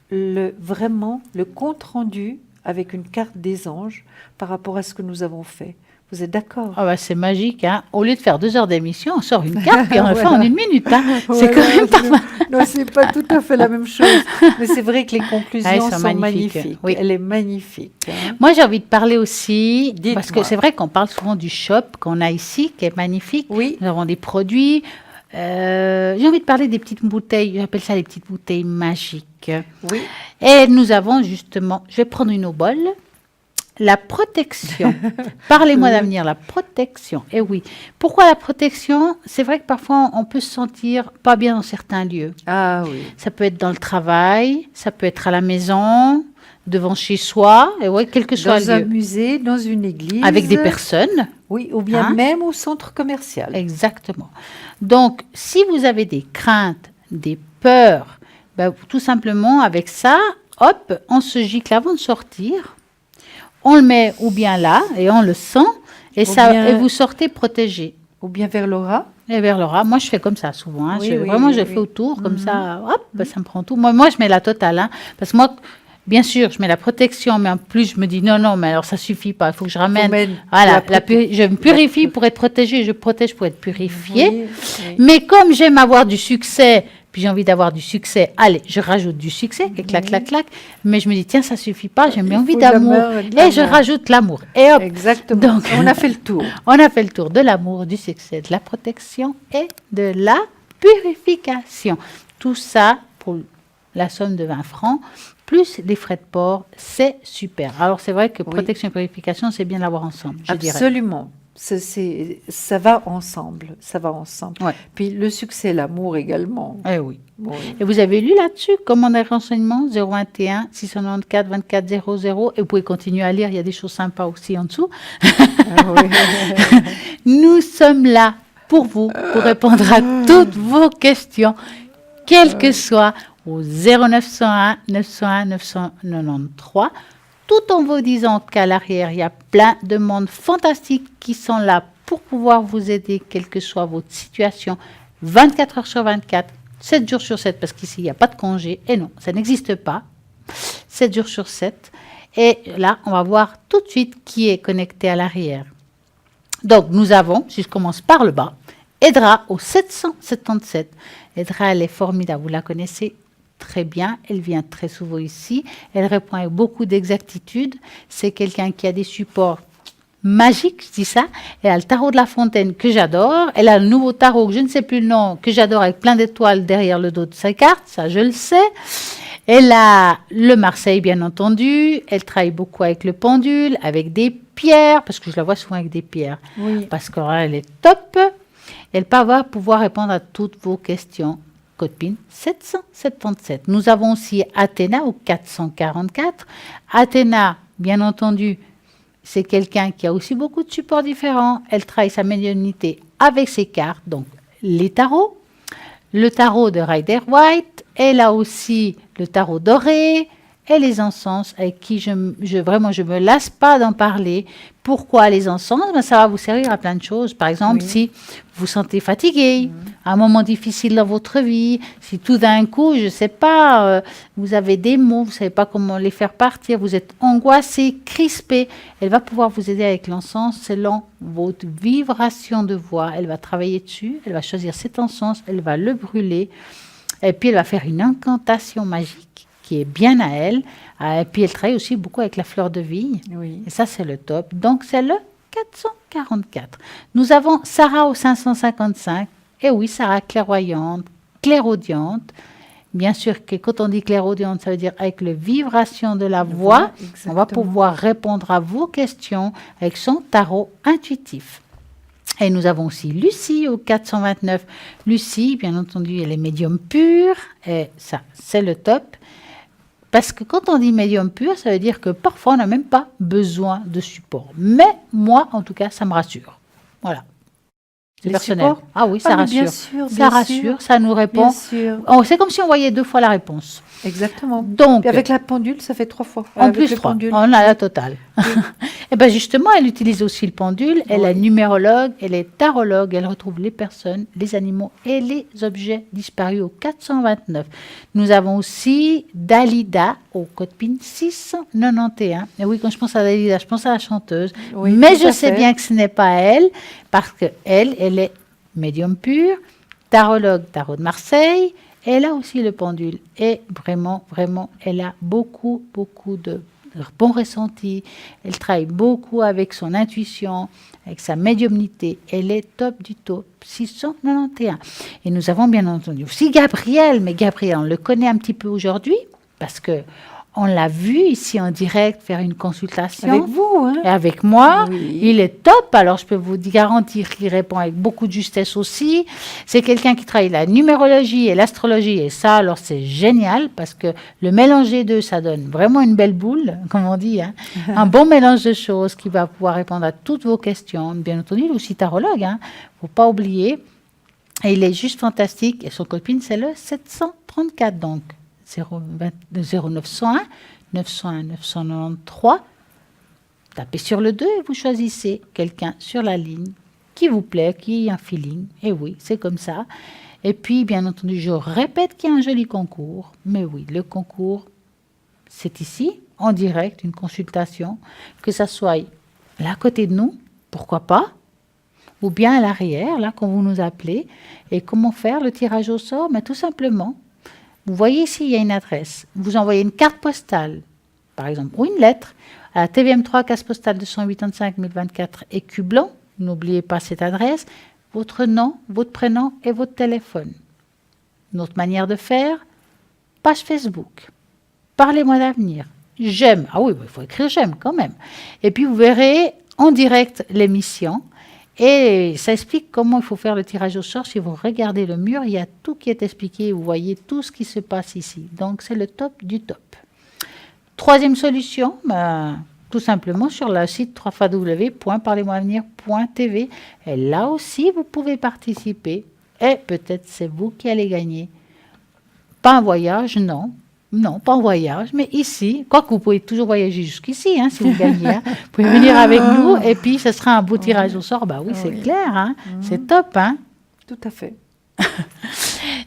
vraiment le compte-rendu avec une carte des anges par rapport à ce que nous avons fait. Vous êtes d'accord? C'est magique. Au lieu de faire 2 heures d'émission, on sort une carte et on le fait en 1 minute. C'est quand même pas mal. Non, c'est pas tout à fait la même chose. Mais c'est vrai que les conclusions sont magnifiques. Oui. Elle est magnifique. Moi, j'ai envie de parler aussi, parce que c'est vrai qu'on parle souvent du shop qu'on a ici, qui est magnifique. Oui. Nous avons des produits. J'ai envie de parler des petites bouteilles. J'appelle ça les petites bouteilles magiques. Oui. Et nous avons justement, je vais prendre une obole. La protection. Parlez-moi d'avenir, la protection. Et oui. Pourquoi la protection? C'est vrai que parfois, on peut se sentir pas bien dans certains lieux. Ah oui. Ça peut être dans le travail, ça peut être à la maison, devant chez soi, et quel que soit le lieu. Dans un musée, dans une église. Avec des personnes. Oui, ou bien même au centre commercial. Exactement. Donc, si vous avez des craintes, des peurs, tout simplement, avec ça, hop, on se gicle avant de sortir. On le met ou bien là et on le sent et vous sortez protégé. Ou bien vers l'aura. Et vers le ras. Moi, je fais comme ça souvent. Hein. Je fais autour, comme ça, hop, ça me prend tout. Moi, je mets la totale. Hein, parce que moi, bien sûr, je mets la protection, mais en plus, je me dis non, mais alors ça suffit pas. Il faut que je ramène. Voilà, je me purifie pour être protégée, je protège pour être purifiée. Mais comme j'aime avoir du succès, puis j'ai envie d'avoir du succès, allez, je rajoute du succès, clac, clac, clac. Mais je me dis, tiens, ça suffit pas, j'ai bien envie d'amour. Et je rajoute l'amour. Et hop. Exactement. Donc, on a fait le tour. On a fait le tour de l'amour, du succès, de la protection et de la purification. Tout ça pour la somme de 20 francs, plus les frais de port, c'est super. Alors, c'est vrai que protection et purification, c'est bien d'avoir ensemble, je dirais. Absolument. Ça va ensemble. Ouais. Puis le succès, l'amour également. Eh oui. Et vous avez lu là-dessus, commande et renseignements, 021 694 24 00. Et vous pouvez continuer à lire, il y a des choses sympas aussi en dessous. Nous sommes là pour vous, pour répondre à toutes vos questions, quelles que soient, au 0901 901 993. Tout en vous disant qu'à l'arrière, il y a plein de monde fantastiques qui sont là pour pouvoir vous aider, quelle que soit votre situation, 24 heures sur 24, 7 jours sur 7, parce qu'ici, il n'y a pas de congé. Et non, ça n'existe pas. 7 jours sur 7. Et là, on va voir tout de suite qui est connecté à l'arrière. Donc, nous avons, si je commence par le bas, Edra au 777. Edra, elle est formidable, vous la connaissez très bien, elle vient très souvent ici, elle répond avec beaucoup d'exactitude, c'est quelqu'un qui a des supports magiques, je dis ça, elle a le tarot de la fontaine que j'adore, elle a le nouveau tarot, que je ne sais plus le nom, que j'adore avec plein d'étoiles derrière le dos de sa carte, ça je le sais, elle a le Marseille bien entendu, elle travaille beaucoup avec le pendule, avec des pierres, parce que je la vois souvent avec des pierres, parce qu'elle est top, elle va pouvoir répondre à toutes vos questions. Code PIN 777. Nous avons aussi Athéna au 444. Athéna, bien entendu, c'est quelqu'un qui a aussi beaucoup de supports différents. Elle travaille sa médiumnité avec ses cartes, donc les tarots, le tarot de Rider-Waite. Elle a aussi le tarot doré et les encens avec qui je me lasse pas d'en parler. Pourquoi les encens? Ça va vous servir à plein de choses. Par exemple, si vous vous sentez fatigué, un moment difficile dans votre vie, si tout d'un coup, je ne sais pas, vous avez des mots, vous ne savez pas comment les faire partir, vous êtes angoissé, crispé, elle va pouvoir vous aider avec l'encens selon votre vibration de voix. Elle va travailler dessus, elle va choisir cet encens, elle va le brûler, et puis elle va faire une incantation magique qui est bien à elle. Et puis, elle travaille aussi beaucoup avec la fleur de vie. Et ça, c'est le top. Donc, c'est le 444. Nous avons Sarah au 555. Et oui, Sarah clairvoyante, clairaudiente. Bien sûr que quand on dit clairaudiente, ça veut dire avec la vibration de la voix, on va pouvoir répondre à vos questions avec son tarot intuitif. Et nous avons aussi Lucie au 429. Lucie, bien entendu, elle est médium pure. Et ça, c'est le top. Parce que quand on dit médium pur, ça veut dire que parfois, on n'a même pas besoin de support. Mais moi, en tout cas, ça me rassure. Voilà. C'est personnel. Supports? Ah oui, ça rassure. Bien sûr, ça rassure, ça nous répond. Bien sûr. Oh, c'est comme si on voyait 2 fois la réponse. Exactement. Donc, et avec la pendule, ça fait 3 fois. En plus 3, on a la totale. Et bien justement, elle utilise aussi le pendule, elle est numérologue, elle est tarologue, elle retrouve les personnes, les animaux et les objets disparus au 429. Nous avons aussi Dalida au code PIN 691. Et oui, quand je pense à Dalida, je pense à la chanteuse. Mais je sais bien que ce n'est pas elle, parce qu'elle est médium pur, tarologue, tarot de Marseille. Elle a aussi le pendule et vraiment, elle a beaucoup de bons ressentis. Elle travaille beaucoup avec son intuition, avec sa médiumnité. Elle est top du top, 691. Et nous avons bien entendu aussi Gabriel, mais Gabriel, on le connaît un petit peu aujourd'hui parce que on l'a vu ici en direct faire une consultation. Avec vous, hein? Et avec moi. Oui. Il est top. Alors, je peux vous garantir qu'il répond avec beaucoup de justesse aussi. C'est quelqu'un qui travaille la numérologie et l'astrologie. Et ça, alors, c'est génial parce que le mélange des deux, ça donne vraiment une belle boule, comme on dit. Hein? Un bon mélange de choses qui va pouvoir répondre à toutes vos questions. Bien entendu, il est aussi tarologue. Hein? Faut pas oublier. Et il est juste fantastique. Et son copine, c'est le 734, donc. 0901 901 993. Tapez sur le 2 et vous choisissez quelqu'un sur la ligne qui vous plaît, qui a un feeling. Et oui, c'est comme ça. Et puis, bien entendu, je répète qu'il y a un joli concours. Mais oui, le concours, c'est ici, en direct, une consultation, que ça soit là à côté de nous, pourquoi pas, ou bien à l'arrière, là, quand vous nous appelez. Et comment faire le tirage au sort? Mais tout simplement, vous voyez ici, il y a une adresse. Vous envoyez une carte postale, par exemple, ou une lettre, à la TVM3, case postale 285 024, écu blanc. N'oubliez pas cette adresse. Votre nom, votre prénom et votre téléphone. Notre manière de faire, page Facebook. Parlez-moi d'avenir. J'aime. Ah oui, il faut écrire j'aime quand même. Et puis vous verrez en direct l'émission. Et ça explique comment il faut faire le tirage au sort. Si vous regardez le mur, il y a tout qui est expliqué. Vous voyez tout ce qui se passe ici. Donc c'est le top du top. Troisième solution, tout simplement sur le site www.parlez-moi-avenir.tv. Et là aussi, vous pouvez participer. Et peut-être c'est vous qui allez gagner. Pas un voyage, non. Non, pas en voyage, mais ici, quoique vous pouvez toujours voyager jusqu'ici, si vous gagnez. Vous pouvez venir avec nous et puis ce sera un beau tirage au sort. Bah oui, c'est clair, c'est top. Tout à fait.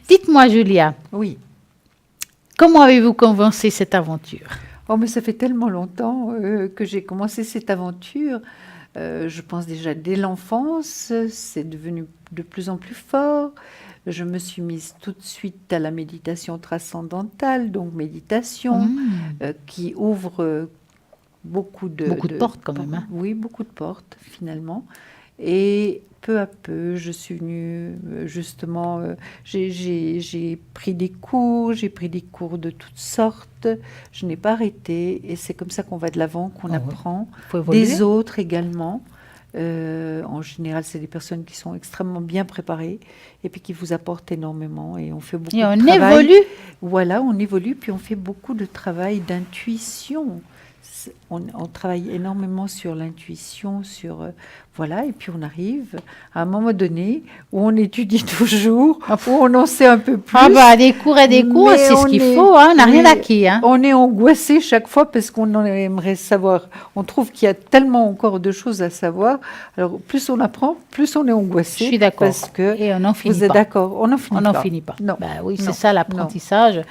Dites-moi, Julia. Oui. Comment avez-vous commencé cette aventure? Oh, mais ça fait tellement longtemps que j'ai commencé cette aventure. Je pense déjà dès l'enfance, c'est devenu de plus en plus fort. Je me suis mise tout de suite à la méditation transcendantale, donc méditation qui ouvre beaucoup de portes quand même. Oui, beaucoup de portes finalement. Et peu à peu, je suis venue justement, j'ai pris des cours de toutes sortes. Je n'ai pas arrêté et c'est comme ça qu'on va de l'avant, qu'on apprend des autres également. En général, c'est des personnes qui sont extrêmement bien préparées et puis qui vous apportent énormément et on fait beaucoup de travail. Et on évolue. Voilà, on évolue puis on fait beaucoup de travail d'intuition. On travaille énormément sur l'intuition, voilà, et puis on arrive à un moment donné où on étudie toujours, où on en sait un peu plus. Ah bah des cours et des cours, c'est ce qu'il faut, on n'a rien acquis. On est angoissé chaque fois parce qu'on aimerait savoir. On trouve qu'il y a tellement encore de choses à savoir. Alors plus on apprend, plus on est angoissé. Je suis d'accord. Parce que et on n'en finit pas. Vous êtes d'accord? On n'en finit pas. Non. Bah oui, c'est ça l'apprentissage.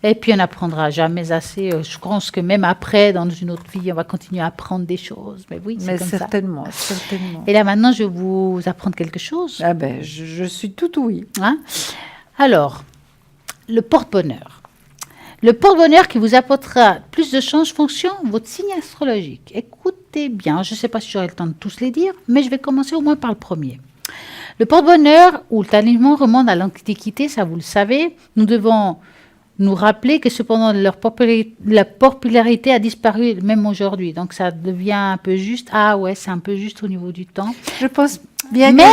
Et puis, on n'apprendra jamais assez. Je pense que même après, dans une autre vie, on va continuer à apprendre des choses. Mais oui, c'est comme certainement, ça. Certainement. Et là, maintenant, je vais vous apprendre quelque chose. Ah ben, je suis tout oui. Alors, le porte-bonheur. Le porte-bonheur qui vous apportera plus de chance fonction votre signe astrologique. Écoutez bien, je ne sais pas si j'aurai le temps de tous les dire, mais je vais commencer au moins par le premier. Le porte-bonheur ou le talisman remonte à l'Antiquité, ça vous le savez. Nous devons nous rappeler que cependant la popularité a disparu même aujourd'hui. Donc ça devient un peu juste. Ah ouais, c'est un peu juste au niveau du temps. Je pense bien. Mais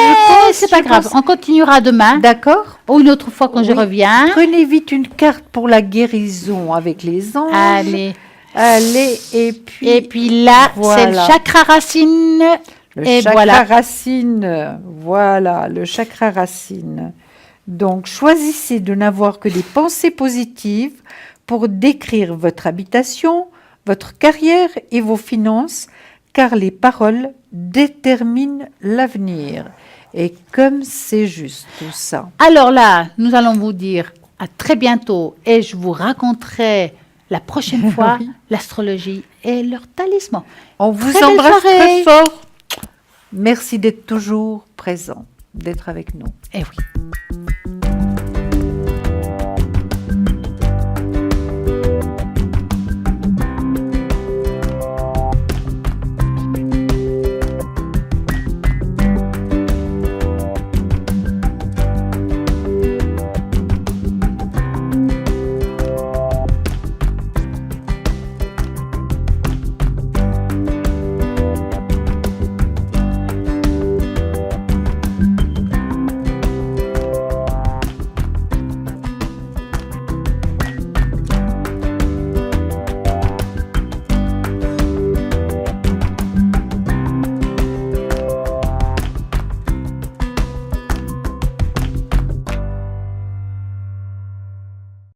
c'est pas grave. On continuera demain. D'accord. Ou une autre fois quand je reviens. Prenez vite une carte pour la guérison avec les anges. Allez. Et puis là, voilà. C'est le chakra racine. Le chakra racine. Voilà, le chakra racine. Donc, choisissez de n'avoir que des pensées positives pour décrire votre habitation, votre carrière et vos finances, car les paroles déterminent l'avenir. Et comme c'est juste tout ça. Alors là, nous allons vous dire à très bientôt et je vous raconterai la prochaine fois l'astrologie et leur talisman. On vous embrasse très fort. Merci d'être toujours présent, d'être avec nous. Eh oui.